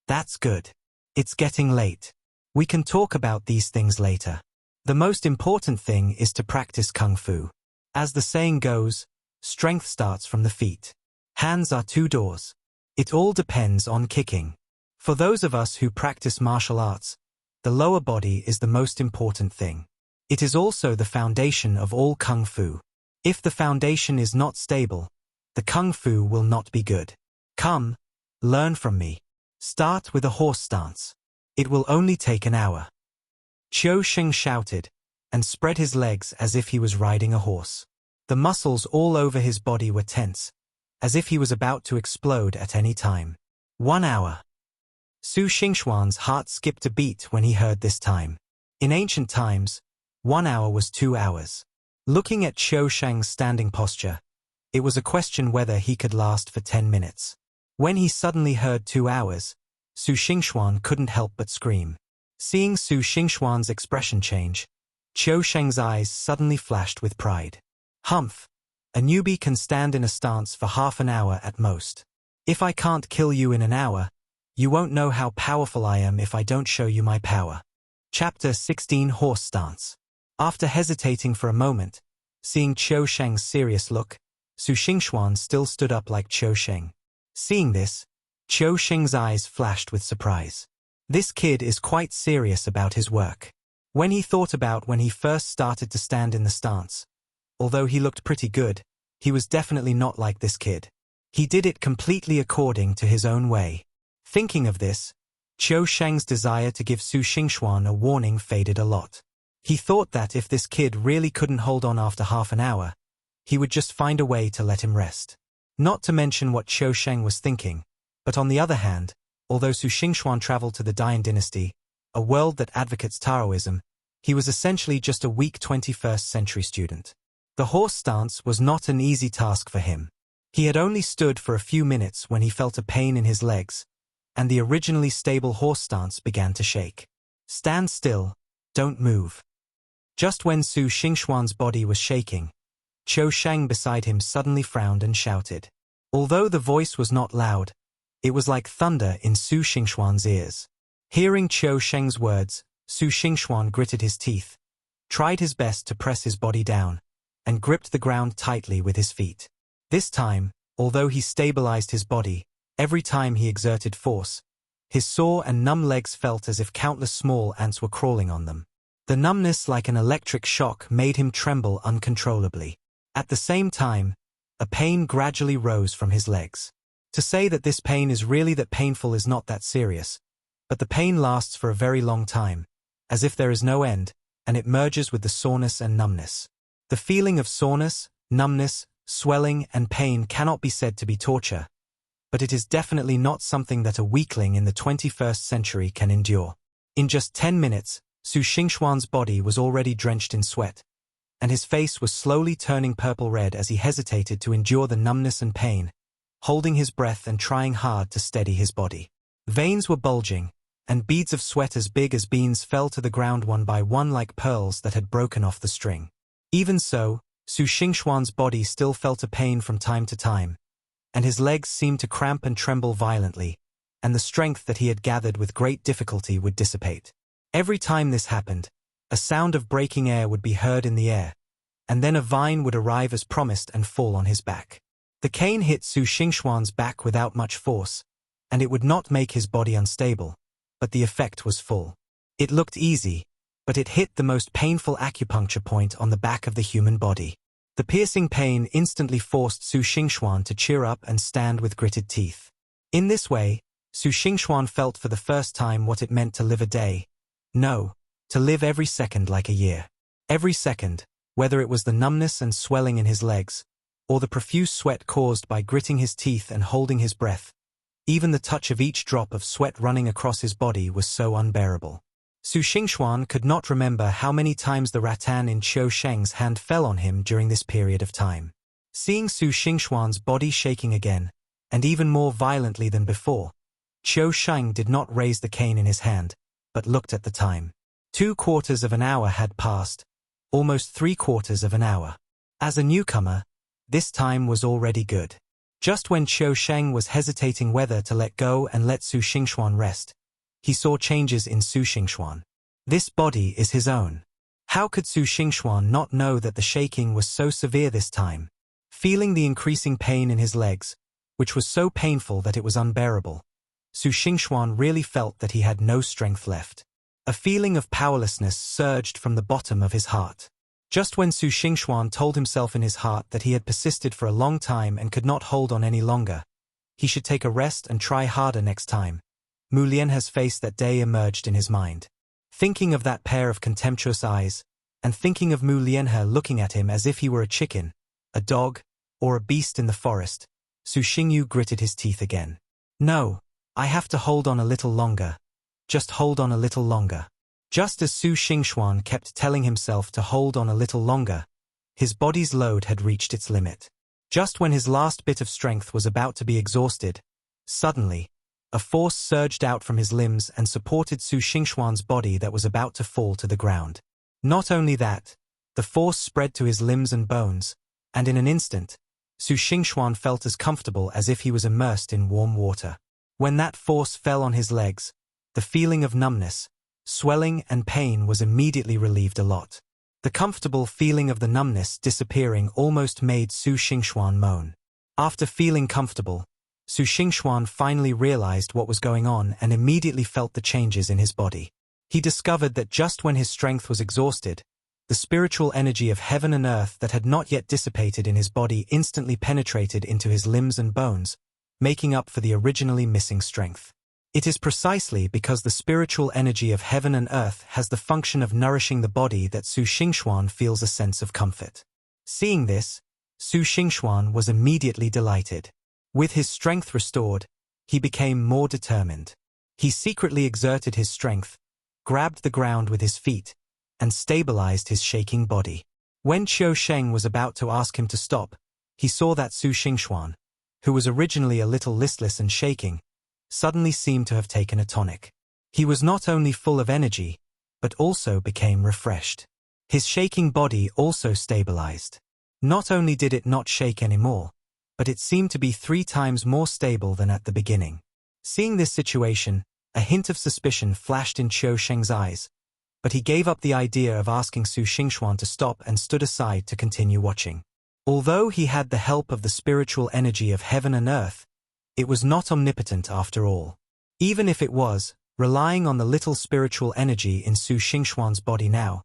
"That's good. It's getting late. We can talk about these things later. The most important thing is to practice kung fu. As the saying goes, strength starts from the feet. Hands are two doors. It all depends on kicking. For those of us who practice martial arts, the lower body is the most important thing. It is also the foundation of all kung fu. If the foundation is not stable, the kung fu will not be good. Come, learn from me. Start with a horse stance. It will only take an hour." Qiu Sheng shouted, and spread his legs as if he was riding a horse. The muscles all over his body were tense, as if he was about to explode at any time. 1 hour. Su Xingxuan's heart skipped a beat when he heard this time. In ancient times, 1 hour was 2 hours. Looking at Qiu Sheng's standing posture, it was a question whether he could last for 10 minutes. When he suddenly heard 2 hours, Su Xingxuan couldn't help but scream. Seeing Su Xingxuan's expression change, Qiu Sheng's eyes suddenly flashed with pride. "Humph! A newbie can stand in a stance for half an hour at most. If I can't kill you in an hour, you won't know how powerful I am if I don't show you my power." Chapter 16 Horse Stance. After hesitating for a moment, seeing Qiu Sheng's serious look, Su Xingxuan still stood up like Qiu Sheng. Seeing this, Qiu Sheng's eyes flashed with surprise. This kid is quite serious about his work. When he thought about when he first started to stand in the stance, although he looked pretty good, he was definitely not like this kid. He did it completely according to his own way. Thinking of this, Qiu Sheng's desire to give Su Xingxuan a warning faded a lot. He thought that if this kid really couldn't hold on after half an hour, he would just find a way to let him rest. Not to mention what Qiu Sheng was thinking, but on the other hand, although Su Xingxuan traveled to the Dian dynasty, a world that advocates Taoism, He was essentially just a weak 21st century student. The horse stance was not an easy task for him. He had only stood for a few minutes when he felt a pain in his legs, and the originally stable horse stance began to shake. Stand still, don't move. Just when Su Xingxuan's body was shaking, Qiu Shang beside him suddenly frowned and shouted. Although the voice was not loud, it was like thunder in Su Xingxuan's ears. Hearing Qiu Shang's words, Su Xingxuan gritted his teeth, tried his best to press his body down, and gripped the ground tightly with his feet. This time, although he stabilized his body, every time he exerted force, his sore and numb legs felt as if countless small ants were crawling on them. The numbness like an electric shock made him tremble uncontrollably. At the same time, a pain gradually rose from his legs. To say that this pain is really that painful is not that serious, but the pain lasts for a very long time, as if there is no end, and it merges with the soreness and numbness. The feeling of soreness, numbness, swelling, and pain cannot be said to be torture, but it is definitely not something that a weakling in the 21st century can endure. In just 10 minutes, Su Xingxuan's body was already drenched in sweat, and his face was slowly turning purple-red as he hesitated to endure the numbness and pain, holding his breath and trying hard to steady his body. Veins were bulging, and beads of sweat as big as beans fell to the ground one by one like pearls that had broken off the string. Even so, Su Xingxuan's body still felt a pain from time to time, and his legs seemed to cramp and tremble violently, and the strength that he had gathered with great difficulty would dissipate. Every time this happened, a sound of breaking air would be heard in the air, and then a vine would arrive as promised and fall on his back. The cane hit Su Xingxuan's back without much force, and it would not make his body unstable, but the effect was full. It looked easy, but it hit the most painful acupuncture point on the back of the human body. The piercing pain instantly forced Su Xingxuan to cheer up and stand with gritted teeth. In this way, Su Xingxuan felt for the first time what it meant to live a day. No, to live every second like a year. Every second, whether it was the numbness and swelling in his legs, or the profuse sweat caused by gritting his teeth and holding his breath, even the touch of each drop of sweat running across his body was so unbearable. Su Xingxuan could not remember how many times the rattan in Qiu Shang's hand fell on him during this period of time. Seeing Su Xingxuan's body shaking again, and even more violently than before, Qiu Shang did not raise the cane in his hand, but looked at the time. 2/4 of an hour had passed, almost 3/4 of an hour. As a newcomer, this time was already good. Just when Qiu Shang was hesitating whether to let go and let Su Xingxuan rest, he saw changes in Su Xingxuan. This body is his own. How could Su Xingxuan not know that the shaking was so severe this time? Feeling the increasing pain in his legs, which was so painful that it was unbearable, Su Xingxuan really felt that he had no strength left. A feeling of powerlessness surged from the bottom of his heart. Just when Su Xingxuan told himself in his heart that he had persisted for a long time and could not hold on any longer, he should take a rest and try harder next time, Mu Lianhe's face that day emerged in his mind. Thinking of that pair of contemptuous eyes, and thinking of Mu Lianhe looking at him as if he were a chicken, a dog, or a beast in the forest, Su Xingyu gritted his teeth again. No, I have to hold on a little longer. Just hold on a little longer. Just as Su Xingxuan kept telling himself to hold on a little longer, his body's load had reached its limit. Just when his last bit of strength was about to be exhausted, suddenly, a force surged out from his limbs and supported Su Xingxuan's body that was about to fall to the ground. Not only that, the force spread to his limbs and bones, and in an instant, Su Xingxuan felt as comfortable as if he was immersed in warm water. When that force fell on his legs, the feeling of numbness, swelling and pain was immediately relieved a lot. The comfortable feeling of the numbness disappearing almost made Su Xingxuan moan. After feeling comfortable, Su Xingxuan finally realized what was going on and immediately felt the changes in his body. He discovered that just when his strength was exhausted, the spiritual energy of heaven and earth that had not yet dissipated in his body instantly penetrated into his limbs and bones, making up for the originally missing strength. It is precisely because the spiritual energy of heaven and earth has the function of nourishing the body that Su Xingxuan feels a sense of comfort. Seeing this, Su Xingxuan was immediately delighted. With his strength restored, he became more determined. He secretly exerted his strength, grabbed the ground with his feet, and stabilized his shaking body. When Qiu Sheng was about to ask him to stop, he saw that Su Xingxuan, who was originally a little listless and shaking, suddenly seemed to have taken a tonic. He was not only full of energy, but also became refreshed. His shaking body also stabilized. Not only did it not shake anymore, but it seemed to be 3 times more stable than at the beginning. Seeing this situation, a hint of suspicion flashed in Qiu Sheng's eyes, but he gave up the idea of asking Su Xingxuan to stop and stood aside to continue watching. Although he had the help of the spiritual energy of heaven and earth, it was not omnipotent after all. Even if it was, relying on the little spiritual energy in Su Xingxuan's body now,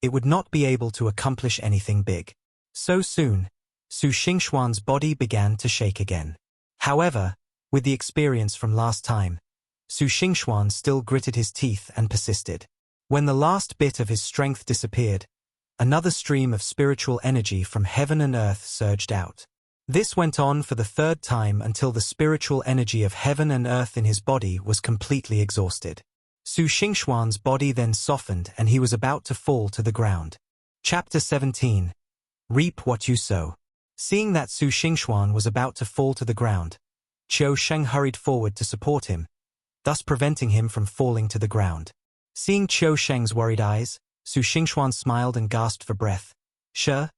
it would not be able to accomplish anything big. So soon, Su Xingxuan's body began to shake again. However, with the experience from last time, Su Xingxuan still gritted his teeth and persisted. When the last bit of his strength disappeared, another stream of spiritual energy from heaven and earth surged out. This went on for the 3rd time until the spiritual energy of heaven and earth in his body was completely exhausted. Su Xingxuan's body then softened and he was about to fall to the ground. Chapter 17. Reap what you sow. Seeing that Su Xingxuan was about to fall to the ground, Qiu Sheng hurried forward to support him, thus preventing him from falling to the ground. Seeing Qiu Sheng's worried eyes, Su Xingxuan smiled and gasped for breath. Sure.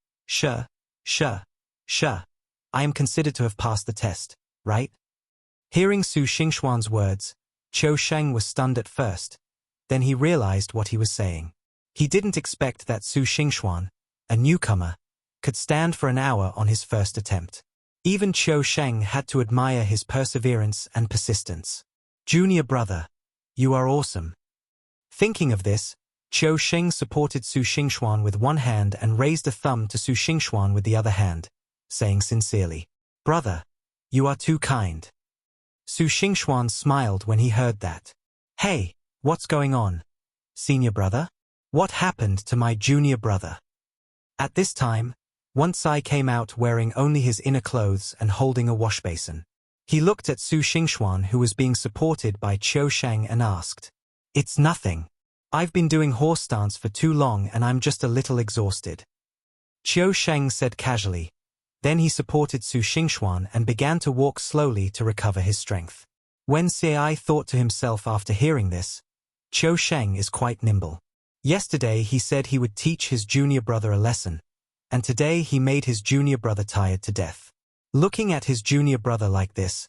I am considered to have passed the test, right? Hearing Su Xingxuan's words, Qiu Sheng was stunned at first. Then he realized what he was saying. He didn't expect that Su Xingxuan, a newcomer, could stand for an hour on his first attempt. Even Qiu Sheng had to admire his perseverance and persistence. Junior brother, you are awesome. Thinking of this, Qiu Sheng supported Su Xingxuan with one hand and raised a thumb to Su Xingxuan with the other hand, saying sincerely, "Brother, you are too kind." Su Xingxuan smiled when he heard that. "Hey, what's going on? Senior brother? What happened to my junior brother?" At this time, Wensai came out wearing only his inner clothes and holding a wash basin. He looked at Su Xingxuan, who was being supported by Qiu Sheng, and asked, "It's nothing. I've been doing horse dance for too long and I'm just a little exhausted." Qiu Sheng said casually. Then he supported Su Xingxuan and began to walk slowly to recover his strength. Wen Xiai thought to himself after hearing this, Qiu Sheng is quite nimble. Yesterday he said he would teach his junior brother a lesson, and today he made his junior brother tired to death. Looking at his junior brother like this,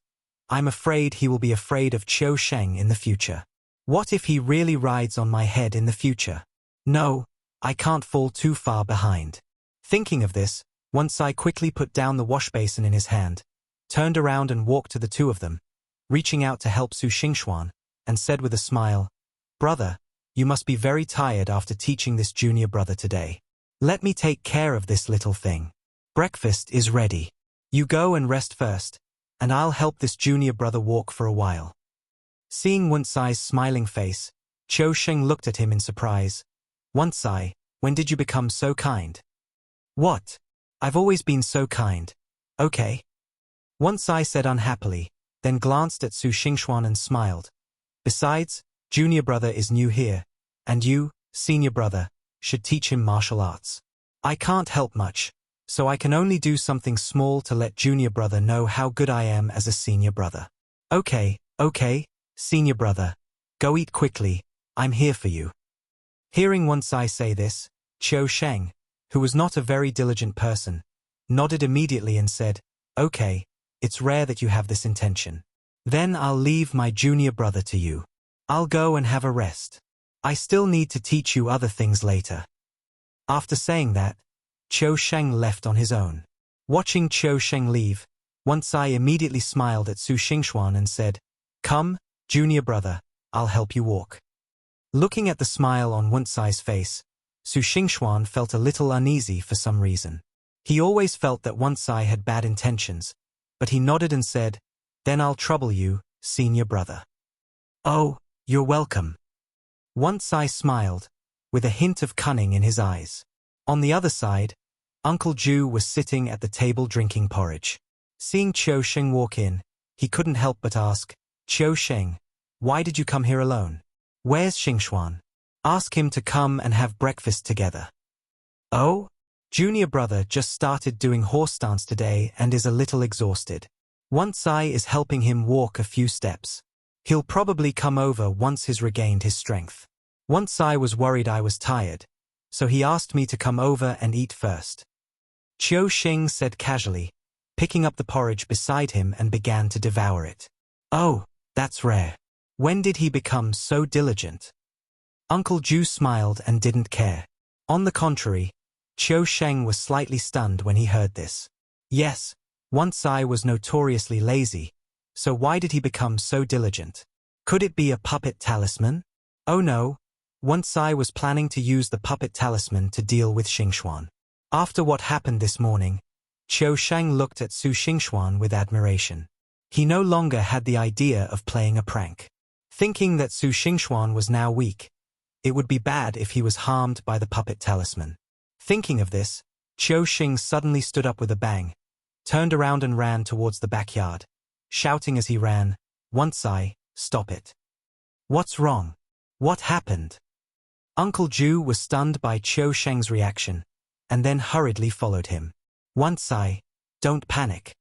I'm afraid he will be afraid of Qiu Sheng in the future. What if he really rides on my head in the future? No, I can't fall too far behind. Thinking of this, Wensai quickly put down the wash basin in his hand, turned around and walked to the two of them, reaching out to help Su Xingxuan, and said with a smile, "Brother, you must be very tired after teaching this junior brother today. Let me take care of this little thing. Breakfast is ready. You go and rest first, and I'll help this junior brother walk for a while." Seeing Wensai's smiling face, Qiu Sheng looked at him in surprise. "Wensai, when did you become so kind?" "What? I've always been so kind. Okay." Wensai said unhappily, then glanced at Su Xingxuan and smiled. "Besides, junior brother is new here, and you, senior brother, should teach him martial arts. I can't help much, so I can only do something small to let junior brother know how good I am as a senior brother." Okay, senior brother. Go eat quickly, I'm here for you." Hearing Wensai say this, Qiu Sheng, who was not a very diligent person, nodded immediately and said, "Okay, it's rare that you have this intention. Then I'll leave my junior brother to you. I'll go and have a rest. I still need to teach you other things later." After saying that, Qiu Sheng left on his own. Watching Qiu Sheng leave, Wensai immediately smiled at Su Xingxuan and said, "Come, junior brother, I'll help you walk." Looking at the smile on Wensai's face, Su Xingxuan felt a little uneasy for some reason. He always felt that Wensai had bad intentions, but he nodded and said, "Then I'll trouble you, senior brother." "Oh, you're welcome." Wensai smiled, with a hint of cunning in his eyes. On the other side, Uncle Ju was sitting at the table drinking porridge. Seeing Qiu Sheng walk in, he couldn't help but ask, "Qiu Sheng, why did you come here alone? Where's Xingxuan?" Ask him to come and have breakfast together. Oh? Junior brother just started doing horse dance today and is a little exhausted. Wonsai is helping him walk a few steps. He'll probably come over once he's regained his strength. Wonsai was worried I was tired, so he asked me to come over and eat first. Qiu Xing said casually, picking up the porridge beside him and began to devour it. Oh, that's rare. When did he become so diligent? Uncle Ju smiled and didn't care. On the contrary, Qiu Sheng was slightly stunned when he heard this. Yes, Wonsai was notoriously lazy, so why did he become so diligent? Could it be a puppet talisman? Oh no, Wonsai was planning to use the puppet talisman to deal with Xingxuan. After what happened this morning, Qiu Sheng looked at Su Xingxuan with admiration. He no longer had the idea of playing a prank. Thinking that Su Xingxuan was now weak, it would be bad if he was harmed by the puppet talisman. Thinking of this, Qiu Xing suddenly stood up with a bang, turned around and ran towards the backyard, shouting as he ran, Wonsai, stop it. What's wrong? What happened? Uncle Ju was stunned by Qiu Sheng's reaction, and then hurriedly followed him. Wonsai, don't panic.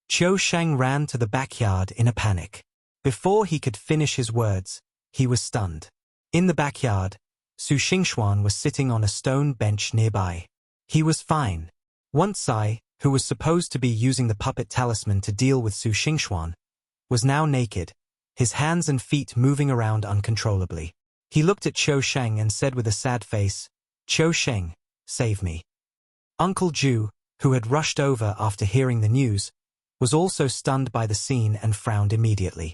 Qiu Sheng ran to the backyard in a panic. Before he could finish his words, he was stunned. In the backyard, Su Xingxuan was sitting on a stone bench nearby. He was fine. Wonsai, who was supposed to be using the puppet talisman to deal with Su Xingxuan, was now naked, his hands and feet moving around uncontrollably. He looked at Qiu Sheng and said with a sad face, Qiu Sheng, save me. Uncle Ju, who had rushed over after hearing the news, was also stunned by the scene and frowned immediately.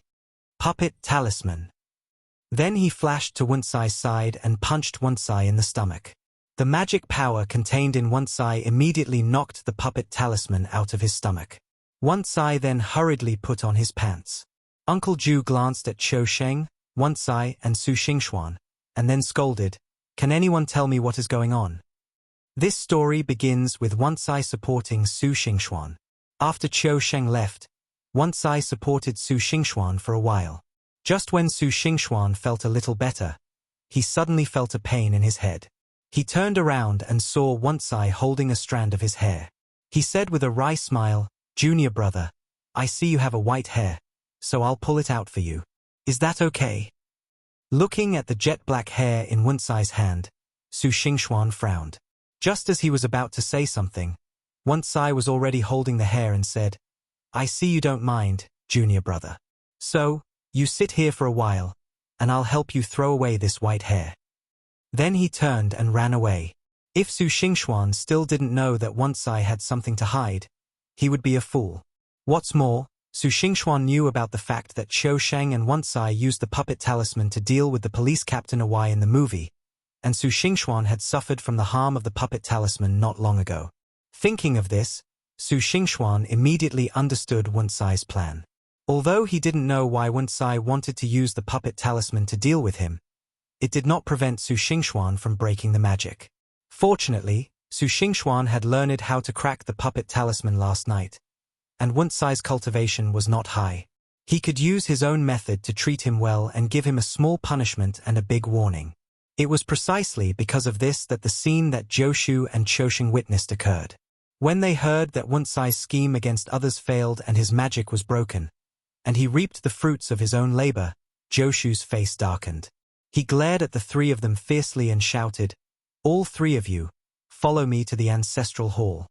Puppet talisman. Then he flashed to Wonsai's side and punched Wonsai in the stomach. The magic power contained in Wonsai immediately knocked the puppet talisman out of his stomach. Wonsai then hurriedly put on his pants. Uncle Ju glanced at Qiu Sheng, Wonsai, and Su Xingxuan, and then scolded, Can anyone tell me what is going on? This story begins with Wonsai supporting Su Xingxuan. After Qiu Sheng left, Wonsai supported Su Xingxuan for a while. Just when Su Xingxuan felt a little better, he suddenly felt a pain in his head. He turned around and saw Wonsai holding a strand of his hair. He said with a wry smile, Junior brother, I see you have a white hair, so I'll pull it out for you. Is that okay? Looking at the jet black hair in Wonsai's hand, Su Xingxuan frowned. Just as he was about to say something, Wonsai was already holding the hair and said, I see you don't mind, junior brother. So, you sit here for a while, and I'll help you throw away this white hair. Then he turned and ran away. If Su Xingxuan still didn't know that Wonsai had something to hide, he would be a fool. What's more, Su Xingxuan knew about the fact that Qiu Sheng and Wonsai used the puppet talisman to deal with the police captain Awai in the movie, and Su Xingxuan had suffered from the harm of the puppet talisman not long ago. Thinking of this, Su Xingxuan immediately understood Wonsai's plan. Although he didn't know why Wonsai wanted to use the puppet talisman to deal with him, it did not prevent Su Xingxuan from breaking the magic. Fortunately, Su Xingxuan had learned how to crack the puppet talisman last night, and Wonsai's cultivation was not high. He could use his own method to treat him well and give him a small punishment and a big warning. It was precisely because of this that the scene that Jiushu and Qiusheng witnessed occurred. When they heard that Wonsai's scheme against others failed and his magic was broken, and he reaped the fruits of his own labor, Jiushu's face darkened. He glared at the three of them fiercely and shouted, All three of you, follow me to the ancestral hall.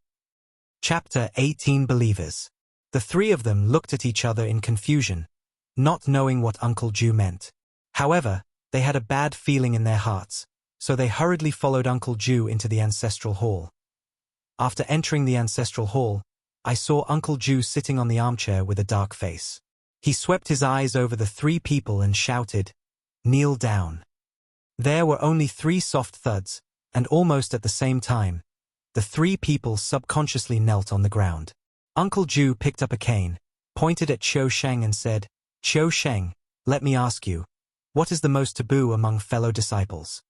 Chapter 18 Believers. The three of them looked at each other in confusion, not knowing what Uncle Ju meant. However, they had a bad feeling in their hearts, so they hurriedly followed Uncle Ju into the ancestral hall. After entering the ancestral hall, I saw Uncle Ju sitting on the armchair with a dark face. He swept his eyes over the three people and shouted, Kneel down. There were only 3 soft thuds, and almost at the same time, the 3 people subconsciously knelt on the ground. Uncle Ju picked up a cane, pointed at Qiu Sheng and said, Qiu Sheng, let me ask you, what is the most taboo among fellow disciples?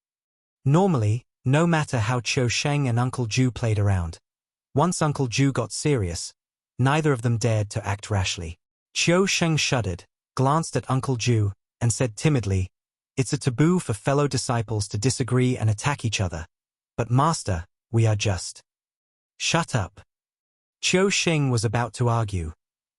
Normally, no matter how Qiu Sheng and Uncle Ju played around, once Uncle Ju got serious, neither of them dared to act rashly. Qiu Sheng shuddered, glanced at Uncle Ju, and said timidly, It's a taboo for fellow disciples to disagree and attack each other. But Master, we are just. Shut up. Qiu Xing was about to argue,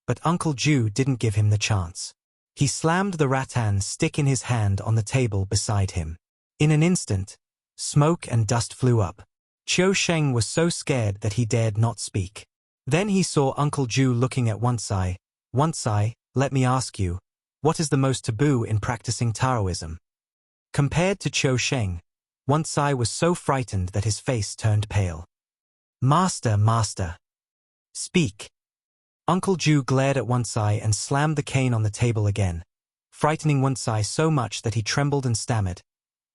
but Uncle Ju didn't give him the chance. He slammed the rattan stick in his hand on the table beside him. In an instant, smoke and dust flew up. Qiu Sheng was so scared that he dared not speak. Then he saw Uncle Ju looking at Wensai. Wensai, let me ask you, what is the most taboo in practicing Taoism? Compared to Qiu Sheng, Wensai was so frightened that his face turned pale. Master, master. Speak. Uncle Ju glared at Wensai and slammed the cane on the table again, frightening Wensai so much that he trembled and stammered.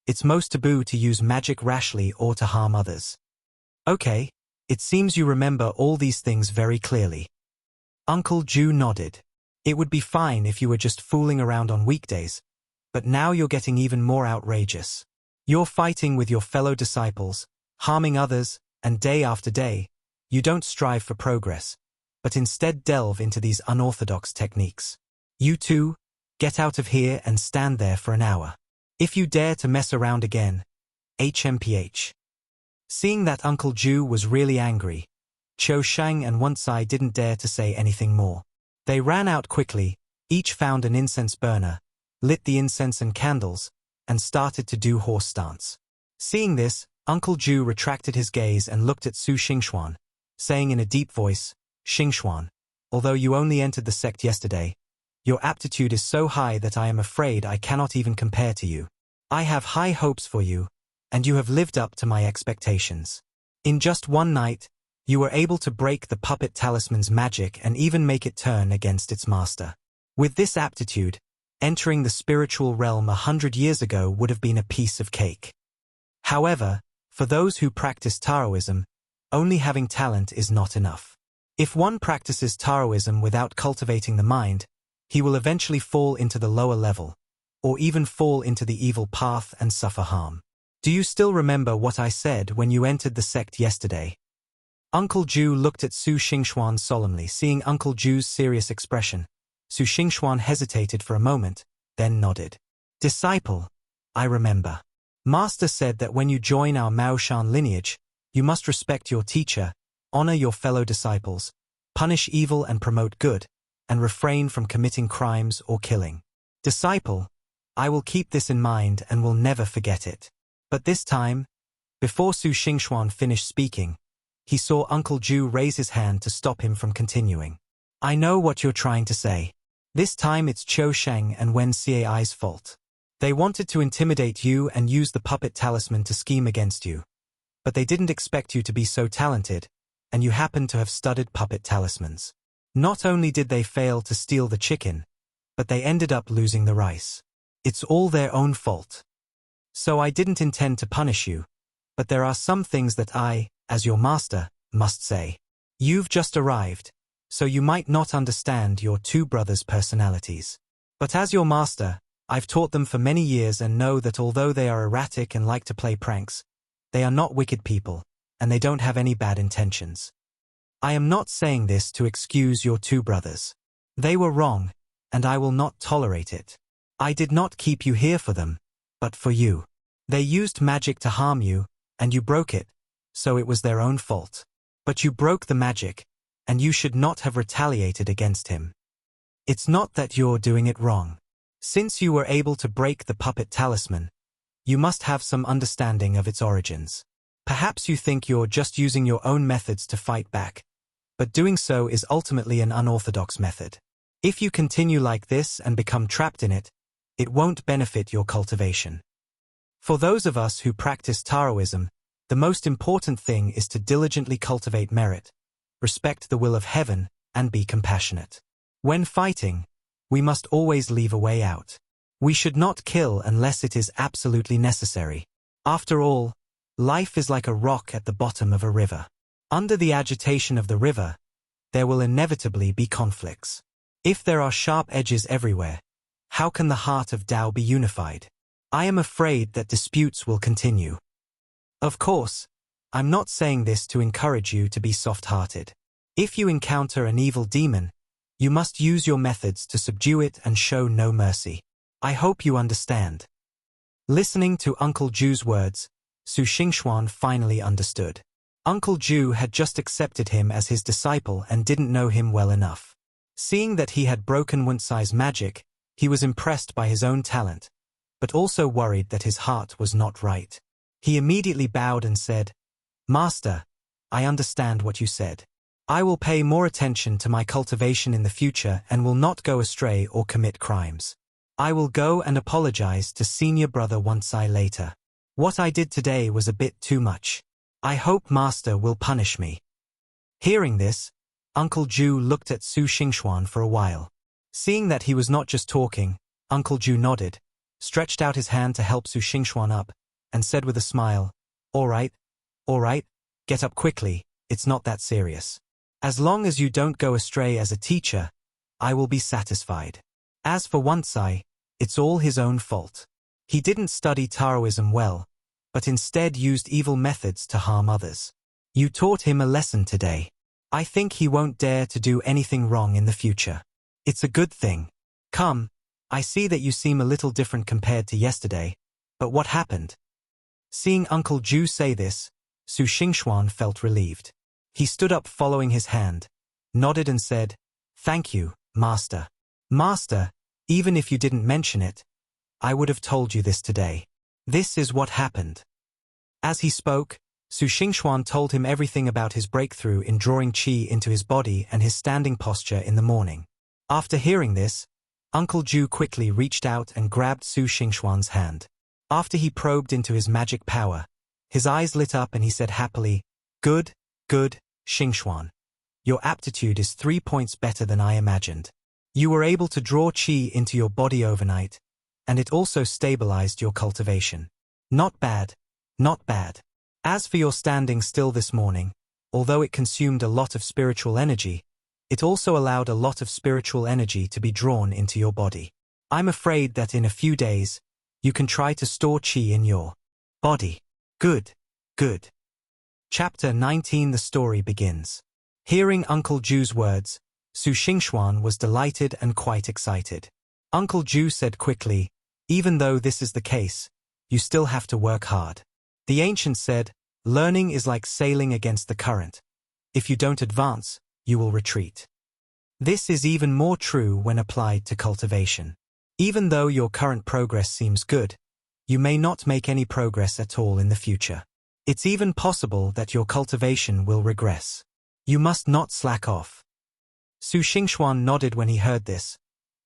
It's most taboo to use magic rashly or to harm others. Okay, it seems you remember all these things very clearly. Uncle Ju nodded. It would be fine if you were just fooling around on weekdays, but now you're getting even more outrageous. You're fighting with your fellow disciples, harming others, and day after day, you don't strive for progress, but instead delve into these unorthodox techniques. You two, get out of here and stand there for an hour. If you dare to mess around again, HMPH. Seeing that Uncle Ju was really angry, Qiu Shang and Wensai didn't dare to say anything more. They ran out quickly, each found an incense burner, lit the incense and candles, and started to do horse stance. Seeing this, Uncle Ju retracted his gaze and looked at Su Xingxuan, saying in a deep voice, Xingxuan, although you only entered the sect yesterday, your aptitude is so high that I am afraid I cannot even compare to you. I have high hopes for you, and you have lived up to my expectations. In just one night, you were able to break the puppet talisman's magic and even make it turn against its master. With this aptitude, entering the spiritual realm 100 years ago would have been a piece of cake. However, for those who practice Taoism, only having talent is not enough. If one practices Taoism without cultivating the mind, he will eventually fall into the lower level, or even fall into the evil path and suffer harm. Do you still remember what I said when you entered the sect yesterday? Uncle Ju looked at Su Xingxuan solemnly. Seeing Uncle Ju's serious expression, Su Xingxuan hesitated for a moment, then nodded. Disciple, I remember. Master said that when you join our Maoshan lineage, you must respect your teacher, honor your fellow disciples, punish evil and promote good, and refrain from committing crimes or killing. Disciple, I will keep this in mind and will never forget it. But this time, before Su Xingxuan finished speaking, he saw Uncle Ju raise his hand to stop him from continuing. I know what you're trying to say. This time it's Qiu Sheng and Wen Cai's fault. They wanted to intimidate you and use the puppet talisman to scheme against you. But they didn't expect you to be so talented, and you happen to have studied puppet talismans. Not only did they fail to steal the chicken, but they ended up losing the rice. It's all their own fault. So I didn't intend to punish you, but there are some things that I, as your master, must say. You've just arrived, so you might not understand your two brothers' personalities. But as your master, I've taught them for many years and know that although they are erratic and like to play pranks, they are not wicked people, and they don't have any bad intentions. I am not saying this to excuse your two brothers. They were wrong, and I will not tolerate it. I did not keep you here for them, but for you. They used magic to harm you, and you broke it, so it was their own fault. But you broke the magic, and you should not have retaliated against him. It's not that you're doing it wrong. Since you were able to break the puppet talisman, you must have some understanding of its origins. Perhaps you think you're just using your own methods to fight back, but doing so is ultimately an unorthodox method. If you continue like this and become trapped in it, it won't benefit your cultivation. For those of us who practice Taoism, the most important thing is to diligently cultivate merit, respect the will of heaven, and be compassionate. When fighting, we must always leave a way out. We should not kill unless it is absolutely necessary. After all, life is like a rock at the bottom of a river. Under the agitation of the river, there will inevitably be conflicts. If there are sharp edges everywhere, how can the heart of Tao be unified? I am afraid that disputes will continue. Of course, I'm not saying this to encourage you to be soft-hearted. If you encounter an evil demon, you must use your methods to subdue it and show no mercy. I hope you understand. Listening to Uncle Ju's words, Su Xingxuan finally understood. Uncle Ju had just accepted him as his disciple and didn't know him well enough. Seeing that he had broken Wuncai's magic, he was impressed by his own talent, but also worried that his heart was not right. He immediately bowed and said, "Master, I understand what you said. I will pay more attention to my cultivation in the future and will not go astray or commit crimes. I will go and apologize to senior brother Wuncai later. What I did today was a bit too much. I hope Master will punish me." Hearing this, Uncle Ju looked at Su Xingxuan for a while. Seeing that he was not just talking, Uncle Ju nodded, stretched out his hand to help Su Xingxuan up, and said with a smile, all right, get up quickly, it's not that serious. As long as you don't go astray as a teacher, I will be satisfied. As for Wuncai, it's all his own fault. He didn't study Taoism well, but instead used evil methods to harm others. You taught him a lesson today. I think he won't dare to do anything wrong in the future. It's a good thing. Come, I see that you seem a little different compared to yesterday, but what happened? Seeing Uncle Ju say this, Su Xingxuan felt relieved. He stood up following his hand, nodded and said, "Thank you, Master. Master, even if you didn't mention it, I would have told you this today. This is what happened." As he spoke, Su Xingxuan told him everything about his breakthrough in drawing qi into his body and his standing posture in the morning. After hearing this, Uncle Ju quickly reached out and grabbed Su Xingxuan's hand. After he probed into his magic power, his eyes lit up and he said happily, Good, Xingxuan. Your aptitude is 3 points better than I imagined. You were able to draw qi into your body overnight, and it also stabilized your cultivation. Not bad, not bad. As for your standing still this morning, although it consumed a lot of spiritual energy, it also allowed a lot of spiritual energy to be drawn into your body. I'm afraid that in a few days, you can try to store qi in your body. Good. Chapter 19. The story begins. Hearing Uncle Ju's words, Su Xingxuan was delighted and quite excited. Uncle Ju said quickly, "Even though this is the case, you still have to work hard." The ancient said, "Learning is like sailing against the current. If you don't advance, you will retreat." This is even more true when applied to cultivation. Even though your current progress seems good, you may not make any progress at all in the future. It's even possible that your cultivation will regress. You must not slack off. Su Xingxuan nodded when he heard this.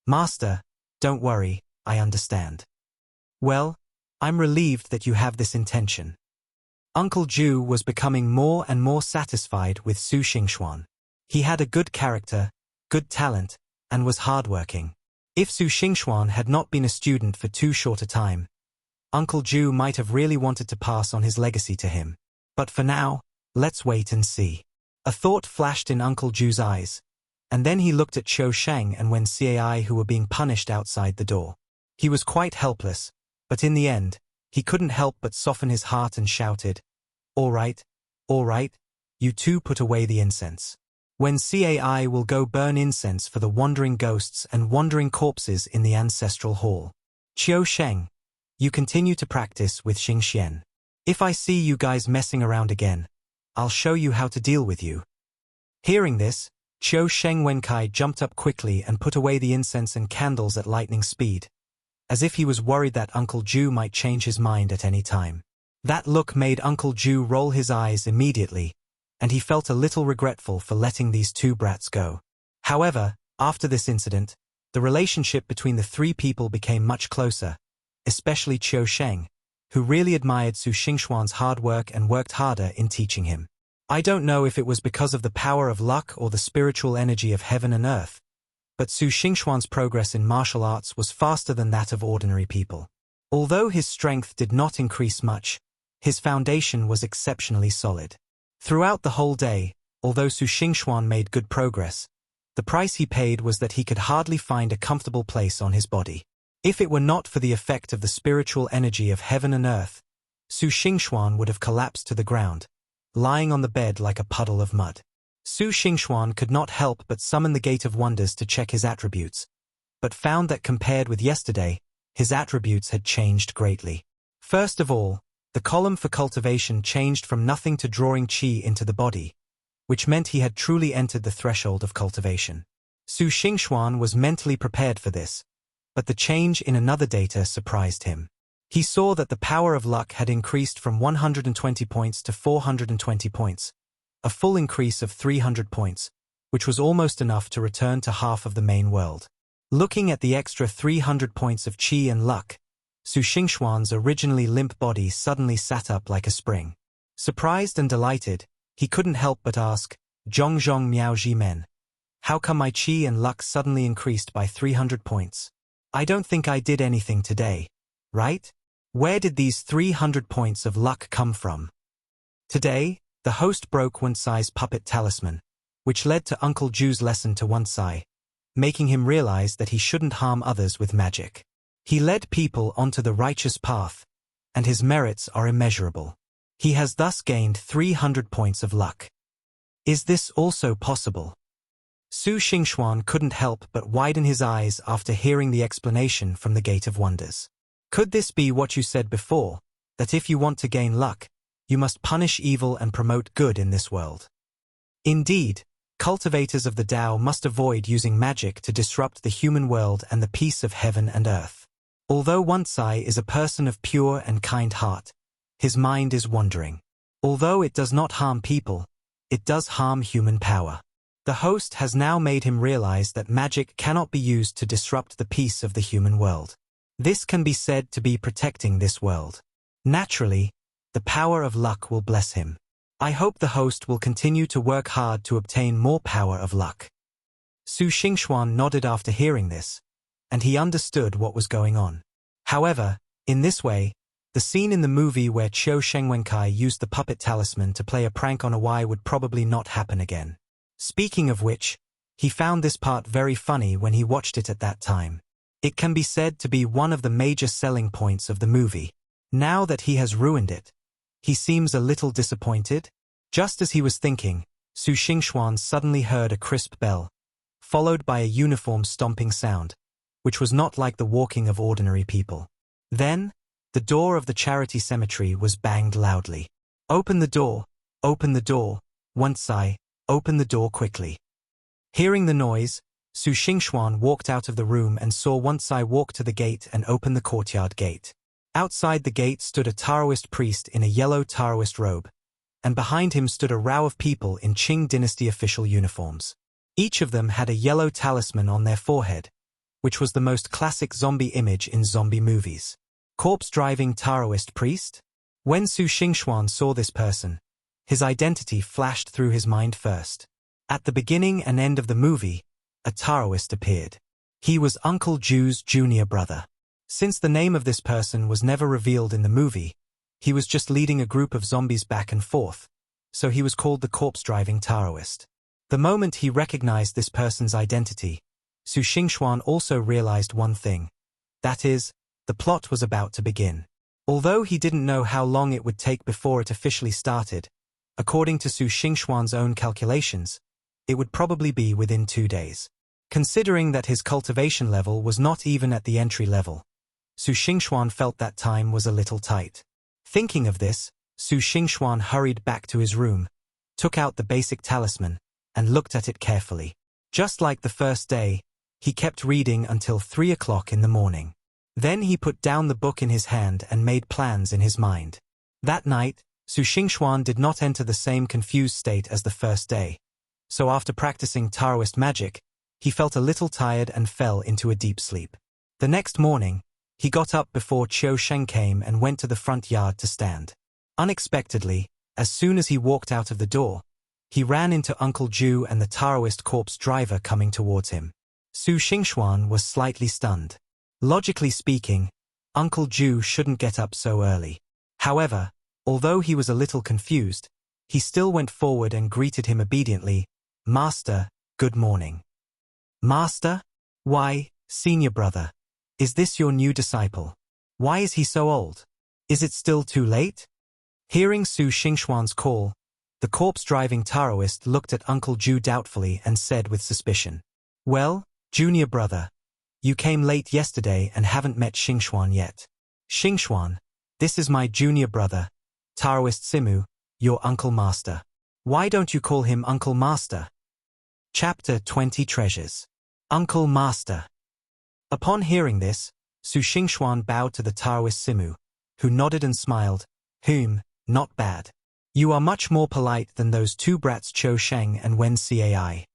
"Master, don't worry, I understand." "Well, I'm relieved that you have this intention." Uncle Ju was becoming more and more satisfied with Su Xingxuan. He had a good character, good talent, and was hardworking. If Su Xingxuan had not been a student for too short a time, Uncle Ju might have really wanted to pass on his legacy to him. But for now, let's wait and see. A thought flashed in Uncle Ju's eyes, and then he looked at Qiu Sheng and Wen Cai who were being punished outside the door. He was quite helpless, but in the end, he couldn't help but soften his heart and shouted, all right, you two put away the incense. Wen Cai will go burn incense for the wandering ghosts and wandering corpses in the ancestral hall. Qiu Sheng, you continue to practice with Xing Xian. If I see you guys messing around again, I'll show you how to deal with you. Hearing this, Qiu Sheng Wenkai jumped up quickly and put away the incense and candles at lightning speed, as if he was worried that Uncle Ju might change his mind at any time. That look made Uncle Ju roll his eyes immediately, and he felt a little regretful for letting these two brats go. However, after this incident, the relationship between the three people became much closer, especially Qiu Sheng, who really admired Su Xingxuan's hard work and worked harder in teaching him. I don't know if it was because of the power of luck or the spiritual energy of heaven and earth, but Su Xingxuan's progress in martial arts was faster than that of ordinary people. Although his strength did not increase much, his foundation was exceptionally solid. Throughout the whole day, although Su Xingxuan made good progress, the price he paid was that he could hardly find a comfortable place on his body. If it were not for the effect of the spiritual energy of heaven and earth, Su Xingxuan would have collapsed to the ground, lying on the bed like a puddle of mud. Su Xingxuan could not help but summon the Gate of Wonders to check his attributes, but found that compared with yesterday, his attributes had changed greatly. First of all, the column for cultivation changed from nothing to drawing qi into the body, which meant he had truly entered the threshold of cultivation. Su Xingxuan was mentally prepared for this, but the change in another data surprised him. He saw that the power of luck had increased from 120 points to 420 points, a full increase of 300 points, which was almost enough to return to half of the main world. Looking at the extra 300 points of qi and luck, Su Xingxuan's originally limp body suddenly sat up like a spring. Surprised and delighted, he couldn't help but ask, Zhongzhong Miao Ji Men, how come my qi and luck suddenly increased by 300 points? I don't think I did anything today, right? Where did these 300 points of luck come from? Today, the host broke Wansai's puppet talisman, which led to Uncle Ju's lesson to Wansai, making him realize that he shouldn't harm others with magic. He led people onto the righteous path, and his merits are immeasurable. He has thus gained 300 points of luck. Is this also possible? Su Xingxuan couldn't help but widen his eyes after hearing the explanation from the Gate of Wonders. Could this be what you said before, that if you want to gain luck, you must punish evil and promote good in this world? Indeed, cultivators of the Tao must avoid using magic to disrupt the human world and the peace of heaven and earth. Although Wansai is a person of pure and kind heart, his mind is wandering. Although it does not harm people, it does harm human power. The host has now made him realize that magic cannot be used to disrupt the peace of the human world. This can be said to be protecting this world. Naturally, the power of luck will bless him. I hope the host will continue to work hard to obtain more power of luck. Su Xingxuan nodded after hearing this, and he understood what was going on. However, in this way, the scene in the movie where Qiu Shengwenkai used the puppet talisman to play a prank on a Y would probably not happen again. Speaking of which, he found this part very funny when he watched it at that time. It can be said to be one of the major selling points of the movie. Now that he has ruined it, he seems a little disappointed. Just as he was thinking, Su Xingxuan suddenly heard a crisp bell, followed by a uniform stomping sound, which was not like the walking of ordinary people. Then, the door of the charity cemetery was banged loudly. Open the door, Wansai, open the door quickly. Hearing the noise, Su Xingxuan walked out of the room and saw Wansai walk to the gate and open the courtyard gate. Outside the gate stood a Taoist priest in a yellow Taoist robe, and behind him stood a row of people in Qing dynasty official uniforms. Each of them had a yellow talisman on their forehead, which was the most classic zombie image in zombie movies. Corpse-driving Taoist priest? When Su Xingxuan saw this person, his identity flashed through his mind first. At the beginning and end of the movie, a Taoist appeared. He was Uncle Ju's junior brother. Since the name of this person was never revealed in the movie, he was just leading a group of zombies back and forth, so he was called the corpse-driving Taoist. The moment he recognized this person's identity, Su Xingxuan also realized one thing. That is, the plot was about to begin. Although he didn't know how long it would take before it officially started, according to Su Xingxuan's own calculations, it would probably be within 2 days. Considering that his cultivation level was not even at the entry level, Su Xingxuan felt that time was a little tight. Thinking of this, Su Xingxuan hurried back to his room, took out the basic talisman, and looked at it carefully. Just like the first day, he kept reading until 3 o'clock in the morning. Then he put down the book in his hand and made plans in his mind. That night, Su Xingxuan did not enter the same confused state as the first day, so after practicing Taoist magic, he felt a little tired and fell into a deep sleep. The next morning, he got up before Qiu Sheng came and went to the front yard to stand. Unexpectedly, as soon as he walked out of the door, he ran into Uncle Ju and the Taoist corpse driver coming towards him. Su Xingxuan was slightly stunned. Logically speaking, Uncle Ju shouldn't get up so early. However, although he was a little confused, he still went forward and greeted him obediently. Master, good morning. Master? Why, senior brother, is this your new disciple? Why is he so old? Is it still too late? Hearing Su Xingxuan's call, the corpse-driving Taoist looked at Uncle Ju doubtfully and said with suspicion, Well, junior brother, you came late yesterday and haven't met Xingxuan yet. Xingxuan, This is my junior brother, Taoist Simu, your Uncle Master. Why don't you call him Uncle Master? Chapter 20 Treasures. Uncle Master. Upon hearing this, Su Xingxuan bowed to the Taoist Simu, who nodded and smiled. Not bad. You are much more polite than those two brats Qiu Sheng and Wen Cai.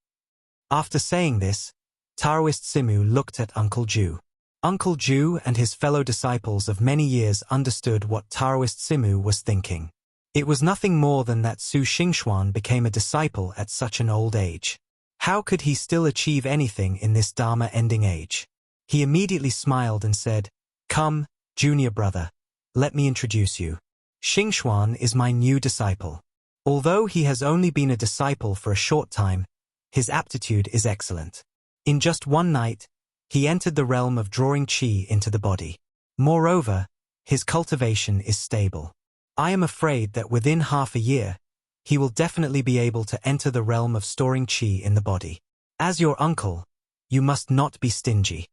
After saying this, Taoist Simu looked at Uncle Ju. Uncle Ju and his fellow disciples of many years understood what Taoist Simu was thinking. It was nothing more than that Su Xingxuan became a disciple at such an old age. How could he still achieve anything in this Dharma-ending age? He immediately smiled and said, "Come, junior brother, let me introduce you. Xingxuan is my new disciple. Although he has only been a disciple for a short time, his aptitude is excellent. In just one night, he entered the realm of drawing qi into the body. Moreover, his cultivation is stable. I am afraid that within half a year, he will definitely be able to enter the realm of storing qi in the body. As your uncle, you must not be stingy."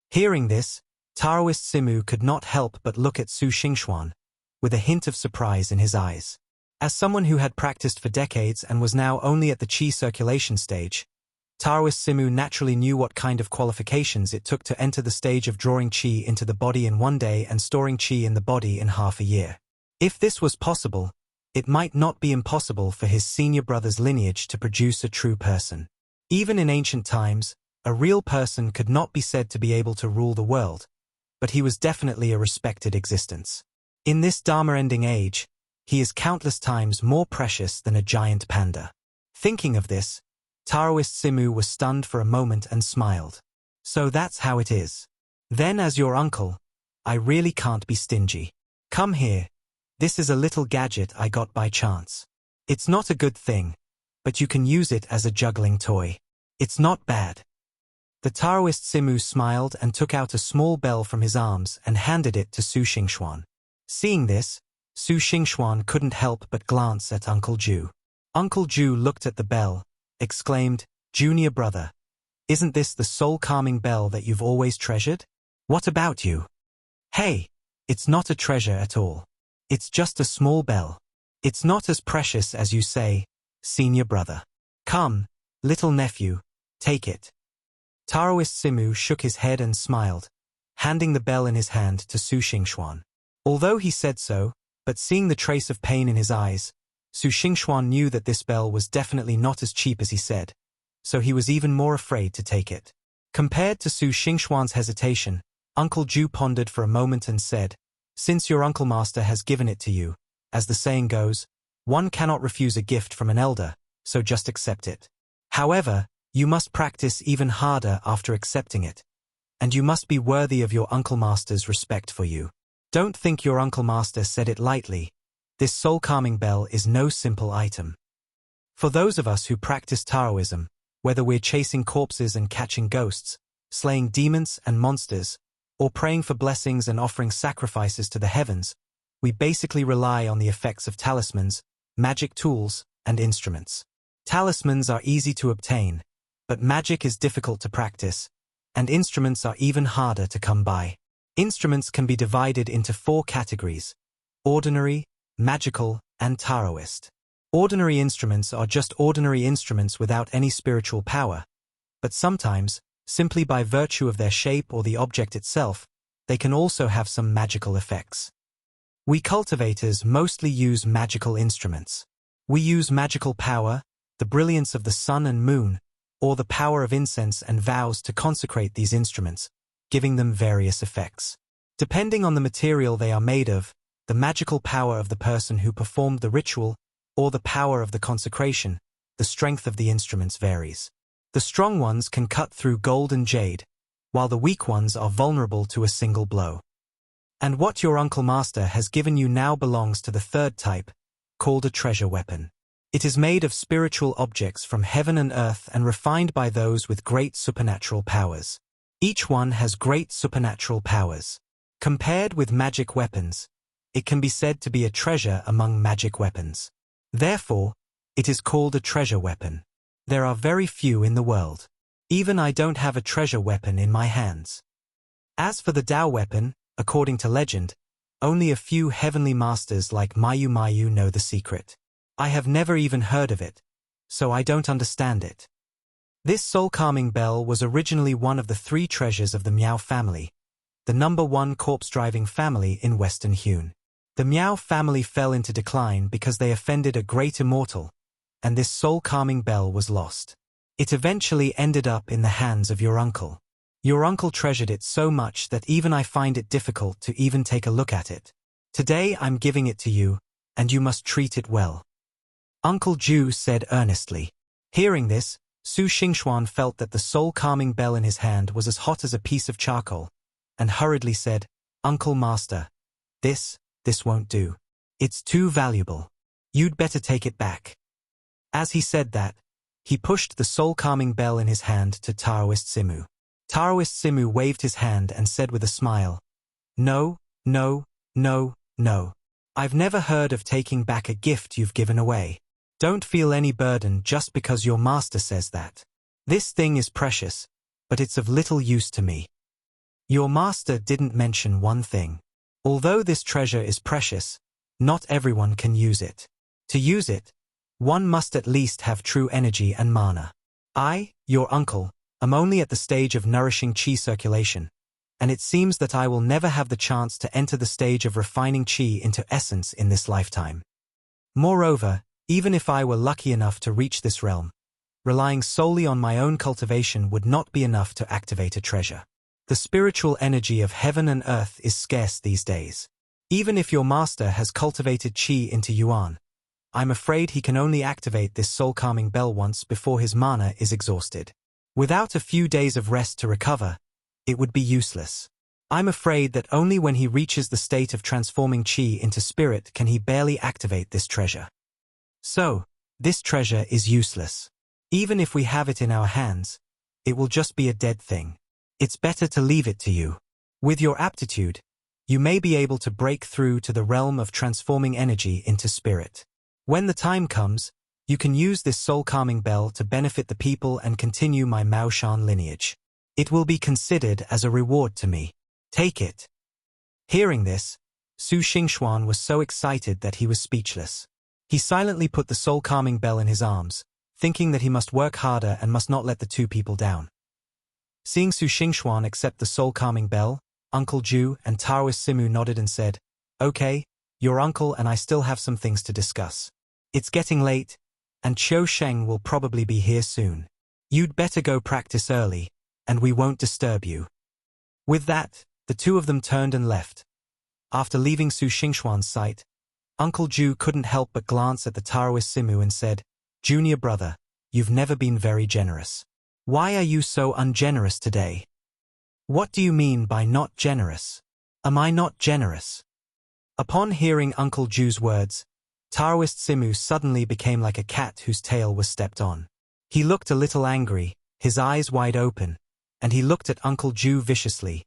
Hearing this, Taoist Simu could not help but look at Su Xingxuan, with a hint of surprise in his eyes. As someone who had practiced for decades and was now only at the qi circulation stage, Taoist Simu naturally knew what kind of qualifications it took to enter the stage of drawing qi into the body in one day and storing qi in the body in half a year. If this was possible, it might not be impossible for his senior brother's lineage to produce a true person. Even in ancient times, a real person could not be said to be able to rule the world, but he was definitely a respected existence. In this Dharma-ending age, he is countless times more precious than a giant panda. Thinking of this, Taoist Simu was stunned for a moment and smiled. So that's how it is. Then as your uncle, I really can't be stingy. Come here. This is a little gadget I got by chance. It's not a good thing, but you can use it as a juggling toy. It's not bad. The Taoist Simu smiled and took out a small bell from his arms and handed it to Su Xingxuan. Seeing this, Su Xingxuan couldn't help but glance at Uncle Ju. Uncle Ju looked at the bell, exclaimed, "Junior brother, isn't this the soul-calming bell that you've always treasured? What about you?" "Hey, it's not a treasure at all. It's just a small bell. It's not as precious as you say, senior brother. Come, little nephew, take it." Taoist Simu shook his head and smiled, handing the bell in his hand to Su Xingxuan. Although he said so, but seeing the trace of pain in his eyes, Su Xingxuan knew that this bell was definitely not as cheap as he said, so he was even more afraid to take it. Compared to Su Xingxuan's hesitation, Uncle Ju pondered for a moment and said, "Since your Uncle Master has given it to you, as the saying goes, one cannot refuse a gift from an elder, so just accept it. However, you must practice even harder after accepting it, and you must be worthy of your Uncle Master's respect for you. Don't think your Uncle Master said it lightly. This soul-calming bell is no simple item. For those of us who practice Taoism, whether we're chasing corpses and catching ghosts, slaying demons and monsters, or praying for blessings and offering sacrifices to the heavens, we basically rely on the effects of talismans, magic tools, and instruments. Talismans are easy to obtain, but magic is difficult to practice, and instruments are even harder to come by. Instruments can be divided into 4 categories: ordinary, magical, and Taoist. Ordinary instruments are just ordinary instruments without any spiritual power, but sometimes, simply by virtue of their shape or the object itself, they can also have some magical effects. We cultivators mostly use magical instruments. We use magical power, the brilliance of the sun and moon, or the power of incense and vows to consecrate these instruments, giving them various effects. Depending on the material they are made of, the magical power of the person who performed the ritual, or the power of the consecration, the strength of the instruments varies. The strong ones can cut through gold and jade, while the weak ones are vulnerable to a single blow. And what your Uncle Master has given you now belongs to the third type, called a treasure weapon. It is made of spiritual objects from heaven and earth and refined by those with great supernatural powers. Each one has great supernatural powers. Compared with magic weapons, it can be said to be a treasure among magic weapons. Therefore, it is called a treasure weapon. There are very few in the world. Even I don't have a treasure weapon in my hands. As for the Tao weapon, according to legend, Only a few heavenly masters like Mayu Mayu know the secret. I have never even heard of it, so I don't understand it. This soul-calming bell was originally one of the 3 treasures of the Miao family, the #1 corpse-driving family in Western Hune. The Miao family fell into decline because they offended a great immortal, and this soul-calming bell was lost. It eventually ended up in the hands of your uncle. Your uncle treasured it so much that even I find it difficult to even take a look at it. Today I'm giving it to you, and you must treat it well. Uncle Ju said earnestly. Hearing this, Su Xingxuan felt that the soul-calming bell in his hand was as hot as a piece of charcoal, and hurriedly said, Uncle Master, this won't do. It's too valuable. You'd better take it back. As he said that, he pushed the soul-calming bell in his hand to Taoist Simu. Taoist Simu waved his hand and said with a smile, No, no, no, no. I've never heard of taking back a gift you've given away. Don't feel any burden just because your master says that. This thing is precious, but it's of little use to me. Your master didn't mention one thing. Although this treasure is precious, not everyone can use it. To use it, one must at least have true energy and mana. I, your uncle, am only at the stage of nourishing qi circulation, and it seems that I will never have the chance to enter the stage of refining qi into essence in this lifetime. Moreover, even if I were lucky enough to reach this realm, relying solely on my own cultivation would not be enough to activate a treasure. The spiritual energy of heaven and earth is scarce these days. Even if your master has cultivated qi into Yuan, I'm afraid he can only activate this soul-calming bell once before his mana is exhausted. Without a few days of rest to recover, it would be useless. I'm afraid that only when he reaches the state of transforming qi into spirit can he barely activate this treasure. So, this treasure is useless. Even if we have it in our hands, it will just be a dead thing. It's better to leave it to you. With your aptitude, you may be able to break through to the realm of transforming energy into spirit. When the time comes, you can use this soul-calming bell to benefit the people and continue my Maoshan lineage. It will be considered as a reward to me. Take it. Hearing this, Su Xingxuan was so excited that he was speechless. He silently put the soul-calming bell in his arms, thinking that he must work harder and must not let the 2 people down. Seeing Su Xingxuan accept the soul-calming bell, Uncle Ju and Taoist Simu nodded and said, Okay, your uncle and I still have some things to discuss. It's getting late, and Qiu Sheng will probably be here soon. You'd better go practice early, and we won't disturb you. With that, the 2 of them turned and left. After leaving Su Xingxuan's sight, Uncle Ju couldn't help but glance at the Taoist Simu and said, Junior brother, you've never been very generous. Why are you so ungenerous today? What do you mean by not generous? Am I not generous? Upon hearing Uncle Ju's words, Taoist Simu suddenly became like a cat whose tail was stepped on. He looked a little angry, his eyes wide open, and he looked at Uncle Ju viciously.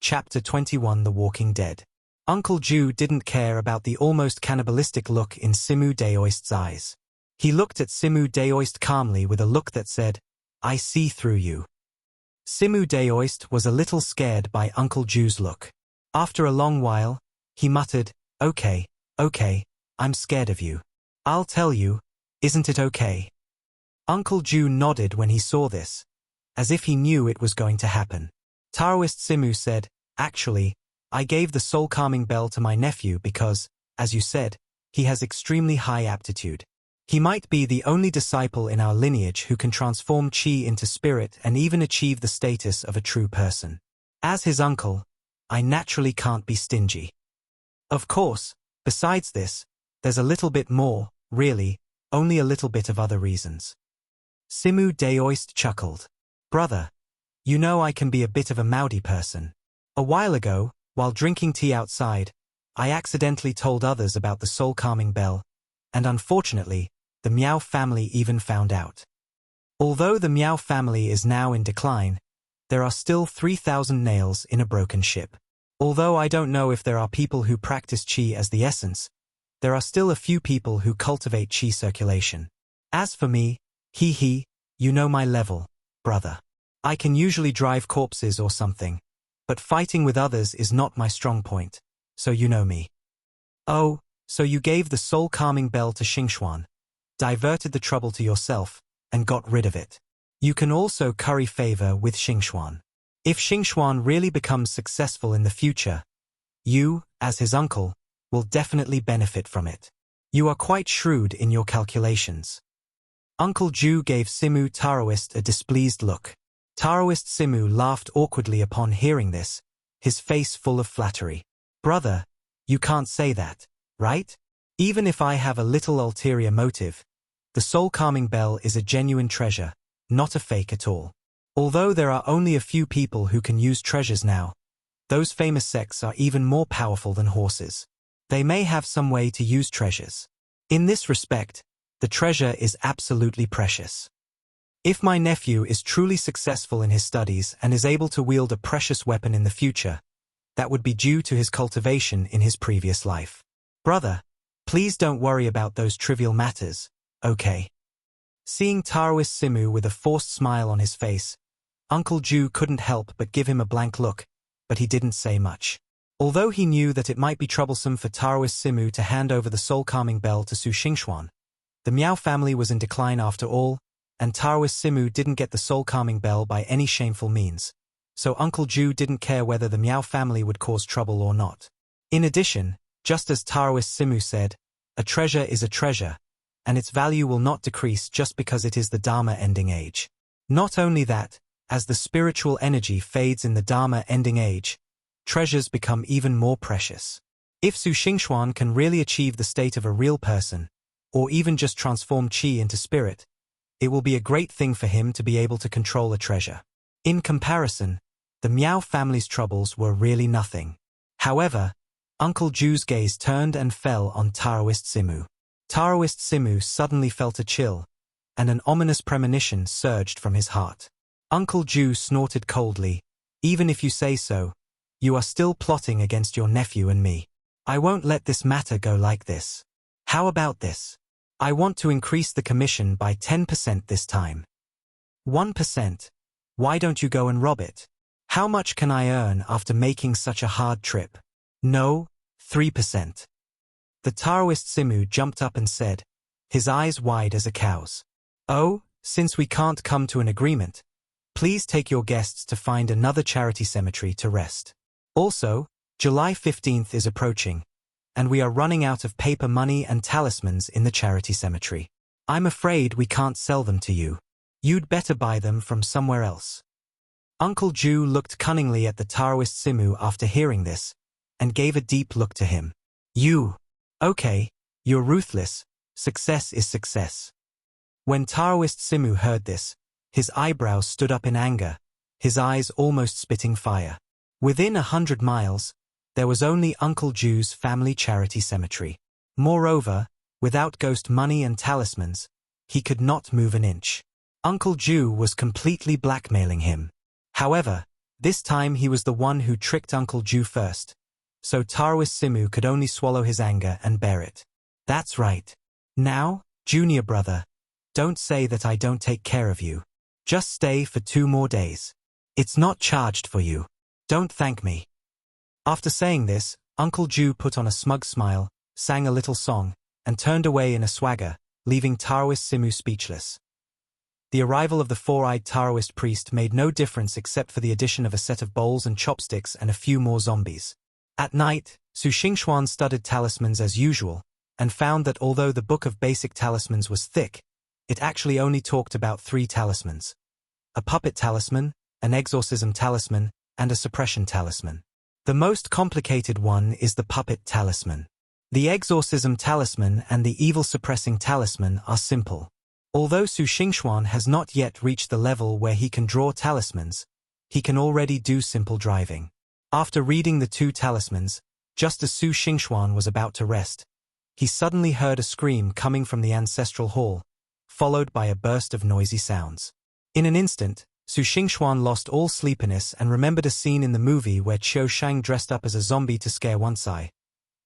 Chapter 21 The Walking Dead. Uncle Ju didn't care about the almost cannibalistic look in Simu Daoist's eyes. He looked at Simu Daoist calmly with a look that said, I see through you. Simu Daoist was a little scared by Uncle Ju's look. After a long while, he muttered, Okay, I'm scared of you. I'll tell you, isn't it okay? Uncle Ju nodded when he saw this, as if he knew it was going to happen. Taoist Simu said, Actually, I gave the soul-calming bell to my nephew because, as you said, he has extremely high aptitude. He might be the only disciple in our lineage who can transform qi into spirit and even achieve the status of a true person. As his uncle, I naturally can't be stingy. Of course, besides this, there's a little bit more, really, only a little bit of other reasons. Simu Daoist chuckled. Brother, you know I can be a bit of a moody person. A while ago, while drinking tea outside, I accidentally told others about the soul-calming bell, and unfortunately, the Miao family even found out. Although the Miao family is now in decline, there are still 3,000 nails in a broken ship. Although I don't know if there are people who practice qi as the essence, there are still a few people who cultivate qi circulation. As for me, you know my level, brother. I can usually drive corpses or something, but fighting with others is not my strong point, so you know me. Oh, so you gave the soul-calming bell to Xingxuan, diverted the trouble to yourself, and got rid of it. You can also curry favor with Xingxuan. If Xingxuan really becomes successful in the future, you, as his uncle, will definitely benefit from it. You are quite shrewd in your calculations. Uncle Ju gave Simu Taoist a displeased look. Taoist Simu laughed awkwardly upon hearing this, his face full of flattery. Brother, you can't say that, right? Even if I have a little ulterior motive, the soul-calming bell is a genuine treasure, not a fake at all. Although there are only a few people who can use treasures now, those famous sects are even more powerful than horses. They may have some way to use treasures. In this respect, the treasure is absolutely precious. If my nephew is truly successful in his studies and is able to wield a precious weapon in the future, that would be due to his cultivation in his previous life. Brother, please don't worry about those trivial matters, okay? Seeing Taoist Simu with a forced smile on his face, Uncle Ju couldn't help but give him a blank look, but he didn't say much. Although he knew that it might be troublesome for Taoist Simu to hand over the soul-calming bell to Su Xingxuan, the Miao family was in decline after all, and Taoist Simu didn't get the soul-calming bell by any shameful means, so Uncle Ju didn't care whether the Miao family would cause trouble or not. In addition, just as Taoist Simu said, a treasure is a treasure, and its value will not decrease just because it is the Dharma ending age. Not only that, as the spiritual energy fades in the Dharma ending age, treasures become even more precious. If Su Xingxuan can really achieve the state of a real person, or even just transform qi into spirit, it will be a great thing for him to be able to control a treasure. In comparison, the Miao family's troubles were really nothing. However, Uncle Ju's gaze turned and fell on Taoist Simu. Taoist Simu suddenly felt a chill, and an ominous premonition surged from his heart. Uncle Ju snorted coldly, "Even if you say so, you are still plotting against your nephew and me. I won't let this matter go like this. How about this? I want to increase the commission by 10% this time." 1%? Why don't you go and rob it? How much can I earn after making such a hard trip? No, 3%. The Taoist Simu jumped up and said, his eyes wide as a cow's. "Oh, since we can't come to an agreement, please take your guests to find another charity cemetery to rest. Also, July 15th is approaching, and we are running out of paper money and talismans in the charity cemetery. I'm afraid we can't sell them to you. You'd better buy them from somewhere else." Uncle Ju looked cunningly at the Taoist Simu after hearing this, and gave a deep look to him. Okay, you're ruthless, success is success." When Taoist Simu heard this, his eyebrows stood up in anger, his eyes almost spitting fire. Within 100 miles, there was only Uncle Ju's family charity cemetery. Moreover, without ghost money and talismans, he could not move an inch. Uncle Ju was completely blackmailing him. However, this time he was the one who tricked Uncle Ju first, so Taoist Simu could only swallow his anger and bear it. "That's right. Now, junior brother, don't say that I don't take care of you. Just stay for 2 more days. It's not charged for you. Don't thank me." After saying this, Uncle Ju put on a smug smile, sang a little song, and turned away in a swagger, leaving Taoist Simu speechless. The arrival of the four-eyed Taoist priest made no difference except for the addition of a set of bowls and chopsticks and a few more zombies. At night, Su Xingxuan studied talismans as usual, and found that although the book of basic talismans was thick, it actually only talked about 3 talismans: a puppet talisman, an exorcism talisman, and a suppression talisman. The most complicated one is the puppet talisman. The exorcism talisman and the evil-suppressing talisman are simple. Although Su Xingxuan has not yet reached the level where he can draw talismans, he can already do simple driving. After reading the 2 talismans, just as Su Xingxuan was about to rest, he suddenly heard a scream coming from the ancestral hall, followed by a burst of noisy sounds. In an instant, Su Xingxuan lost all sleepiness and remembered a scene in the movie where Qiu Shang dressed up as a zombie to scare Once-Eye,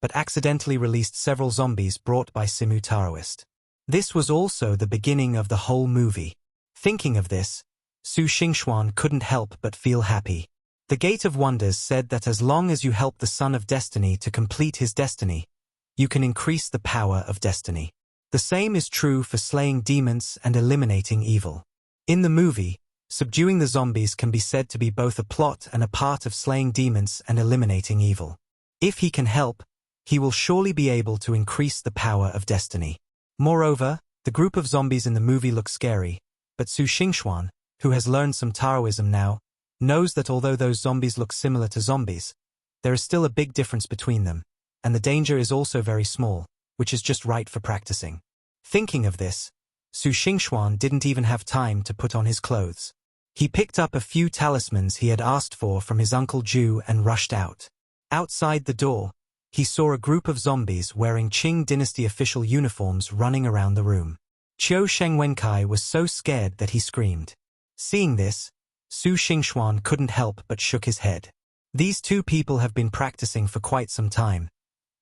but accidentally released several zombies brought by Simu Taoist. This was also the beginning of the whole movie. Thinking of this, Su Xingxuan couldn't help but feel happy. The Gate of Wonders said that as long as you help the Son of Destiny to complete his destiny, you can increase the power of destiny. The same is true for slaying demons and eliminating evil. In the movie, subduing the zombies can be said to be both a plot and a part of slaying demons and eliminating evil. If he can help, he will surely be able to increase the power of destiny. Moreover, the group of zombies in the movie look scary, but Su Xingxuan, who has learned some Taoism now, knows that although those zombies look similar to zombies, there is still a big difference between them, and the danger is also very small, which is just right for practicing. Thinking of this, Su Xingxuan didn't even have time to put on his clothes. He picked up a few talismans he had asked for from his Uncle Ju and rushed out. Outside the door, he saw a group of zombies wearing Qing dynasty official uniforms running around the room. Qiu Shengwenkai was so scared that he screamed. Seeing this, Su Xingxuan couldn't help but shook his head. These two people have been practicing for quite some time,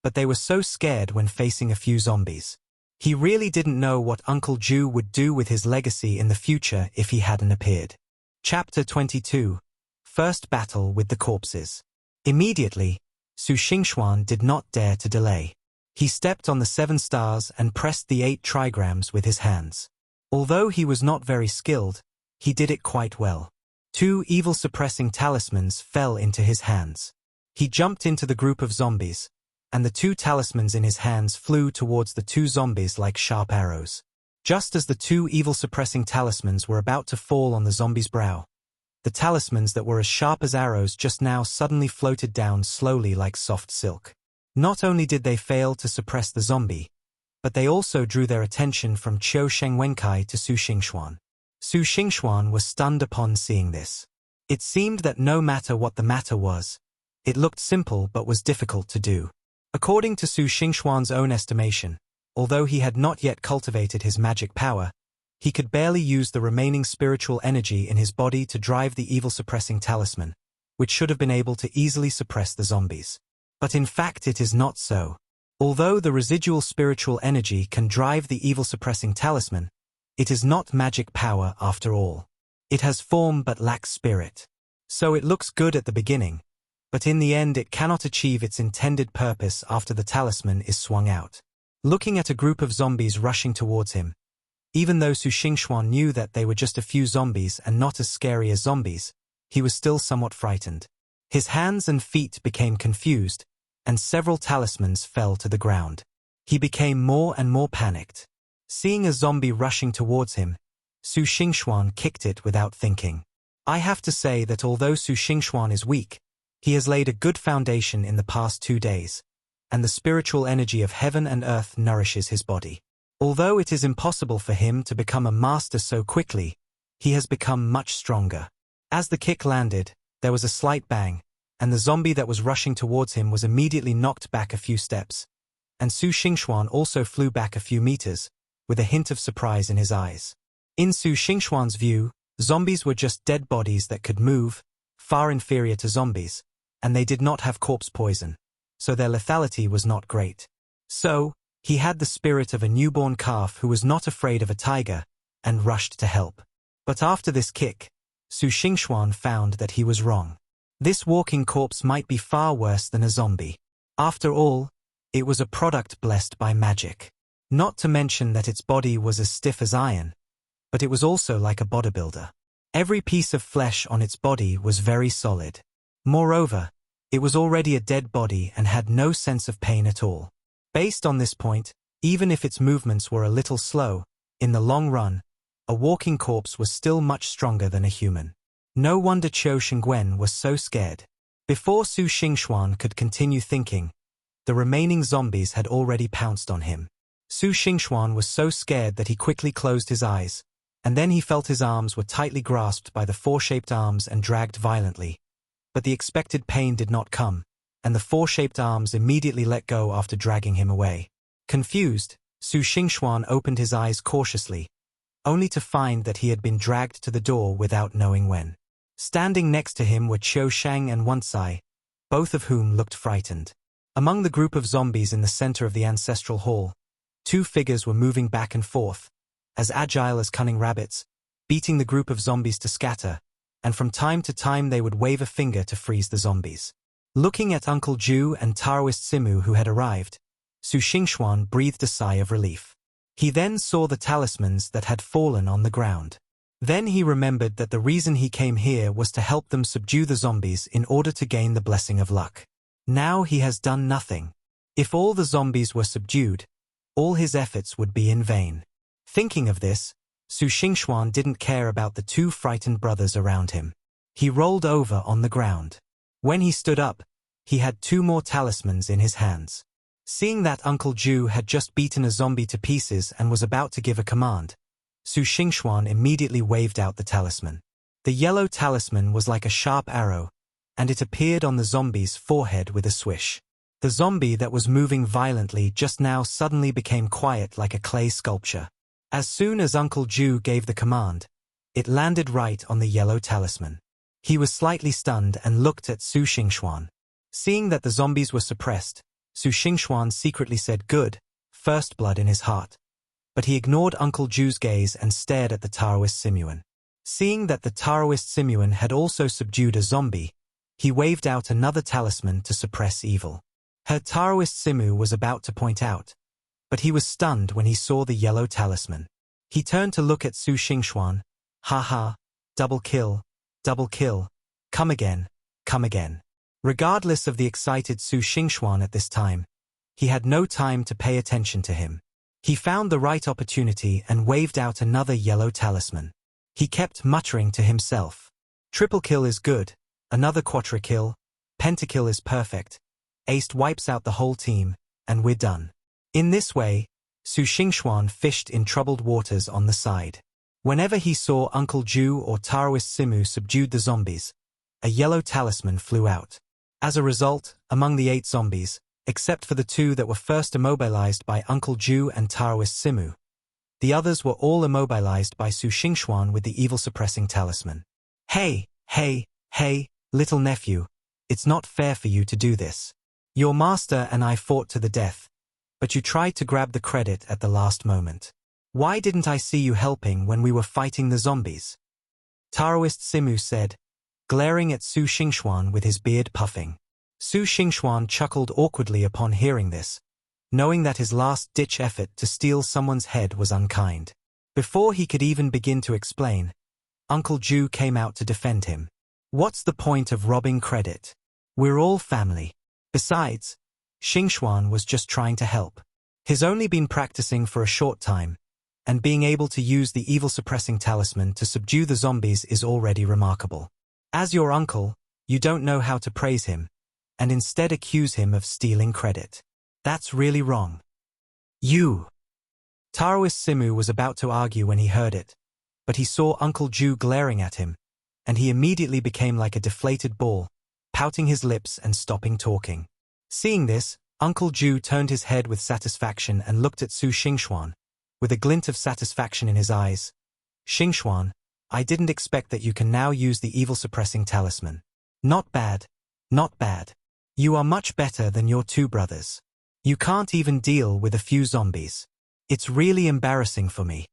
but they were so scared when facing a few zombies. He really didn't know what Uncle Ju would do with his legacy in the future if he hadn't appeared. Chapter 22. First Battle with the Corpses. Immediately, Su Xingxuan did not dare to delay. He stepped on the 7 stars and pressed the 8 trigrams with his hands. Although he was not very skilled, he did it quite well. 2 evil-suppressing talismans fell into his hands. He jumped into the group of zombies, and the 2 talismans in his hands flew towards the 2 zombies like sharp arrows. Just as the 2 evil-suppressing talismans were about to fall on the zombie's brow, the talismans that were as sharp as arrows just now suddenly floated down slowly like soft silk. Not only did they fail to suppress the zombie, but they also drew their attention from Qiu Shengwenkai to Su Xingxuan. Su Xingxuan was stunned upon seeing this. It seemed that no matter what the matter was, it looked simple but was difficult to do. According to Su Xingxuan's own estimation, although he had not yet cultivated his magic power, he could barely use the remaining spiritual energy in his body to drive the evil-suppressing talisman, which should have been able to easily suppress the zombies. But in fact it is not so. Although the residual spiritual energy can drive the evil-suppressing talisman, it is not magic power after all. It has form but lacks spirit. So it looks good at the beginning, but in the end it cannot achieve its intended purpose after the talisman is swung out. Looking at a group of zombies rushing towards him, even though Su Xingxuan knew that they were just a few zombies and not as scary as zombies, he was still somewhat frightened. His hands and feet became confused, and several talismans fell to the ground. He became more and more panicked. Seeing a zombie rushing towards him, Su Xingxuan kicked it without thinking. I have to say that although Su Xingxuan is weak, he has laid a good foundation in the past 2 days, and the spiritual energy of heaven and earth nourishes his body. Although it is impossible for him to become a master so quickly, he has become much stronger. As the kick landed, there was a slight bang, and the zombie that was rushing towards him was immediately knocked back a few steps, and Su Xingxuan also flew back a few meters, with a hint of surprise in his eyes. In Su Xingxuan's view, zombies were just dead bodies that could move, far inferior to zombies, and they did not have corpse poison, so their lethality was not great. So, he had the spirit of a newborn calf who was not afraid of a tiger, and rushed to help. But after this kick, Su Xingxuan found that he was wrong. This walking corpse might be far worse than a zombie. After all, it was a product blessed by magic. Not to mention that its body was as stiff as iron, but it was also like a bodybuilder. Every piece of flesh on its body was very solid. Moreover, it was already a dead body and had no sense of pain at all. Based on this point, even if its movements were a little slow, in the long run, a walking corpse was still much stronger than a human. No wonder Qiu Shengwen was so scared. Before Su Xingxuan could continue thinking, the remaining zombies had already pounced on him. Su Xingxuan was so scared that he quickly closed his eyes, and then he felt his arms were tightly grasped by the 4-shaped arms and dragged violently. But the expected pain did not come, and the 4-shaped arms immediately let go after dragging him away. Confused, Su Xingxuan opened his eyes cautiously, only to find that he had been dragged to the door without knowing when. Standing next to him were Qiu Shang and Wancai, both of whom looked frightened. Among the group of zombies in the center of the ancestral hall, 2 figures were moving back and forth, as agile as cunning rabbits, beating the group of zombies to scatter, and from time to time they would wave a finger to freeze the zombies. Looking at Uncle Ju and Taoist Simu who had arrived, Su Xingxuan breathed a sigh of relief. He then saw the talismans that had fallen on the ground. Then he remembered that the reason he came here was to help them subdue the zombies in order to gain the blessing of luck. Now he has done nothing. If all the zombies were subdued, all his efforts would be in vain. Thinking of this, Su Xingxuan didn't care about the two frightened brothers around him. He rolled over on the ground. When he stood up, he had two more talismans in his hands. Seeing that Uncle Ju had just beaten a zombie to pieces and was about to give a command, Su Xingxuan immediately waved out the talisman. The yellow talisman was like a sharp arrow, and it appeared on the zombie's forehead with a swish. The zombie that was moving violently just now suddenly became quiet like a clay sculpture. As soon as Uncle Ju gave the command, it landed right on the yellow talisman. He was slightly stunned and looked at Su Xingxuan. Seeing that the zombies were suppressed, Su Xingxuan secretly said good, first blood in his heart. But he ignored Uncle Ju's gaze and stared at the Taoist Simuan. Seeing that the Taoist Simuan had also subdued a zombie, he waved out another talisman to suppress evil. Her Taoist Simu was about to point out, but he was stunned when he saw the yellow talisman. He turned to look at Su Xingxuan. Ha ha, double kill, come again, come again. Regardless of the excited Su Xingxuan at this time, he had no time to pay attention to him. He found the right opportunity and waved out another yellow talisman. He kept muttering to himself. Triple kill is good, another quadra-kill, pentakill is perfect, ace wipes out the whole team, and we're done. In this way, Su Xingxuan fished in troubled waters on the side. Whenever he saw Uncle Ju or Taoist Simu subdued the zombies, a yellow talisman flew out. As a result, among the 8 zombies, except for the 2 that were first immobilized by Uncle Ju and Taoist Simu, the others were all immobilized by Su Xingxuan with the evil-suppressing talisman. Hey, little nephew, it's not fair for you to do this. Your master and I fought to the death, but you tried to grab the credit at the last moment. Why didn't I see you helping when we were fighting the zombies? Taoist Simu said, glaring at Su Xingxuan with his beard puffing. Su Xingxuan chuckled awkwardly upon hearing this, knowing that his last-ditch effort to steal someone's head was unkind. Before he could even begin to explain, Uncle Ju came out to defend him. What's the point of robbing credit? We're all family. Besides, Xingxuan was just trying to help. He's only been practicing for a short time, and being able to use the evil-suppressing talisman to subdue the zombies is already remarkable. As your uncle, you don't know how to praise him, and instead accuse him of stealing credit. That's really wrong. You! Taoist Simu was about to argue when he heard it, but he saw Uncle Ju glaring at him, and he immediately became like a deflated ball, pouting his lips and stopping talking. Seeing this, Uncle Ju turned his head with satisfaction and looked at Su Xingxuan, with a glint of satisfaction in his eyes. Xingxuan, I didn't expect that you can now use the evil-suppressing talisman. Not bad, not bad. You are much better than your 2 brothers. You can't even deal with a few zombies. It's really embarrassing for me.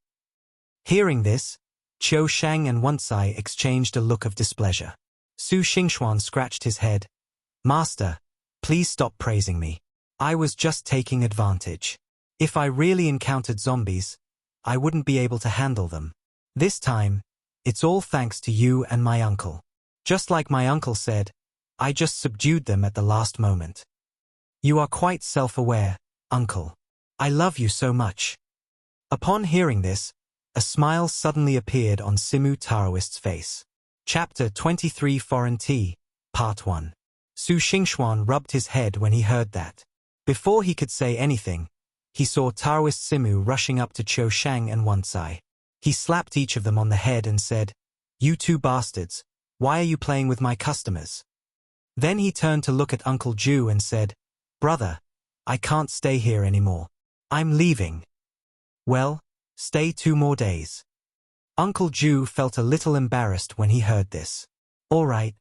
Hearing this, Qiu Shang and Wancai exchanged a look of displeasure. Su Xingxuan scratched his head. Master, please stop praising me. I was just taking advantage. If I really encountered zombies, I wouldn't be able to handle them. This time, it's all thanks to you and my uncle. Just like my uncle said, I just subdued them at the last moment. You are quite self-aware, uncle. I love you so much. Upon hearing this, a smile suddenly appeared on Simu Taoist's face. Chapter 23 Foreign Tea, Part 1. Su Xingxuan rubbed his head when he heard that. Before he could say anything, he saw Taoist Simu rushing up to Qiu Shang and Wancai. He slapped each of them on the head and said, You 2 bastards, why are you playing with my customers? Then he turned to look at Uncle Ju and said, Brother, I can't stay here anymore. I'm leaving. Well, stay 2 more days. Uncle Ju felt a little embarrassed when he heard this. All right.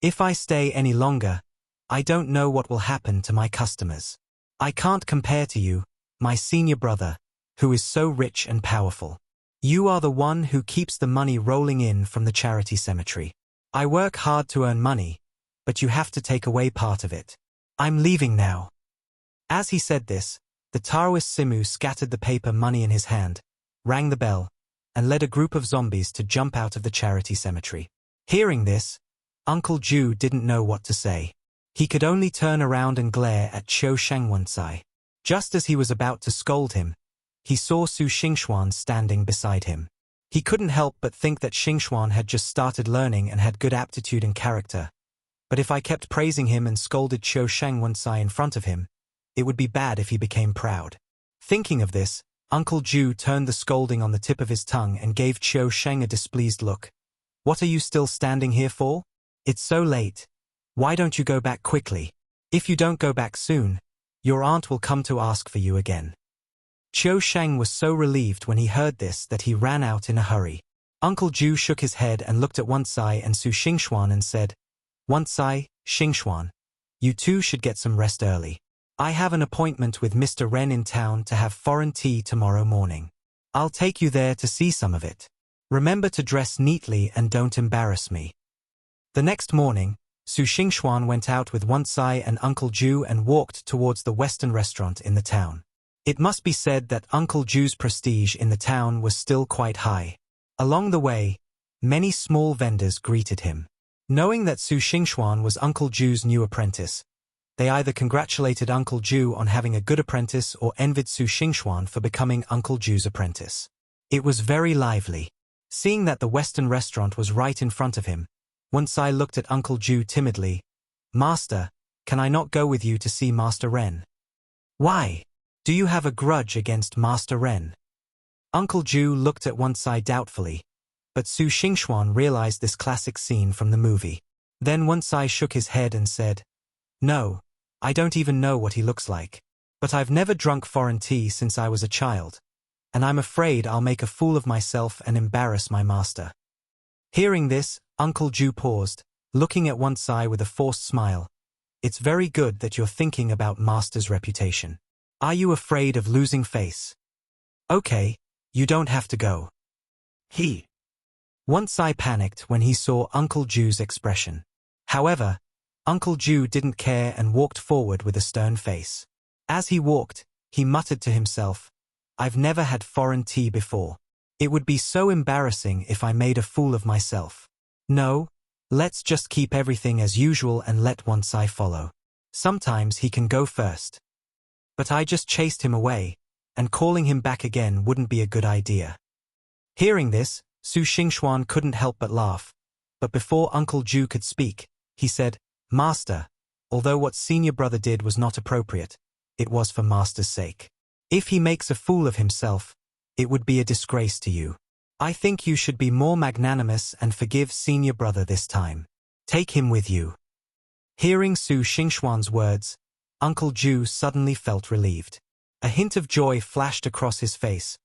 If I stay any longer, I don't know what will happen to my customers. I can't compare to you, my senior brother, who is so rich and powerful. You are the one who keeps the money rolling in from the charity cemetery. I work hard to earn money, but you have to take away part of it. I'm leaving now." As he said this, the Taoist Simu scattered the paper money in his hand, rang the bell, and led a group of zombies to jump out of the charity cemetery. Hearing this, Uncle Ju didn't know what to say. He could only turn around and glare at Qiu Shangwensai. Just as he was about to scold him, he saw Su Xingxuan standing beside him. He couldn't help but think that Xingxuan had just started learning and had good aptitude and character. But if I kept praising him and scolded Qiu Shangwensai in front of him, it would be bad if he became proud. Thinking of this, Uncle Ju turned the scolding on the tip of his tongue and gave Qiu Sheng a displeased look. "What are you still standing here for? It's so late. Why don't you go back quickly? If you don't go back soon, your aunt will come to ask for you again." Qiu Sheng was so relieved when he heard this that he ran out in a hurry. Uncle Ju shook his head and looked at Wensai and Su Xingxuan and said, "Wensai, Xingxuan, you two should get some rest early. I have an appointment with Mr. Ren in town to have foreign tea tomorrow morning. I'll take you there to see some of it. Remember to dress neatly and don't embarrass me." The next morning, Su Xingxuan went out with Wensai and Uncle Ju and walked towards the Western restaurant in the town. It must be said that Uncle Ju's prestige in the town was still quite high. Along the way, many small vendors greeted him. Knowing that Su Xingxuan was Uncle Ju's new apprentice, they either congratulated Uncle Ju on having a good apprentice or envied Su Xingxuan for becoming Uncle Ju's apprentice. It was very lively. Seeing that the Western restaurant was right in front of him, Wensai looked at Uncle Ju timidly. "Master, can I not go with you to see Master Ren?" "Why? Do you have a grudge against Master Ren?" Uncle Ju looked at Wensai doubtfully, but Su Xingxuan realized this classic scene from the movie. Then Wensai shook his head and said, "No, I don't even know what he looks like. But I've never drunk foreign tea since I was a child, and I'm afraid I'll make a fool of myself and embarrass my master." Hearing this, Uncle Ju paused, looking at Wensai with a forced smile. "It's very good that you're thinking about master's reputation. Are you afraid of losing face? Okay, you don't have to go." Wensai panicked when he saw Uncle Ju's expression. However, Uncle Ju didn't care and walked forward with a stern face. As he walked, he muttered to himself, "I've never had foreign tea before. It would be so embarrassing if I made a fool of myself. No, let's just keep everything as usual and let Wensai follow. Sometimes he can go first. But I just chased him away, and calling him back again wouldn't be a good idea." Hearing this, Su Xingxuan couldn't help but laugh, but before Uncle Ju could speak, he said, "Master, although what senior brother did was not appropriate, it was for Master's sake. If he makes a fool of himself, it would be a disgrace to you. I think you should be more magnanimous and forgive senior brother this time. Take him with you." Hearing Su Xingxuan's words, Uncle Ju suddenly felt relieved. A hint of joy flashed across his face,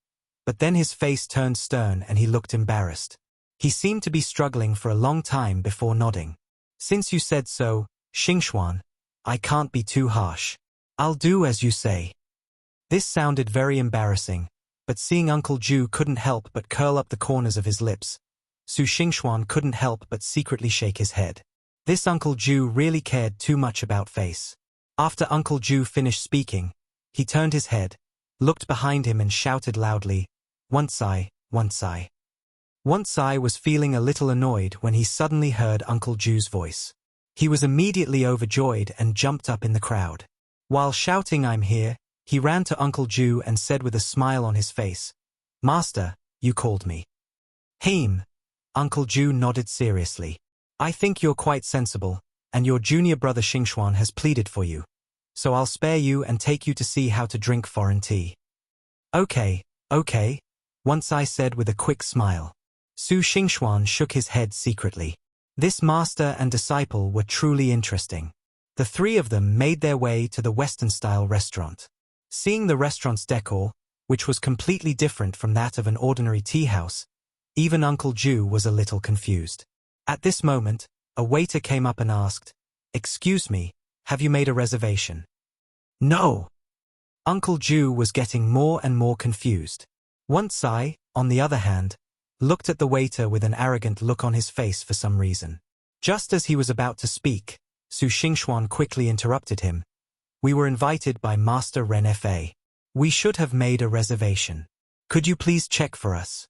but then his face turned stern and he looked embarrassed. He seemed to be struggling for a long time before nodding. "Since you said so, Xingxuan, I can't be too harsh. I'll do as you say." This sounded very embarrassing, but seeing Uncle Ju couldn't help but curl up the corners of his lips, Su Xingxuan couldn't help but secretly shake his head. This Uncle Ju really cared too much about face. After Uncle Ju finished speaking, he turned his head, looked behind him and shouted loudly, "Wensai, Wensai." Wensai was feeling a little annoyed when he suddenly heard Uncle Ju's voice. He was immediately overjoyed and jumped up in the crowd. While shouting "I'm here," he ran to Uncle Ju and said with a smile on his face, "Master, you called me." "Heem." Uncle Ju nodded seriously. "I think you're quite sensible, and your junior brother Xingxuan has pleaded for you. So I'll spare you and take you to see how to drink foreign tea." Okay, Wensai said with a quick smile. Su Xingxuan shook his head secretly. This master and disciple were truly interesting. The three of them made their way to the Western-style restaurant. Seeing the restaurant's decor, which was completely different from that of an ordinary tea house, even Uncle Ju was a little confused. At this moment, a waiter came up and asked, "Excuse me, have you made a reservation?" "No." Uncle Ju was getting more and more confused. Wensai, on the other hand, looked at the waiter with an arrogant look on his face for some reason. Just as he was about to speak, Su Xingxuan quickly interrupted him. We were invited by Master Ren Fa. We should have made a reservation. Could you please check for us?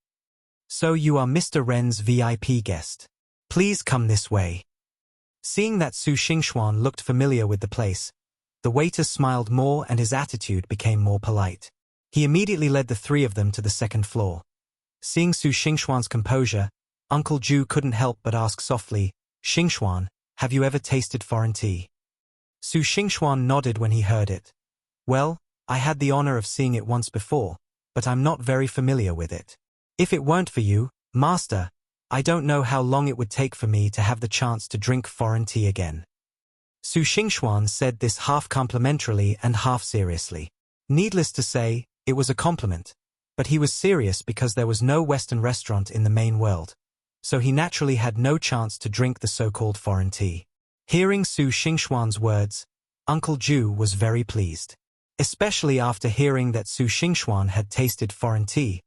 So you are Mr. Ren's VIP guest. Please come this way. Seeing that Su Xingxuan looked familiar with the place, the waiter smiled more and his attitude became more polite. He immediately led the three of them to the second floor. Seeing Su Xingxuan's composure, Uncle Ju couldn't help but ask softly, Xingxuan, have you ever tasted foreign tea? Su Xingxuan nodded when he heard it. Well, I had the honor of seeing it once before, but I'm not very familiar with it. If it weren't for you, Master, I don't know how long it would take for me to have the chance to drink foreign tea again. Su Xingxuan said this half complimentarily and half seriously. Needless to say, it was a compliment, but he was serious because there was no Western restaurant in the main world, so he naturally had no chance to drink the so-called foreign tea. Hearing Su Xingxuan's words, Uncle Ju was very pleased. Especially after hearing that Su Xingxuan had tasted foreign tea,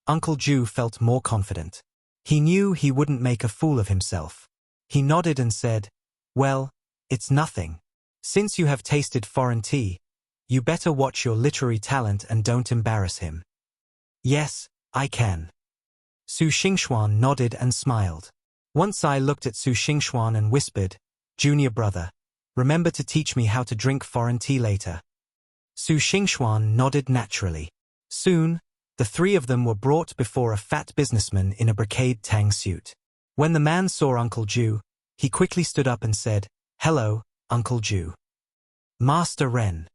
Uncle Ju felt more confident. He knew he wouldn't make a fool of himself. He nodded and said, well, it's nothing. Since you have tasted foreign tea, you better watch your literary talent and don't embarrass him. Yes, I can. Su Xingxuan nodded and smiled. Once I looked at Su Xingxuan and whispered, Junior brother, remember to teach me how to drink foreign tea later. Su Xingxuan nodded naturally. Soon, the three of them were brought before a fat businessman in a brocade tang suit. When the man saw Uncle Ju, he quickly stood up and said, Hello, Uncle Ju. Master Ren.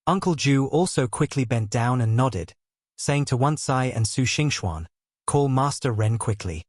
Uncle Ju also quickly bent down and nodded, saying to Wan Sai and Su Xingxuan, Call Master Ren quickly.